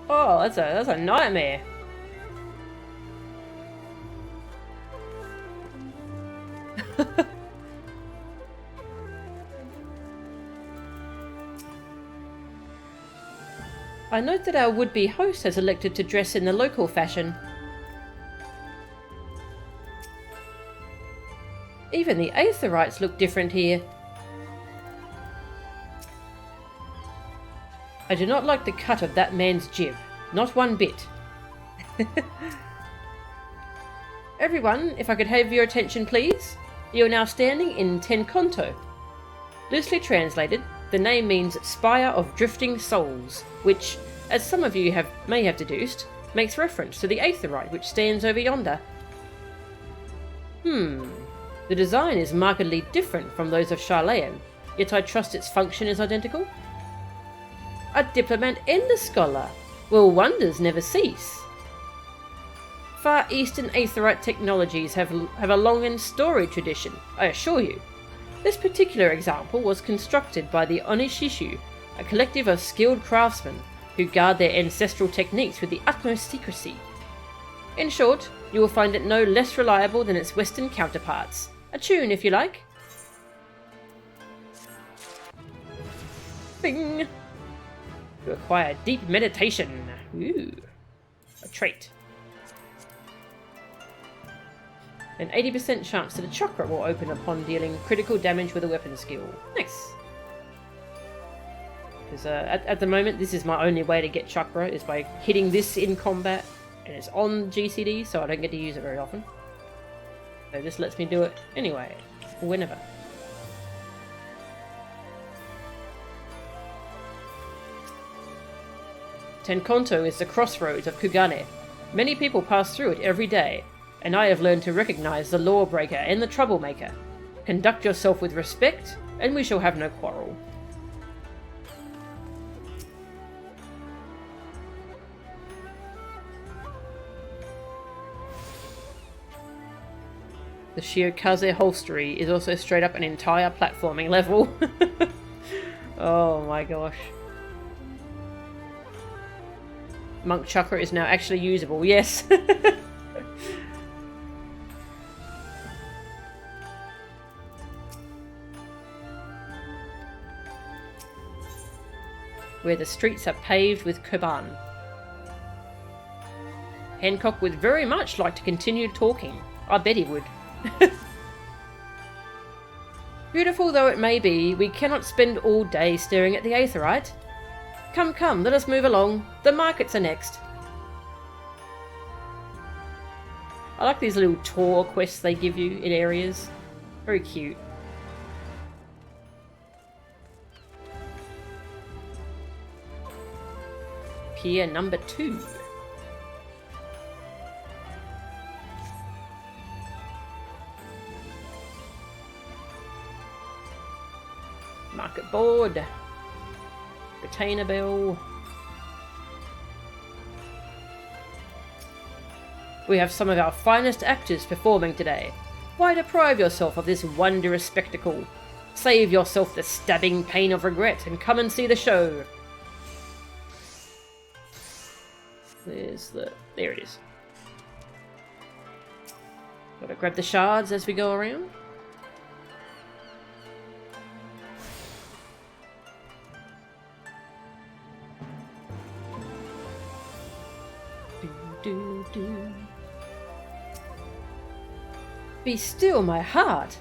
Oh, that's a nightmare. I note that our would-be host has elected to dress in the local fashion. Even the Aetherites look different here. I do not like the cut of that man's jib. Not one bit. Everyone, if I could have your attention please. You are now standing in Tenkonto. Loosely translated, the name means Spire of Drifting Souls, which, as some of you may have deduced, makes reference to the Aetherite which stands over yonder. The design is markedly different from those of Charlayan, yet I trust its function is identical. A diplomat and a scholar. Will wonders never cease? Far Eastern Aetherite technologies have a long and storied tradition, I assure you. This particular example was constructed by the Onishishu, a collective of skilled craftsmen who guard their ancestral techniques with the utmost secrecy. In short, you will find it no less reliable than its Western counterparts. A tune, if you like. Bing! You acquire deep meditation. Ooh. A trait. An 80% chance that a chakra will open upon dealing critical damage with a weapon skill. Nice. Because at the moment, this is my only way to get chakra, is by hitting this in combat. And it's on GCD, so I don't get to use it very often. So this lets me do it anyway, whenever. Tenkonto is the crossroads of Kugane. Many people pass through it every day, and I have learned to recognize the lawbreaker and the troublemaker. Conduct yourself with respect, and we shall have no quarrel. The Shiokaze Holstery is also straight up an entire platforming level. Oh my gosh. Monk Chakra is now actually usable, yes. Where the streets are paved with Koban. Hancock would very much like to continue talking. I bet he would. Beautiful though it may be, we cannot spend all day staring at the Aetherite. Come, let us move along. The markets are next. I like these little tour quests they give you in areas. Very cute. Pier number 2. Market board. Retainer bill. We have some of our finest actors performing today. Why deprive yourself of this wondrous spectacle? Save yourself the stabbing pain of regret and come and see the show. There's the... there it is. Gotta grab the shards as we go around. Be still, my heart.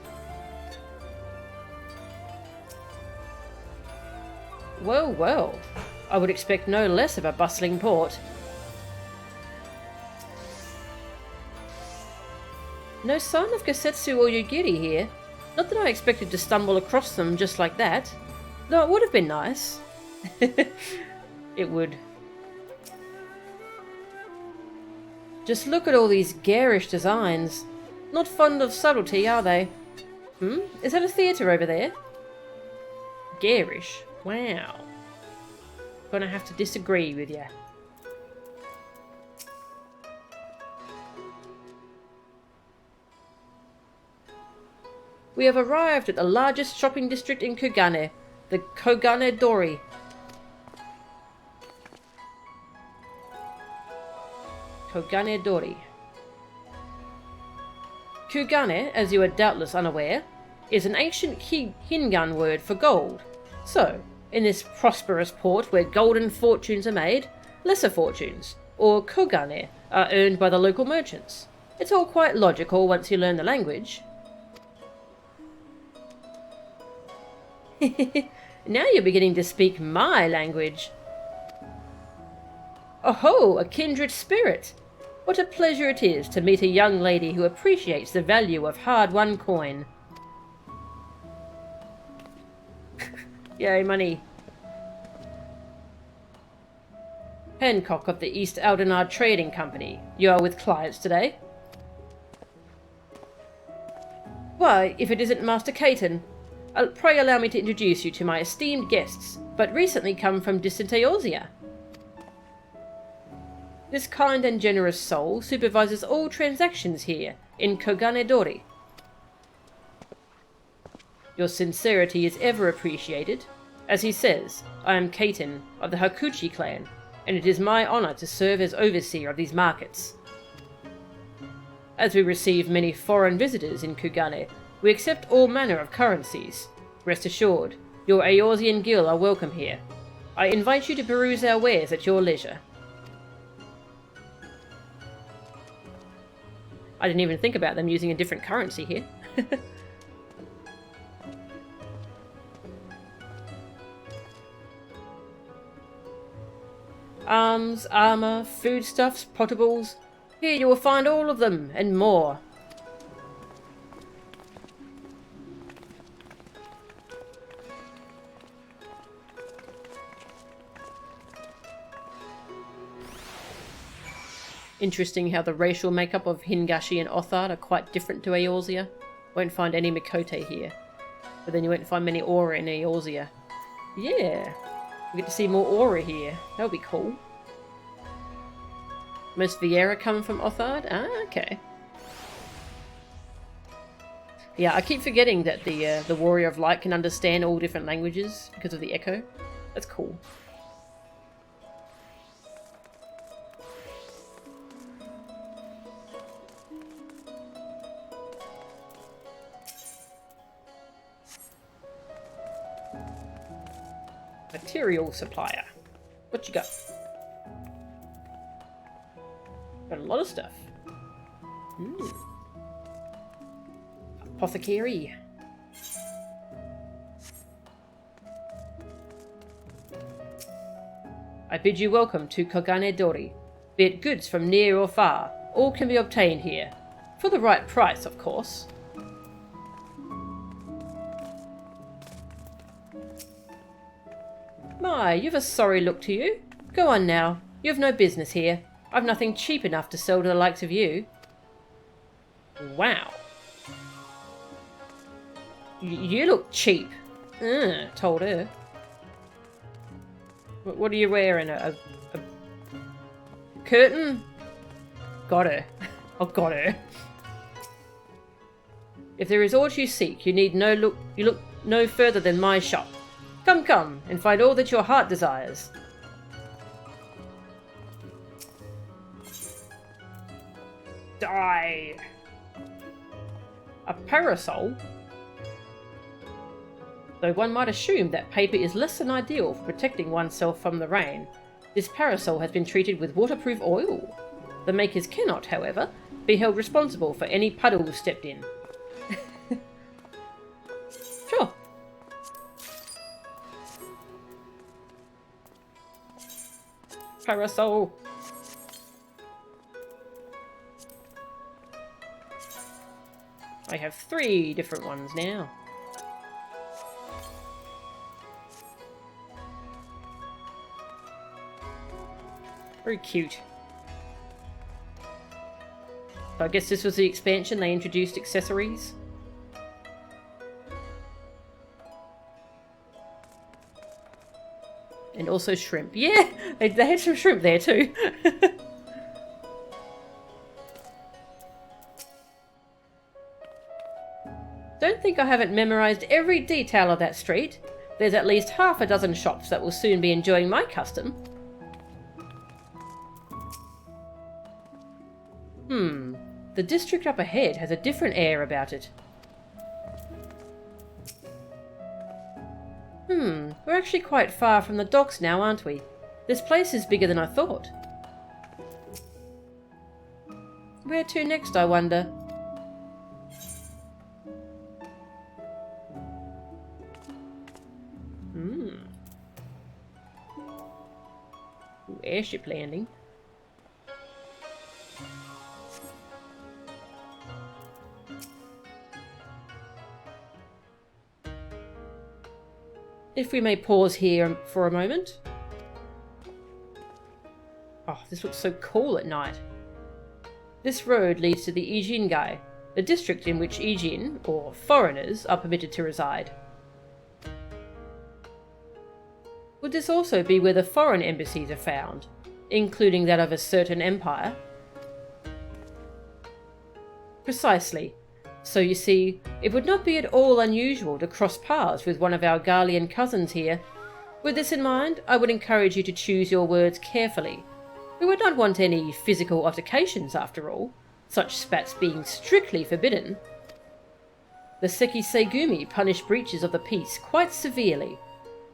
Well, well. I would expect no less of a bustling port. No sign of Gosetsu or Yugiri here. Not that I expected to stumble across them just like that. Though it would have been nice. It would. Just look at all these garish designs. Not fond of subtlety, are they? Is that a theatre over there? Garish? Wow. Gonna have to disagree with you. We have arrived at the largest shopping district in Kugane, the Kogane Dori. Kogane Dori. Kugane, as you are doubtless unaware, is an ancient Hingan word for gold. So, in this prosperous port where golden fortunes are made, lesser fortunes, or kogane, are earned by the local merchants. It's all quite logical once you learn the language. Now you're beginning to speak my language. Oh-ho, a kindred spirit! What a pleasure it is to meet a young lady who appreciates the value of hard-won coin. Yay, money. Hancock of the East Aldenard Trading Company. You are with clients today? Why, if it isn't Master Caton. Pray allow me to introduce you to my esteemed guests, but recently come from distant Eorzea. This kind and generous soul supervises all transactions here in Kogane Dori. Your sincerity is ever appreciated. As he says, I am Caton of the Hakuchi clan, and it is my honour to serve as overseer of these markets. As we receive many foreign visitors in Kugane, we accept all manner of currencies. Rest assured, your Eorzean guild are welcome here. I invite you to peruse our wares at your leisure. I didn't even think about them using a different currency here. Arms, armour, foodstuffs, potables. Here you will find all of them, and more. Interesting how the racial makeup of Hingashi and Othard are quite different to Eorzea. Won't find any Mikote here. But then you won't find many Aura in Eorzea. Yeah. We get to see more Aura here. That would be cool. Most Viera come from Othard? Ah, okay. Yeah, I keep forgetting that the Warrior of Light can understand all different languages because of the echo. That's cool. Material supplier. What you got? Got a lot of stuff. Apothecary. I bid you welcome to Kogane Dori. Be it goods from near or far, all can be obtained here. For the right price, of course. My, you've a sorry look to you. Go on now. You have no business here. I've nothing cheap enough to sell to the likes of you. Wow. You look cheap. Told her. What are you wearing? A curtain? Got her. I got her. If there is aught you seek, you look no further than my shop. Come, and find all that your heart desires. Die! A parasol? Though one might assume that paper is less than ideal for protecting oneself from the rain, this parasol has been treated with waterproof oil. The makers cannot, however, be held responsible for any puddles stepped in. Sure. Parasol. I have 3 different ones now. Very cute. So I guess this was the expansion, they introduced accessories. And also shrimp. Yeah! They had some shrimp there too. Don't think I haven't memorized every detail of that street. There's at least half a dozen shops that will soon be enjoying my custom. The district up ahead has a different air about it. We're actually quite far from the docks now, aren't we? This place is bigger than I thought. Where to next, I wonder? Airship Landing. If we may pause here for a moment. Oh, this looks so cool at night. This road leads to the Ijingai, the district in which Ijin, or foreigners, are permitted to reside. Would this also be where the foreign embassies are found, including that of a certain empire? Precisely. So you see, it would not be at all unusual to cross paths with one of our Garlean cousins here. With this in mind, I would encourage you to choose your words carefully. We would not want any physical altercations after all, such spats being strictly forbidden. The Sekisegumi punish breaches of the peace quite severely.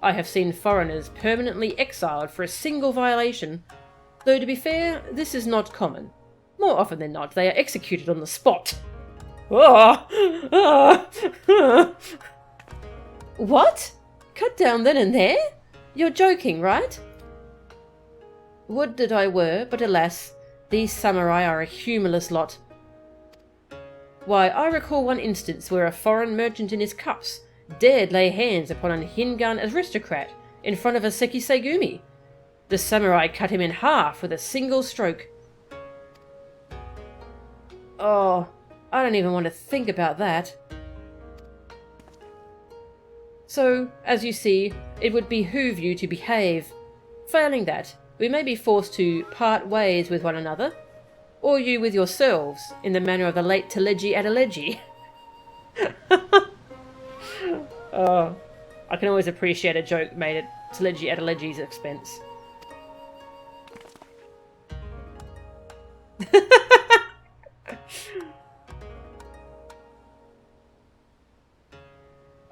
I have seen foreigners permanently exiled for a single violation, though to be fair, this is not common. More often than not, they are executed on the spot. What? Cut down then and there? You're joking, right? Would that I were, but alas, these samurai are a humorless lot. Why, I recall one instance where a foreign merchant in his cups dared lay hands upon a Hingan aristocrat in front of a Sekisegumi. The samurai cut him in half with a single stroke. Oh, I don't even want to think about that. So, as you see, it would behoove you to behave. Failing that, we may be forced to part ways with one another, or you with yourselves, in the manner of the late Teleji Adeleji. Oh, I can always appreciate a joke made at Teleji Adeleji's expense.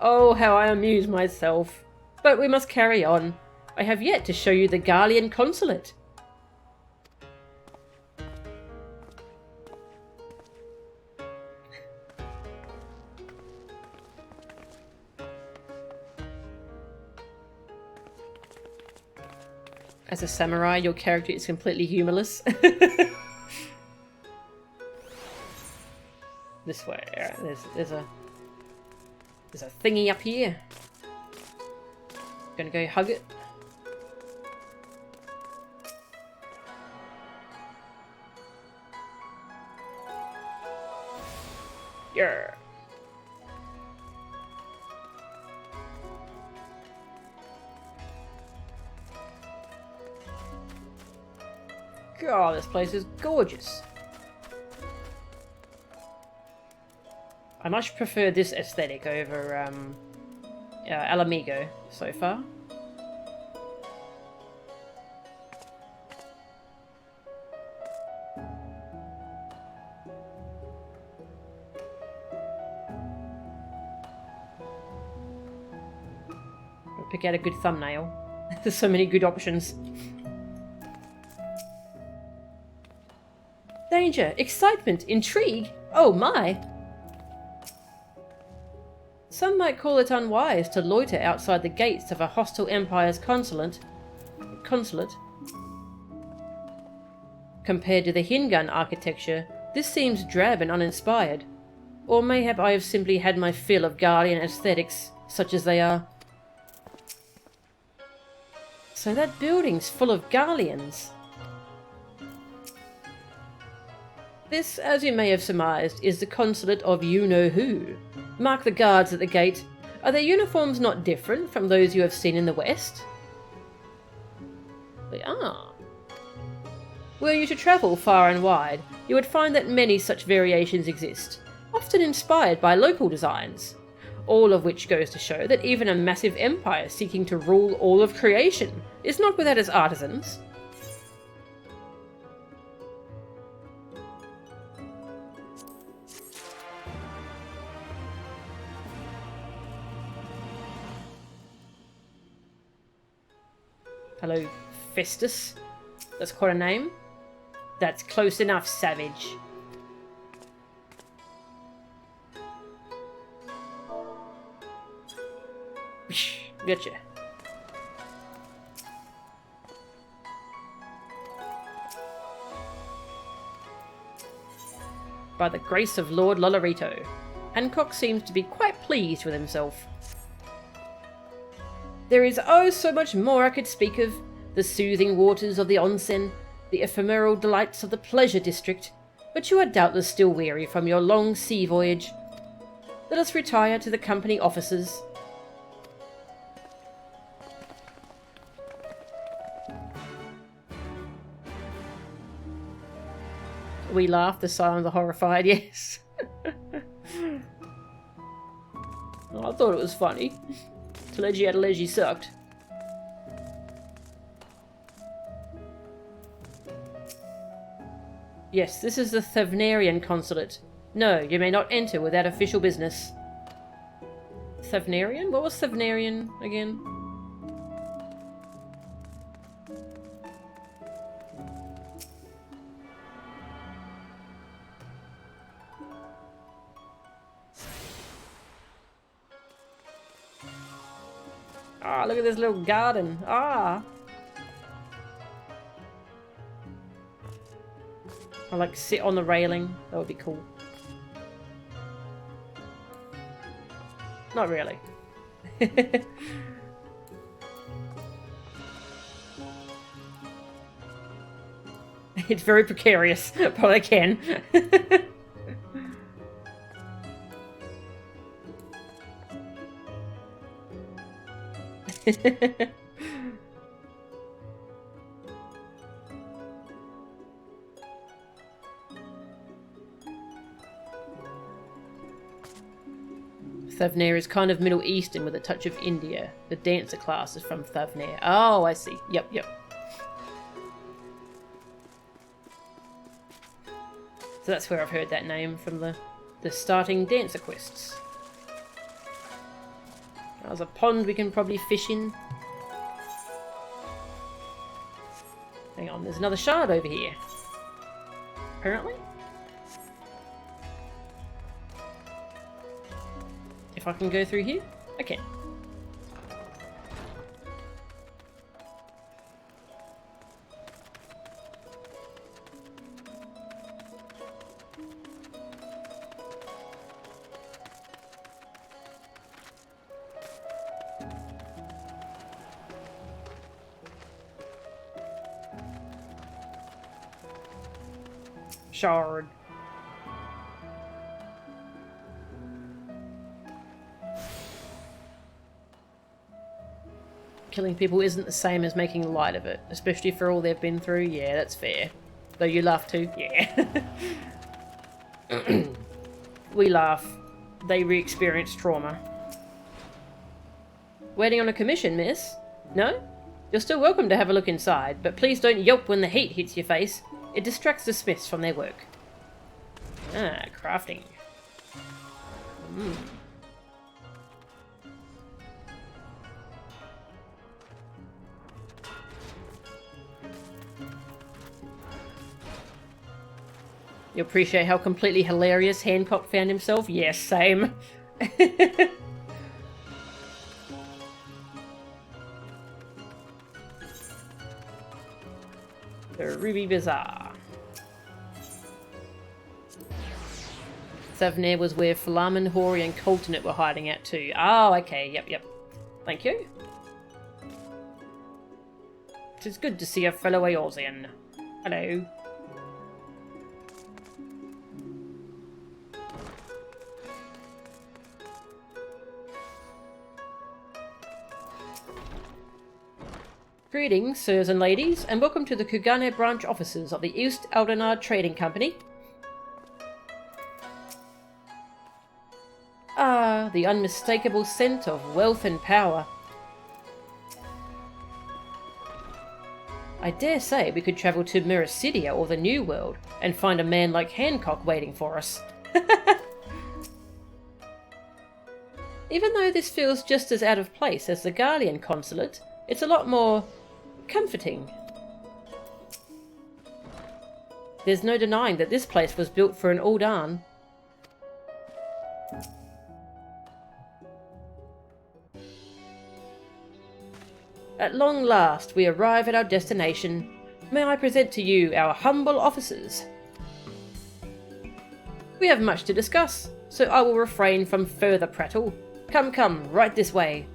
Oh, how I amuse myself. But we must carry on. I have yet to show you the Garlean consulate. As a samurai, your character is completely humorless. This way. Alright, there's a thingy up here. Gonna go hug it. Yeah. God, this place is gorgeous. I much prefer this aesthetic over Alamigo so far. I'll pick out a good thumbnail. There's so many good options. Danger, excitement, intrigue. Oh my! Some might call it unwise to loiter outside the gates of a hostile empire's consulate. Compared to the Hingun architecture, this seems drab and uninspired. Or mayhap I have simply had my fill of Guardian aesthetics, such as they are. So that building's full of Garleans. This, as you may have surmised, is the consulate of you-know-who. Mark the guards at the gate. Are their uniforms not different from those you have seen in the West? They are. Were you to travel far and wide, you would find that many such variations exist, often inspired by local designs. All of which goes to show that even a massive empire seeking to rule all of creation is not without its artisans. Hello, Festus. That's quite a name. That's close enough, savage. Gotcha. By the grace of Lord Lolorito, Hancock seems to be quite pleased with himself. There is oh so much more I could speak of. The soothing waters of the onsen, the ephemeral delights of the pleasure district, but you are doubtless still weary from your long sea voyage. Let us retire to the company offices. We laughed, the silent, the horrified, yes. I thought it was funny. Telegy Adelegy sucked. Yes, this is the Thavnarian consulate. No, you may not enter without official business. Thavnarian? What was Thavnarian again? Ah, look at this little garden. Ah! I like sit on the railing. That would be cool. Not really. It's very precarious, but I can. Thavnair is kind of Middle Eastern with a touch of India. The dancer class is from Thavnair. Oh, I see. Yep. So that's where I've heard that name from the starting dancer quests. There's a pond we can probably fish in. Hang on, there's another shard over here. Apparently. If I can go through here? I can. Shard. Killing people isn't the same as making light of it, especially for all they've been through. Yeah, that's fair. Though you laugh too? Yeah. We laugh. They re-experience trauma. Waiting on a commission, miss? No? You're still welcome to have a look inside, but please don't yelp when the heat hits your face. It distracts the smiths from their work. Ah, crafting. You appreciate how completely hilarious Hancock found himself? Yes, same. The Ruby Bazaar. Savnir was where Flamen, Hori, and Coltonate were hiding out too. Oh, okay, yep. Thank you. It is good to see a fellow Eorzean. Hello. Greetings, sirs and ladies, and welcome to the Kugane branch offices of the East Aldenard Trading Company. Ah, the unmistakable scent of wealth and power. I dare say we could travel to Miracidia or the New World and find a man like Hancock waiting for us. Even though this feels just as out of place as the Garlean consulate, it's a lot more comforting. There's no denying that this place was built for an Uldan. At long last, we arrive at our destination. May I present to you our humble officers? We have much to discuss, so I will refrain from further prattle. Come, right this way.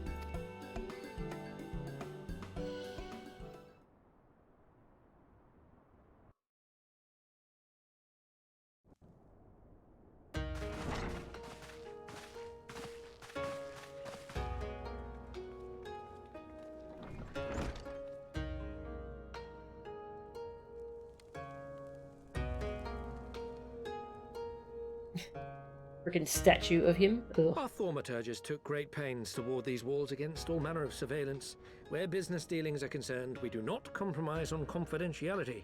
Freaking statue of him. Ugh. Our thaumaturges took great pains to ward these walls against all manner of surveillance. Where business dealings are concerned, we do not compromise on confidentiality.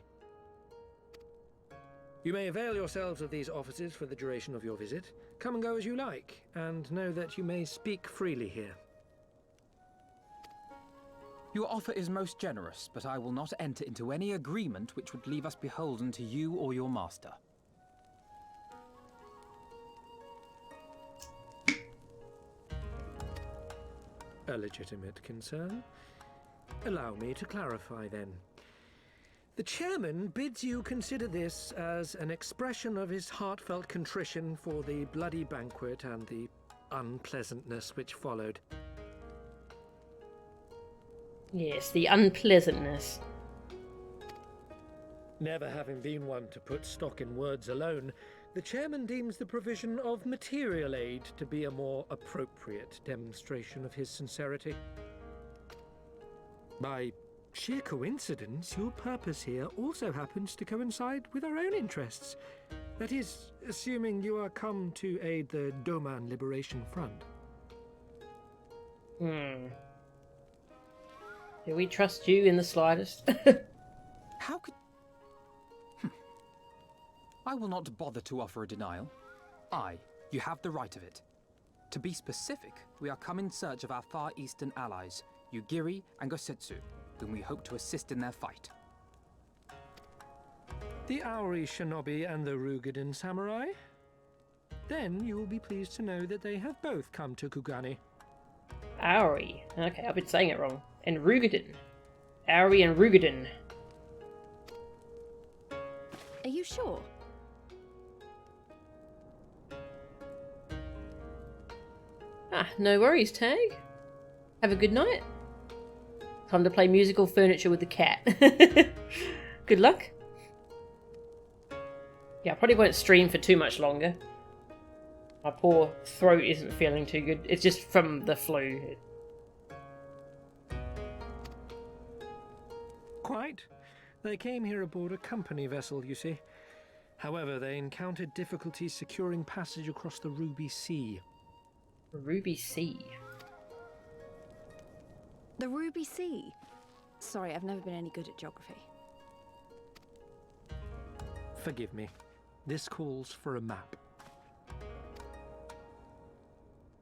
You may avail yourselves of these offices for the duration of your visit. Come and go as you like, and know that you may speak freely here. Your offer is most generous, but I will not enter into any agreement which would leave us beholden to you or your master. A legitimate concern. Allow me to clarify then. The chairman bids you consider this as an expression of his heartfelt contrition for the Bloody Banquet and the unpleasantness which followed. Yes, the unpleasantness. Never having been one to put stock in words alone, the chairman deems the provision of material aid to be a more appropriate demonstration of his sincerity. By sheer coincidence, your purpose here also happens to coincide with our own interests. That is, assuming you are come to aid the Doman Liberation Front. Do we trust you in the slightest? How could... I will not bother to offer a denial. You have the right of it. To be specific, we are come in search of our Far Eastern allies, Yugiri and Gosetsu, whom we hope to assist in their fight. The Auri Shinobi and the Rugadan Samurai? Then you will be pleased to know that they have both come to Kugane. Auri. Okay, I've been saying it wrong. And Rugadan. Auri and Rugadan. Are you sure? Ah, no worries, Tag. Have a good night. Time to play musical furniture with the cat. Good luck. Yeah, I probably won't stream for too much longer. My poor throat isn't feeling too good. It's just from the flu. Quite. They came here aboard a company vessel, you see. However, they encountered difficulties securing passage across the Ruby Sea. Ruby Sea. The Ruby Sea? Sorry, I've never been any good at geography. Forgive me. This calls for a map.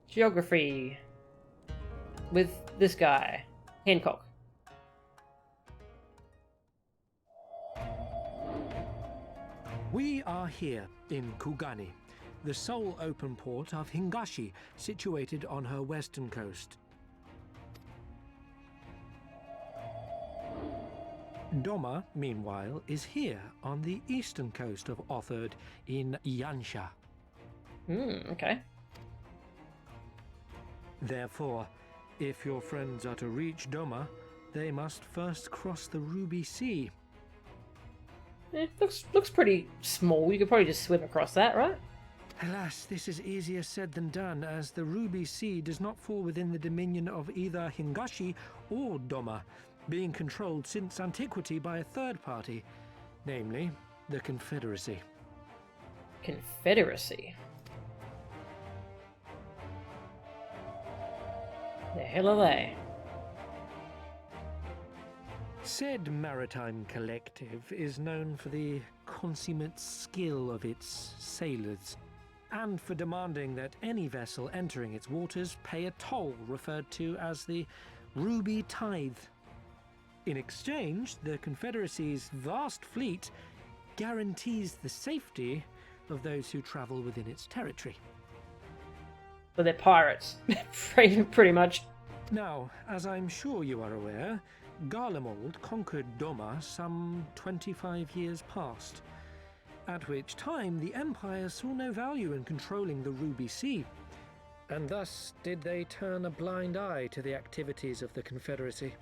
Geography. With this guy. Hancock. We are here in Kugani, the sole open port of Hingashi, situated on her western coast. Doma, meanwhile, is here on the eastern coast of Otherd in Yansha. Okay. Therefore, if your friends are to reach Doma, they must first cross the Ruby Sea. Looks pretty small. You could probably just swim across that, right? Alas, this is easier said than done, as the Ruby Sea does not fall within the dominion of either Hingashi or Doma, being controlled since antiquity by a third party, namely the Confederacy. Confederacy? The hell are they? Said maritime collective is known for the consummate skill of its sailors, and for demanding that any vessel entering its waters pay a toll referred to as the Ruby Tithe. In exchange, the Confederacy's vast fleet guarantees the safety of those who travel within its territory. But they're pirates, pretty much. Now, as I'm sure you are aware, Garlemald conquered Doma some 25 years past, at which time the Empire saw no value in controlling the Ruby Sea, and thus did they turn a blind eye to the activities of the Confederacy.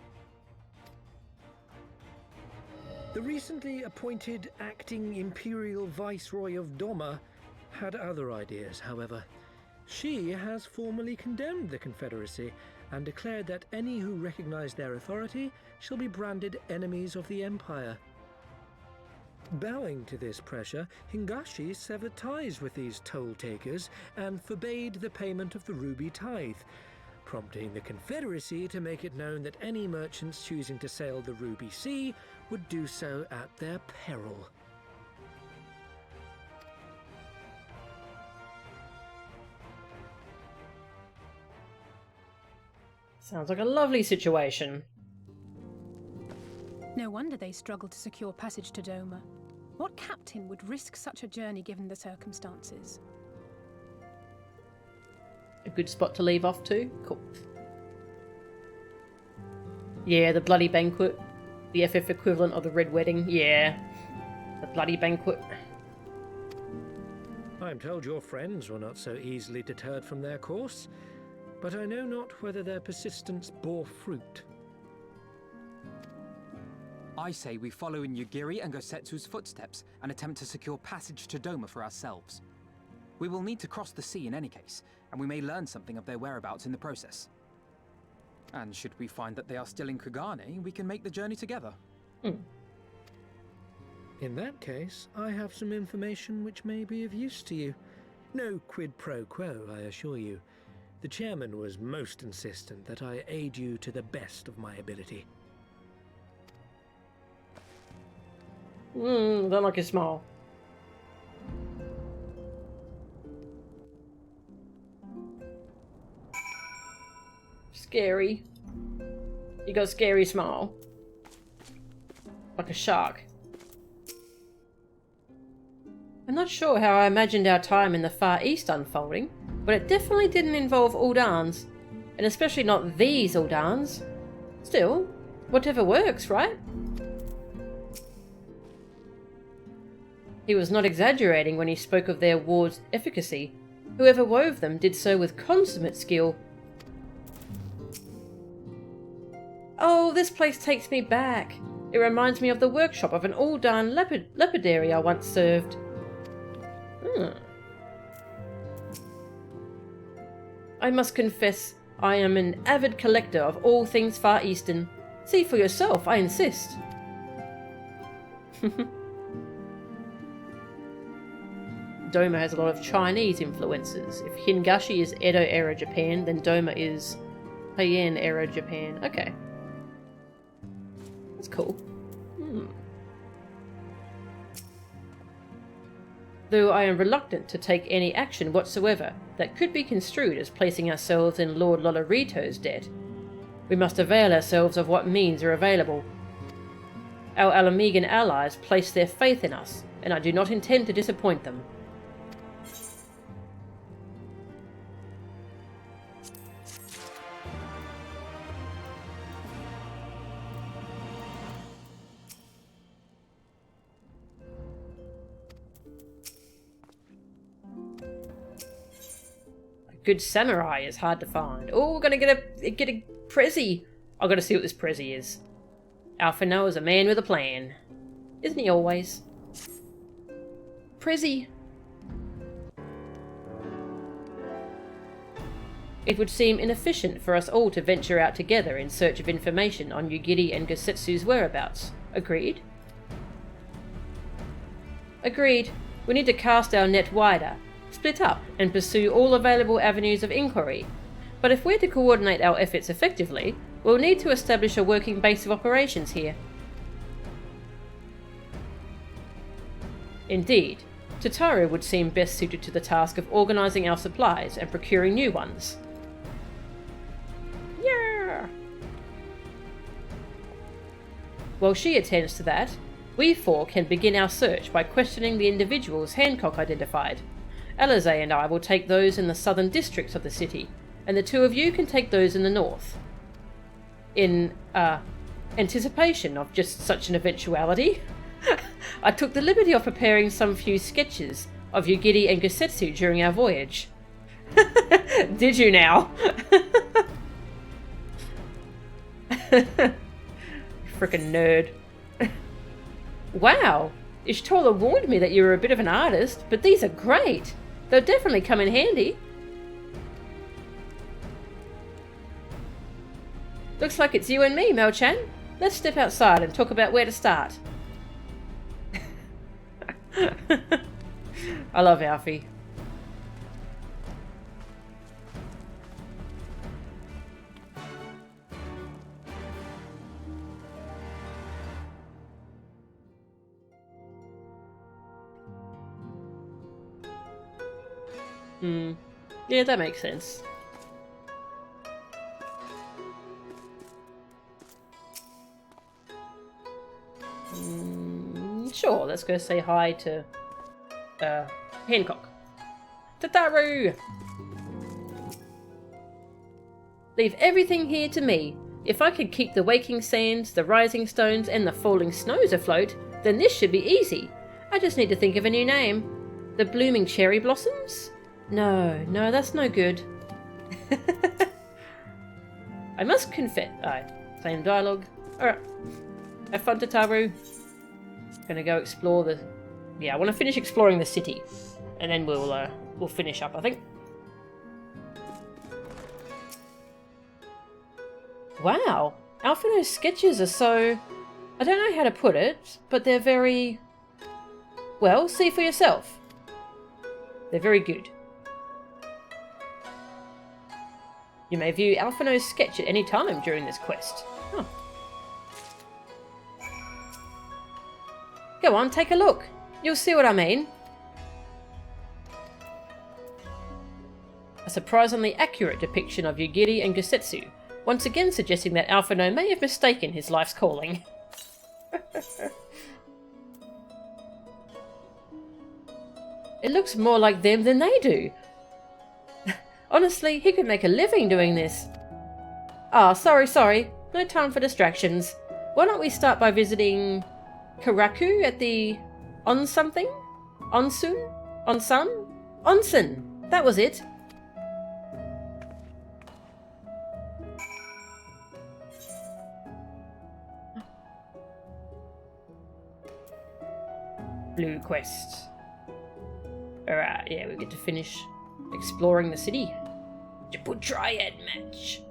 The recently appointed acting Imperial Viceroy of Doma had other ideas, however. She has formally condemned the Confederacy and declared that any who recognize their authority shall be branded enemies of the Empire. Bowing to this pressure, Hingashi severed ties with these toll-takers and forbade the payment of the Ruby Tithe, prompting the Confederacy to make it known that any merchants choosing to sail the Ruby Sea would do so at their peril. Sounds like a lovely situation. No wonder they struggled to secure passage to Doma. What captain would risk such a journey given the circumstances? A good spot to leave off to. Cool. Yeah, the Bloody Banquet. The FF equivalent of the Red Wedding. Yeah. The Bloody Banquet. I'm told your friends were not so easily deterred from their course, but I know not whether their persistence bore fruit. I say we follow in Yugiri and Gosetsu's footsteps and attempt to secure passage to Doma for ourselves. We will need to cross the sea in any case, and we may learn something of their whereabouts in the process. And should we find that they are still in Kugane, we can make the journey together. In that case, I have some information which may be of use to you. No quid pro quo, I assure you. The chairman was most insistent that I aid you to the best of my ability. Don't like his smile. Scary. You got a scary smile. Like a shark. I'm not sure how I imagined our time in the Far East unfolding, but it definitely didn't involve Uldans. And especially not these Uldans. Still, whatever works, right? He was not exaggerating when he spoke of their ward's efficacy. Whoever wove them did so with consummate skill. Oh, this place takes me back. It reminds me of the workshop of an Uldan lapidary I once served. I must confess, I am an avid collector of all things Far Eastern. See for yourself, I insist. Doma has a lot of Chinese influences. If Hingashi is Edo-era Japan, then Doma is Heian-era Japan. Okay. That's cool. Though I am reluctant to take any action whatsoever that could be construed as placing ourselves in Lord Lolorito's debt, we must avail ourselves of what means are available. Our Alamegan allies place their faith in us, and I do not intend to disappoint them. Good samurai is hard to find. Oh, we're gonna get a Prezi. I've got to see what this Prezi is. Alphino is a man with a plan. Isn't he always? Prezi. It would seem inefficient for us all to venture out together in search of information on Yugiri and Gosetsu's whereabouts. Agreed? Agreed. We need to cast our net wider, split up, and pursue all available avenues of inquiry. But if we're to coordinate our efforts effectively, we'll need to establish a working base of operations here. Indeed, Tataru would seem best suited to the task of organising our supplies and procuring new ones. Yeah. While she attends to that, we four can begin our search by questioning the individuals Hancock identified. Alize and I will take those in the southern districts of the city, and the two of you can take those in the north. In, anticipation of just such an eventuality, I took the liberty of preparing some few sketches of Yugiri and Gosetsu during our voyage. Did you now? Frickin' nerd. Wow, Ishtola warned me that you were a bit of an artist, but these are great. They'll definitely come in handy. Looks like it's you and me, Mel-chan. Let's step outside and talk about where to start. I love Alfie. Yeah, that makes sense. Sure, let's go say hi to Hancock. Tataru! Leave everything here to me. If I could keep the waking sands, the rising stones, and the falling snows afloat, then this should be easy. I just need to think of a new name. The blooming cherry blossoms? No, that's no good. I must confess. Aye, same dialogue. Alright. Have fun, Tataru. Gonna go explore the... Yeah, I want to finish exploring the city. And then we'll finish up, I think. Wow. Alphino's sketches are so... I don't know how to put it, but they're very... Well, see for yourself. They're very good. You may view Alphino's sketch at any time during this quest. Huh. Go on, take a look. You'll see what I mean. A surprisingly accurate depiction of Yugiri and Gosetsu, once again suggesting that Alphino may have mistaken his life's calling. It looks more like them than they do. Honestly, he could make a living doing this. Ah, sorry. No time for distractions. Why don't we start by visiting Karaku at the on-something? Onsun? Onsun? Onsen! That was it. Blue quest. Alright, yeah, we get to finish exploring the city. Triple Triad match.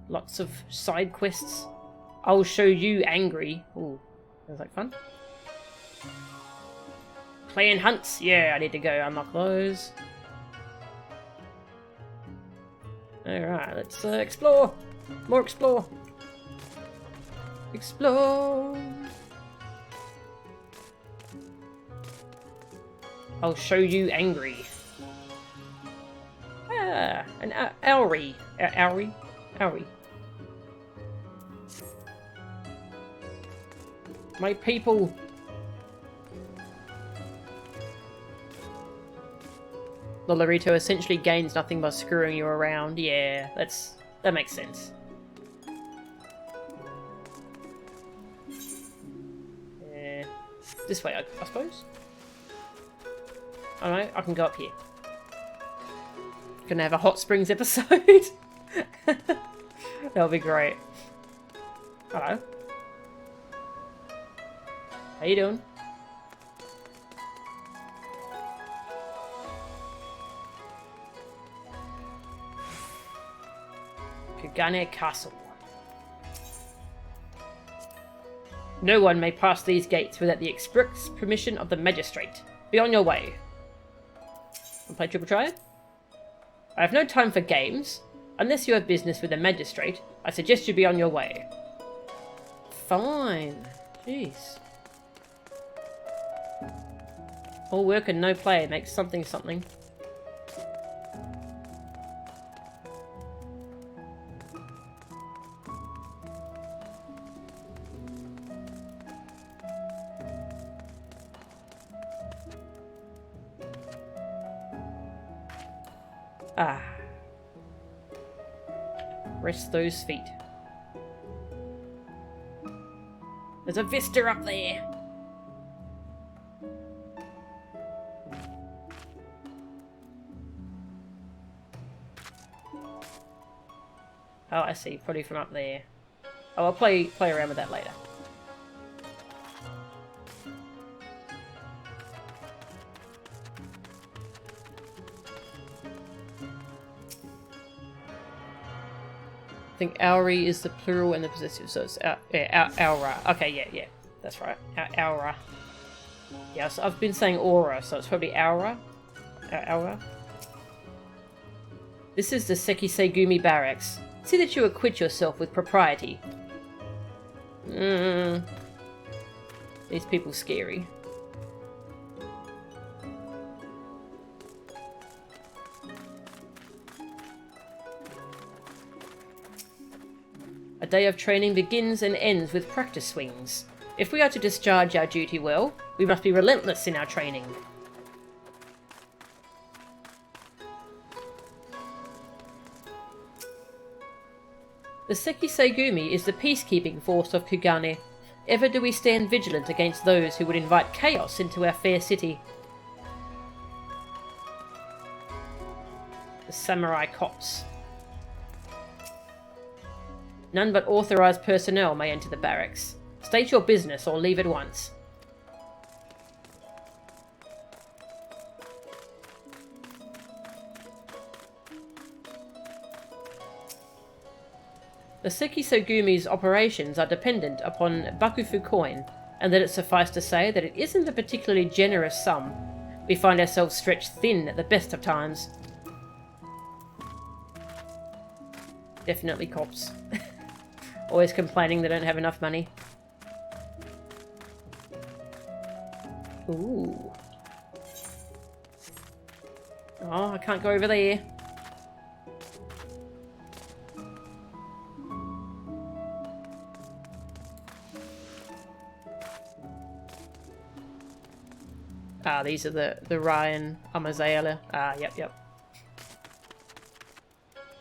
Lots of side quests. I'll show you angry. Ooh, sounds like fun. Clan hunts. Yeah, I need to go unlock those. Alright, let's explore. More explore. Explore. I'll show you angry. Ah, an Owry. Owry? Owry. My people. Lolorito essentially gains nothing by screwing you around. Yeah, that makes sense. Yeah, this way, I suppose. Oh no, I can go up here. Gonna have a hot springs episode. That'll be great. Hello. How you doing? Kugane Castle. No one may pass these gates without the express permission of the magistrate. Be on your way. Want to play triple triad? I have no time for games. Unless you have business with the magistrate, I suggest you be on your way. Fine. Jeez. All work and no play makes something something. Ah. Rest those feet. There's a vista up there. Oh, I see. Probably from up there. Oh, I'll play around with that later. I think Owry is the plural and the possessive, so it's Aura. Okay, yeah, that's right. Aura. Yeah, so I've been saying Aura, so it's probably Aura. Aura. This is the Sekisegumi Barracks. See that you acquit yourself with propriety. These people scary. A day of training begins and ends with practice swings. If we are to discharge our duty well, we must be relentless in our training. The Sekisegumi is the peacekeeping force of Kugane. Ever do we stand vigilant against those who would invite chaos into our fair city. The Samurai Cops. None but authorized personnel may enter the barracks. State your business or leave at once. The Sekisogumi's operations are dependent upon Bakufu coin, and that it suffice to say that it isn't a particularly generous sum. We find ourselves stretched thin at the best of times. Definitely cops. Always complaining they don't have enough money. Ooh. Oh, I can't go over there. Ah, these are the Ryan Amazaela. Ah, yep.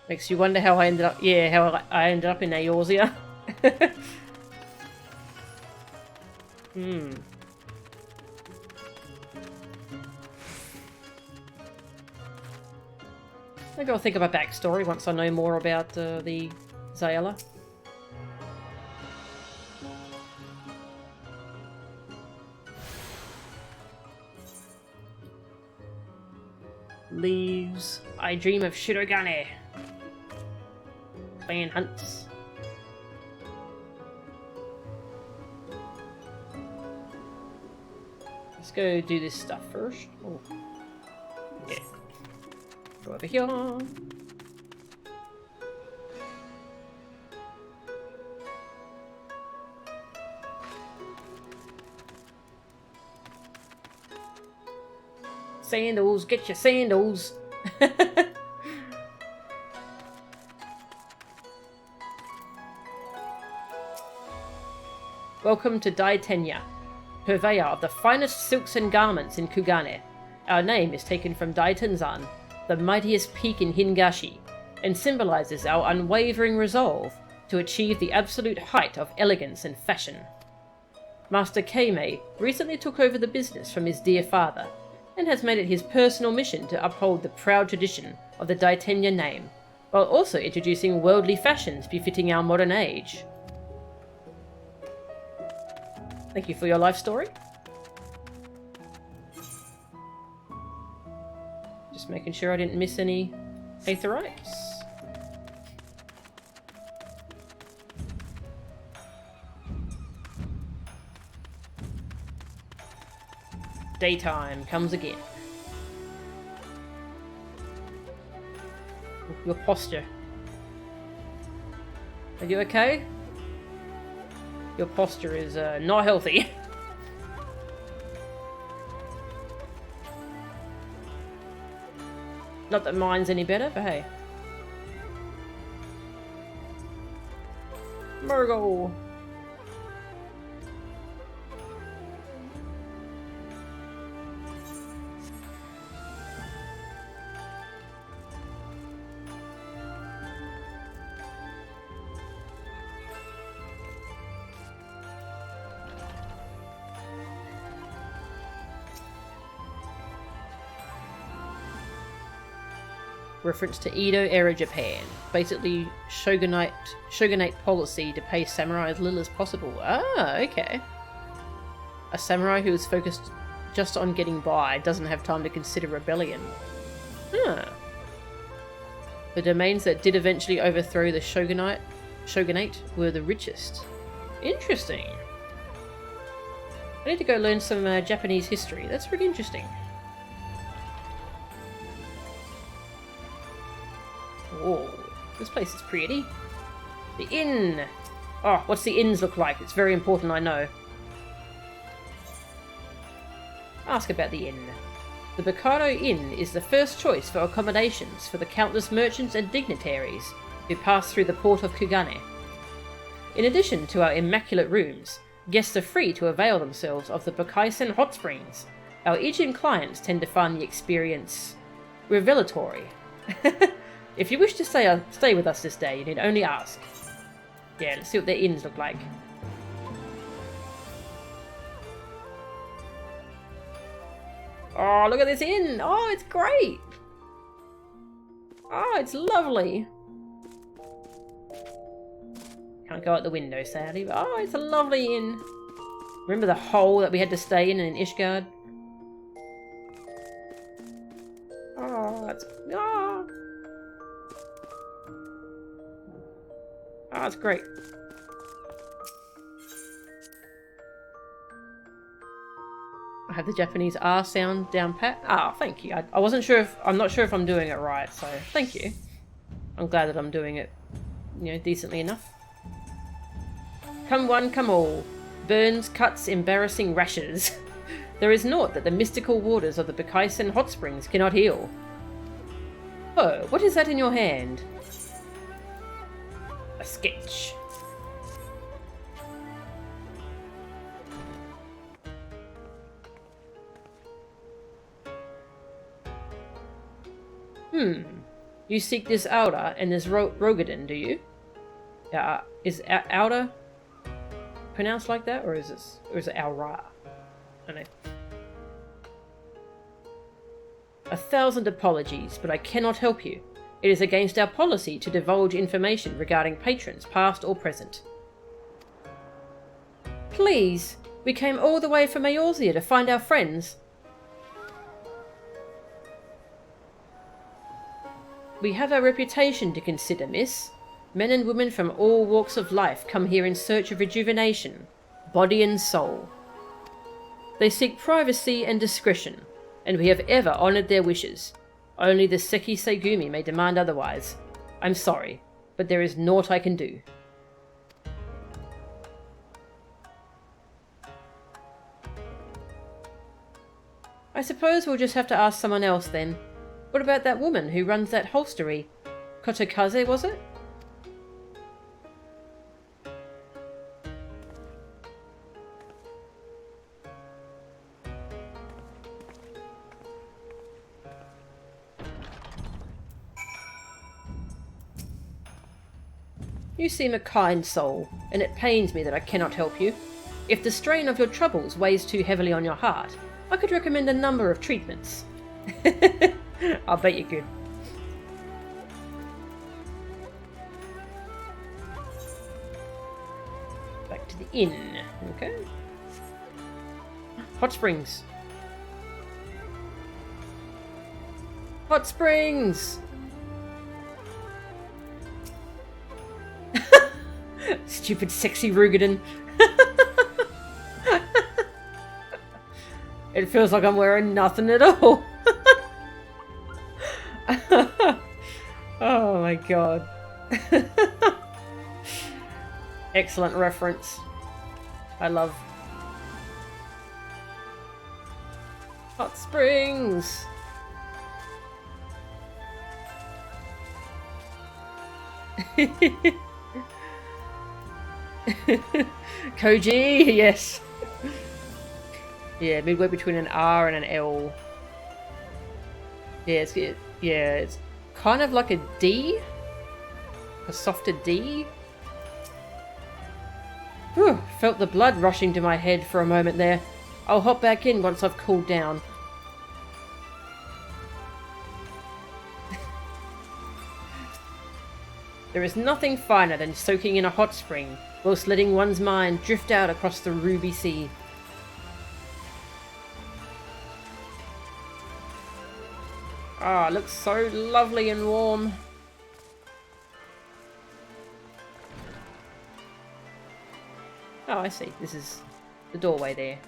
Makes you wonder how I ended up. Yeah, how I ended up in Eorzea. Maybe I'll think of a backstory once I know more about the Zaela. Leaves. I dream of Shirogane. Clan hunts. go do this stuff first. Oh. Yeah. Go over here. Sandals, get your sandals. Welcome to Daitenya, purveyor of the finest silks and garments in Kugane. Our name is taken from Daitenzan, the mightiest peak in Hingashi, and symbolizes our unwavering resolve to achieve the absolute height of elegance and fashion. Master Keimei recently took over the business from his dear father, and has made it his personal mission to uphold the proud tradition of the Daitenya name, while also introducing worldly fashions befitting our modern age. Thank you for your life story. Just making sure I didn't miss any Aetherites. Daytime comes again. Your posture. Are you okay? Your posture is not healthy. Not that mine's any better, but hey. Murgle! Reference to Edo era Japan. Basically, shogunate policy to pay samurai as little as possible. Ah, okay. A samurai who is focused just on getting by doesn't have time to consider rebellion. Huh. The domains that did eventually overthrow the shogunate were the richest. Interesting. I need to go learn some Japanese history. That's really interesting. Oh, this place is pretty. The inn! Oh, what's the inns look like? It's very important, I know. Ask about the inn. The Bocado Inn is the first choice for accommodations for the countless merchants and dignitaries who pass through the port of Kugane. In addition to our immaculate rooms, guests are free to avail themselves of the Bokaisen hot springs. Our Asian clients tend to find the experience revelatory. If you wish to stay with us this day, you need only ask. Yeah, let's see what their inns look like. Oh, look at this inn! Oh, it's great! Oh, it's lovely! Can't go out the window, sadly, but oh, it's a lovely inn. Remember the hole that we had to stay in Ishgard? Oh, that's... Oh. Oh, that's great. I have the Japanese R sound down pat. Ah, thank you. I wasn't sure if... I'm not sure if I'm doing it right, so thank you. I'm glad that I'm doing it, you know, decently enough. Come one, come all. Burns, cuts, embarrassing rashes. There is naught that the mystical waters of the Bokaisen hot springs cannot heal. Oh, what is that in your hand? A sketch. You seek this Aura and this Rogadin, do you? Is Aura pronounced like that, or is it Aura? I don't know. 1,000 apologies, but I cannot help you. It is against our policy to divulge information regarding patrons, past or present. Please, we came all the way from Eorzea to find our friends. We have our reputation to consider, miss. Men and women from all walks of life come here in search of rejuvenation, body and soul. They seek privacy and discretion, and we have ever honoured their wishes. Only the Seki Segumi may demand otherwise. I'm sorry, but there is naught I can do. I suppose we'll just have to ask someone else then. What about that woman who runs that holstery? Kotokaze, was it? You seem a kind soul, and it pains me that I cannot help you. If the strain of your troubles weighs too heavily on your heart, I could recommend a number of treatments. I'll bet you could. Back to the inn. Okay. Hot springs. Hot springs! Stupid sexy Rugadin. It feels like I'm wearing nothing at all. Oh my god. Excellent reference. I love hot springs. Koji, yes. Yeah, midway between an R and an L. Yeah, it's kind of like a D, a softer D. Whew, felt the blood rushing to my head for a moment there. I'll hop back in once I've cooled down. There is nothing finer than soaking in a hot spring, whilst letting one's mind drift out across the ruby sea. Ah, it looks so lovely and warm. Oh, I see. This is the doorway there.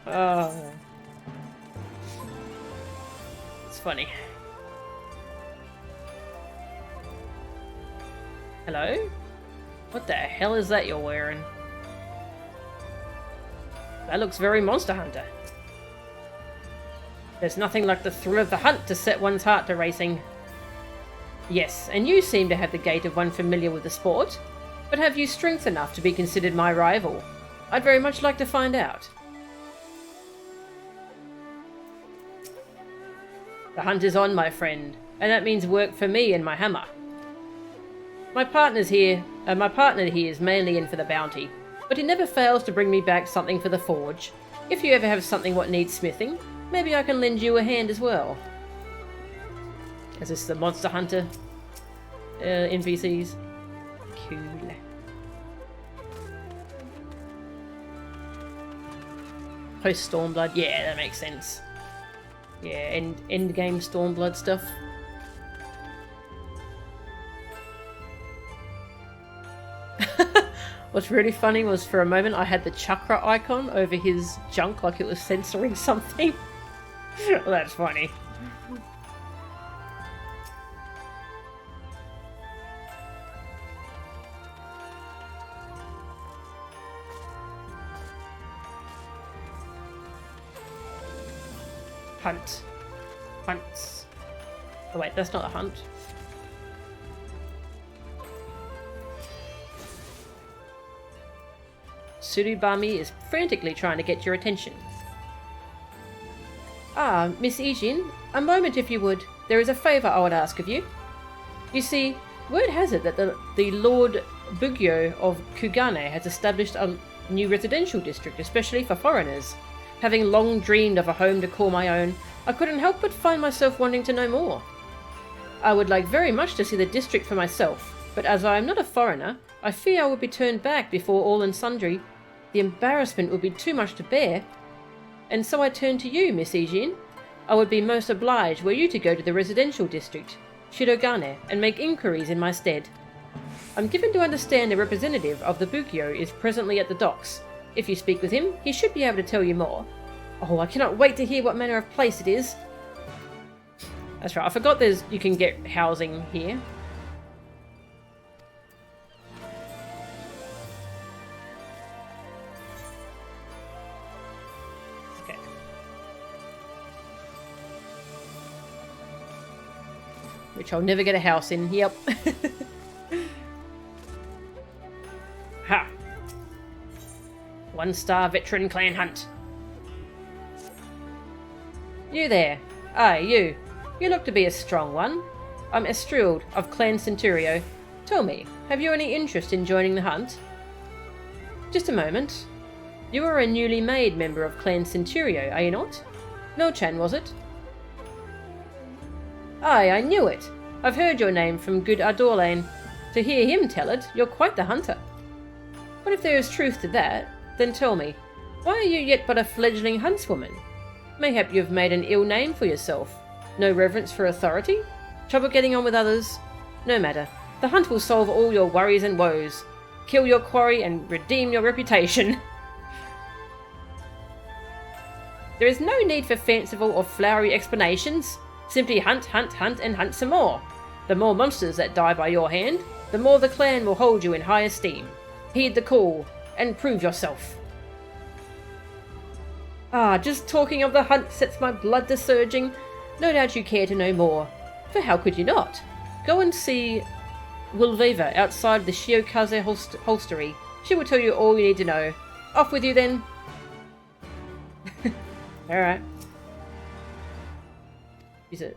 Oh. It's funny. Hello? What the hell is that you're wearing? That looks very Monster Hunter. There's nothing like the thrill of the hunt to set one's heart to racing. Yes, and you seem to have the gait of one familiar with the sport. But have you strength enough to be considered my rival? I'd very much like to find out. The hunt is on, my friend, and that means work for me and my hammer. My partner here is mainly in for the bounty, but he never fails to bring me back something for the forge. If you ever have something what needs smithing, maybe I can lend you a hand as well. Is this the Monster Hunter NPCs? Cool. Post Stormblood, yeah, that makes sense. Yeah, end game Stormblood stuff. What's really funny was for a moment I had the chakra icon over his junk like it was censoring something. Well, that's funny. Hunt. Hunts. Oh wait, that's not a hunt. Surubami is frantically trying to get your attention. Ah, Miss Ijin, a moment if you would. There is a favour I would ask of you. You see, word has it that the Lord Bugyo of Kugane has established a new residential district, especially for foreigners. Having long dreamed of a home to call my own, I couldn't help but find myself wanting to know more. I would like very much to see the district for myself, but as I am not a foreigner, I fear I would be turned back before all and sundry. The embarrassment would be too much to bear. And so I turn to you, Miss Ijin. I would be most obliged were you to go to the residential district, Shirogane, and make inquiries in my stead. I'm given to understand a representative of the Bukyo is presently at the docks. If you speak with him, he should be able to tell you more. Oh, I cannot wait to hear what manner of place it is. That's right, I forgot you can get housing here. Okay. Which I'll never get a house in, yep. Ha! 1-star veteran clan hunt. You there. Aye, you. You look to be a strong one. I'm Estrilled of Clan Centurio. Tell me, have you any interest in joining the hunt? Just a moment. You are a newly made member of Clan Centurio, are you not? Milchan, was it? Aye, I knew it. I've heard your name from good Ardorlane. To hear him tell it, you're quite the hunter. But if there is truth to that, then tell me, why are you yet but a fledgling huntswoman? Mayhap you've made an ill name for yourself. No reverence for authority? Trouble getting on with others? No matter. The hunt will solve all your worries and woes. Kill your quarry and redeem your reputation. There is no need for fanciful or flowery explanations. Simply hunt, hunt, hunt, and hunt some more. The more monsters that die by your hand, the more the clan will hold you in high esteem. Heed the call, and prove yourself. Ah, just talking of the hunt sets my blood to surging. No doubt you care to know more. For how could you not? Go and see Wilveva outside the Shiokaze holstery. She will tell you all you need to know. Off with you then. Alright.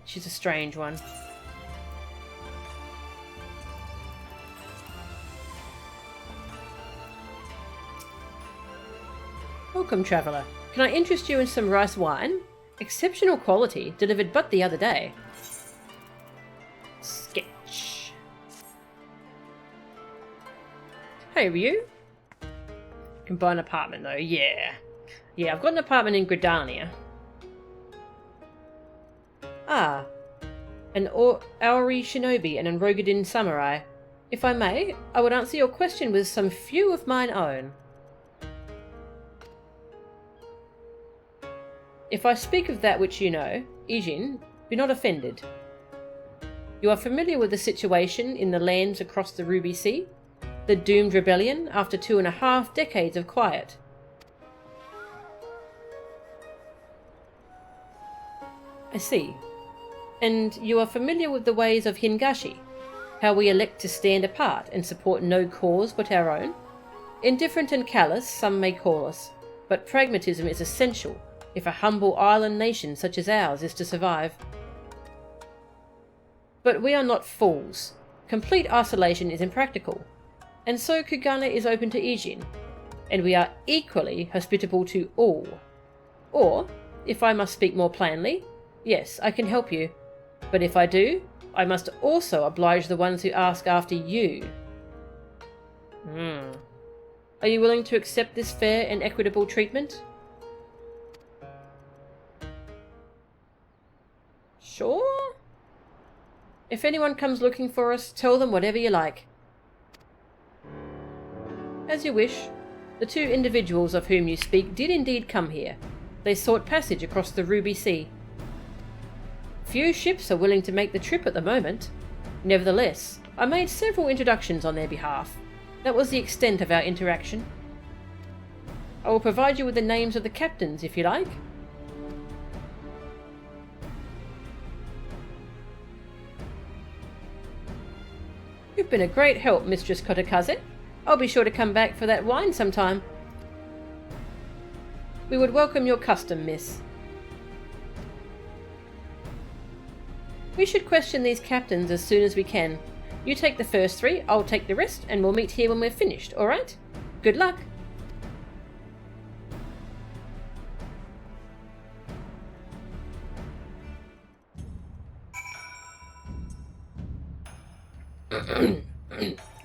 She's a strange one. Welcome, traveller. Can I interest you in some rice wine? Exceptional quality, delivered but the other day. Sketch. Hey, Ryu. Can buy an apartment though, yeah. Yeah, I've got an apartment in Gridania. Ah. An Aori shinobi and an Rogadin samurai. If I may, I would answer your question with some few of mine own. If I speak of that which you know, Ijin, be not offended. You are familiar with the situation in the lands across the Ruby Sea? The doomed rebellion after 2.5 decades of quiet. I see. And you are familiar with the ways of Hingashi? How we elect to stand apart and support no cause but our own? Indifferent and callous, some may call us, but pragmatism is essential if a humble island nation such as ours is to survive. But we are not fools. Complete isolation is impractical, and so Kugana is open to Ijin, and we are equally hospitable to all. Or, if I must speak more plainly, yes, I can help you, but if I do, I must also oblige the ones who ask after you. Are you willing to accept this fair and equitable treatment? Sure? If anyone comes looking for us, tell them whatever you like. As you wish. The 2 individuals of whom you speak did indeed come here. They sought passage across the Ruby Sea. Few ships are willing to make the trip at the moment. Nevertheless, I made several introductions on their behalf. That was the extent of our interaction. I will provide you with the names of the captains if you like. You've been a great help, Mistress Kotakaze. I'll be sure to come back for that wine sometime. We would welcome your custom, miss. We should question these captains as soon as we can. You take the first 3, I'll take the rest, and we'll meet here when we're finished, alright? Good luck!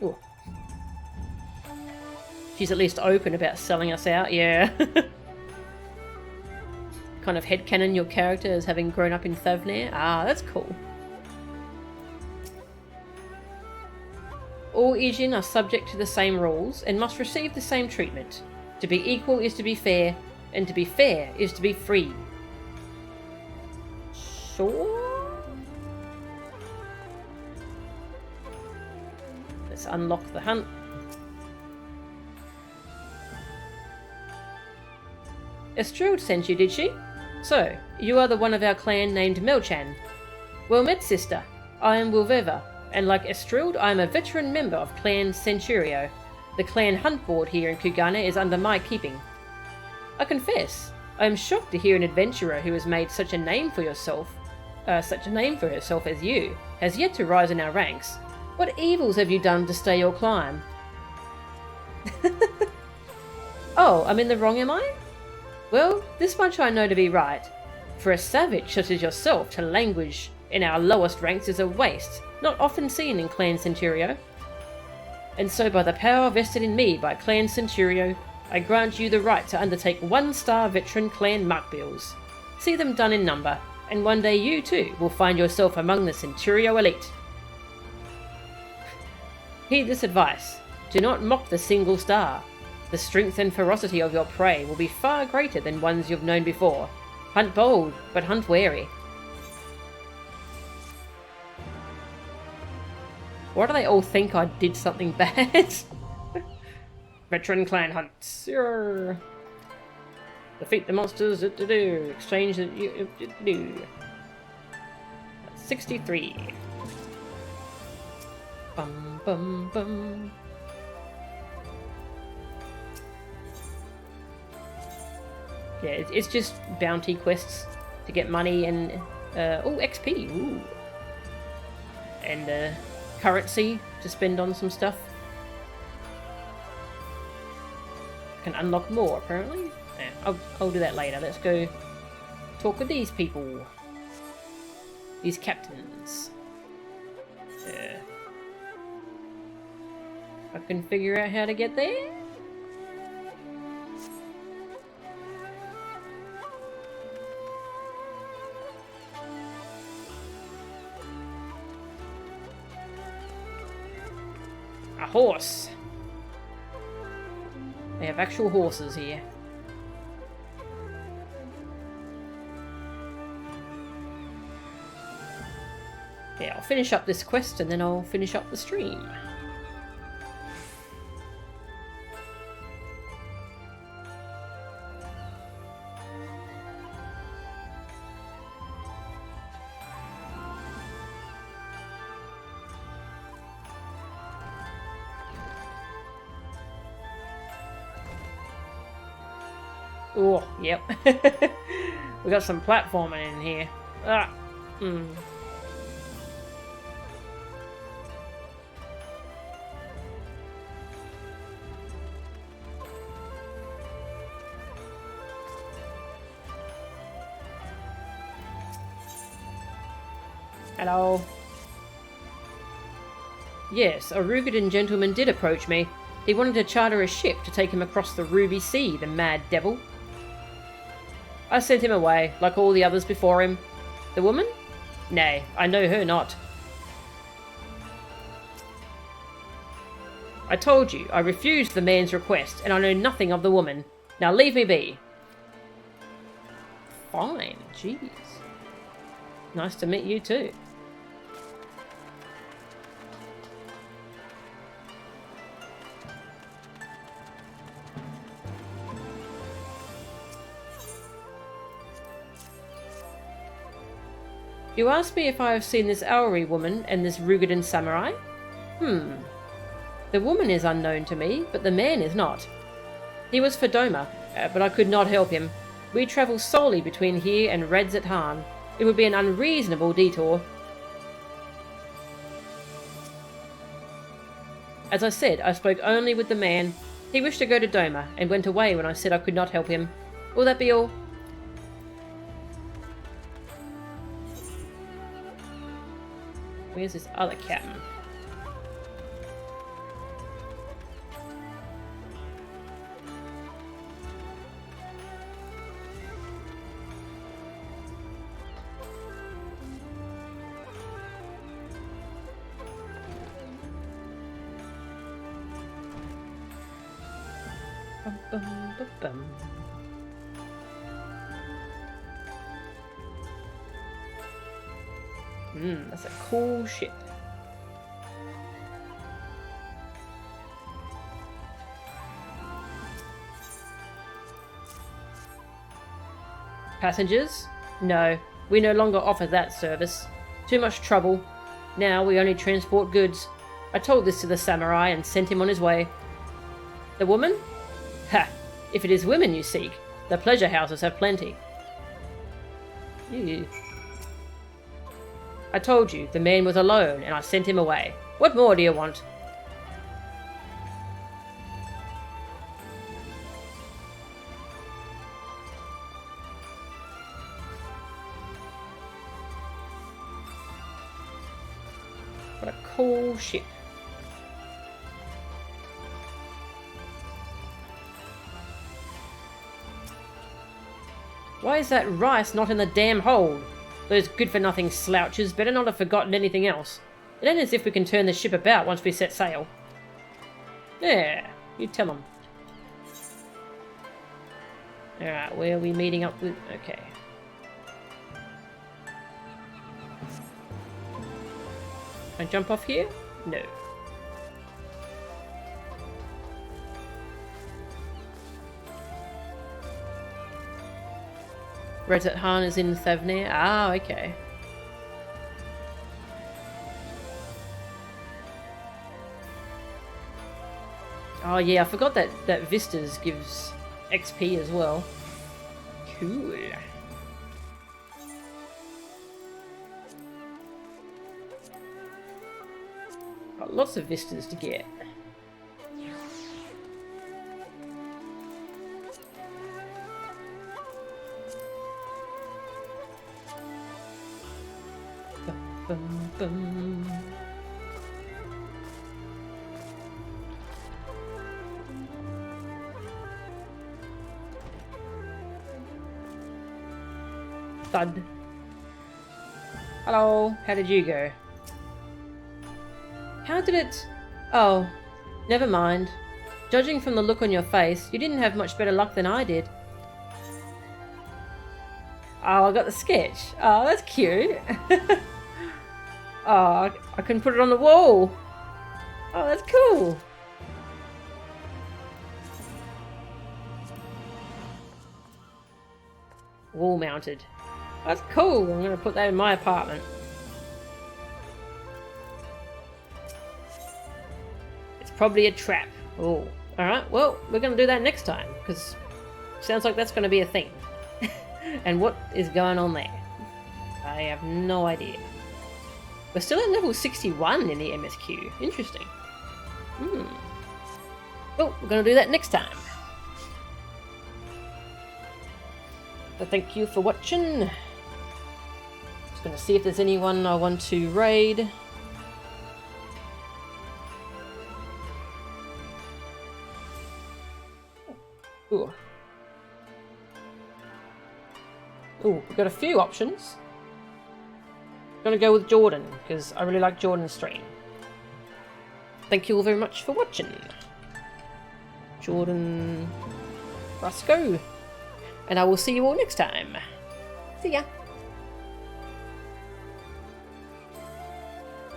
Ooh. She's at least open about selling us out, yeah. Kind of headcanon your character as having grown up in Thavnair. Ah, that's cool. all Ijin are subject to the same rules and must receive the same treatment. To be equal is to be fair, and to be fair is to be free. Sure? Let's unlock the hunt. Estrud sent you, did she? So, you are the one of our clan named Melchan. Well met, sister. I am Wilveva, and like Estrud, I am a veteran member of Clan Centurio. The clan hunt board here in Kugana is under my keeping. I confess, I am shocked to hear an adventurer who has made such a name for herself as you, has yet to rise in our ranks. What evils have you done to stay your climb? Oh, I'm in the wrong, am I? Well, this much I know to be right. For a savage such as yourself to languish in our lowest ranks is a waste, not often seen in Clan Centurio. And so by the power vested in me by Clan Centurio, I grant you the right to undertake 1-star veteran clan markbills. See them done in number, and one day you too will find yourself among the Centurio elite. Heed this advice. Do not mock the single star. The strength and ferocity of your prey will be far greater than ones you've known before. Hunt bold, but hunt wary. Why do they all think I did something bad? Veteran clan hunts. Defeat the monsters. Exchange the 63. Bum bum bum. Yeah, it's just bounty quests to get money and XP. Ooh. And currency to spend on some stuff. Can unlock more apparently. Yeah, I'll do that later. Let's go talk with these people. These captains. I can figure out how to get there. A horse. They have actual horses here. Yeah, I'll finish up this quest and then I'll finish up the stream. Oh, yep. We got some platforming in here. Hello. Yes, a Rugadin gentleman did approach me. He wanted to charter a ship to take him across the Ruby Sea, the mad devil. I sent him away, like all the others before him. The woman? Nay, I know her not. I told you, I refused the man's request, and I know nothing of the woman. Now leave me be. Fine, jeez. Nice to meet you too. You asked me if I have seen this Aori woman and this Rugadin samurai? The woman is unknown to me, but the man is not. He was for Doma, but I could not help him. We travel solely between here and Radzat-Han. It would be an unreasonable detour. As I said, I spoke only with the man. He wished to go to Doma, and went away when I said I could not help him. Will that be all? Where's this other captain? That's a cool ship. Passengers? No, we no longer offer that service. Too much trouble. Now we only transport goods. I told this to the samurai and sent him on his way. The woman? Ha! If it is women you seek, the pleasure houses have plenty. Ew. I told you, the man was alone and I sent him away. What more do you want? What a cool ship. Why is that rice not in the damn hold? Those good-for-nothing slouches better not have forgotten anything else. It ain't as if we can turn the ship about once we set sail. Yeah, you tell them. Alright, where are we meeting up with... Okay. Can I jump off here? No. Reddit Han is in Thavnir. Ah, okay. Oh yeah, I forgot that Vistas gives XP as well. Cool. Got lots of Vistas to get. Bum, bum. Thud. Hello, how did you go? How did it... Oh, never mind. Judging from the look on your face, you didn't have much better luck than I did. Oh, I got the sketch. Oh, that's cute. Oh, I can put it on the wall. Oh, that's cool. Wall mounted. That's cool. I'm going to put that in my apartment. It's probably a trap. Oh, alright. Well, we're going to do that next time, because it sounds like that's going to be a thing. And what is going on there? I have no idea. We're still at level 61 in the MSQ. Interesting. Oh, we're going to do that next time. So thank you for watching. Just going to see if there's anyone I want to raid. Ooh. Ooh, we've got a few options. I'm going to go with Jordan, because I really like Jordan's stream. Thank you all very much for watching. Jordan Roscoe. And I will see you all next time. See ya.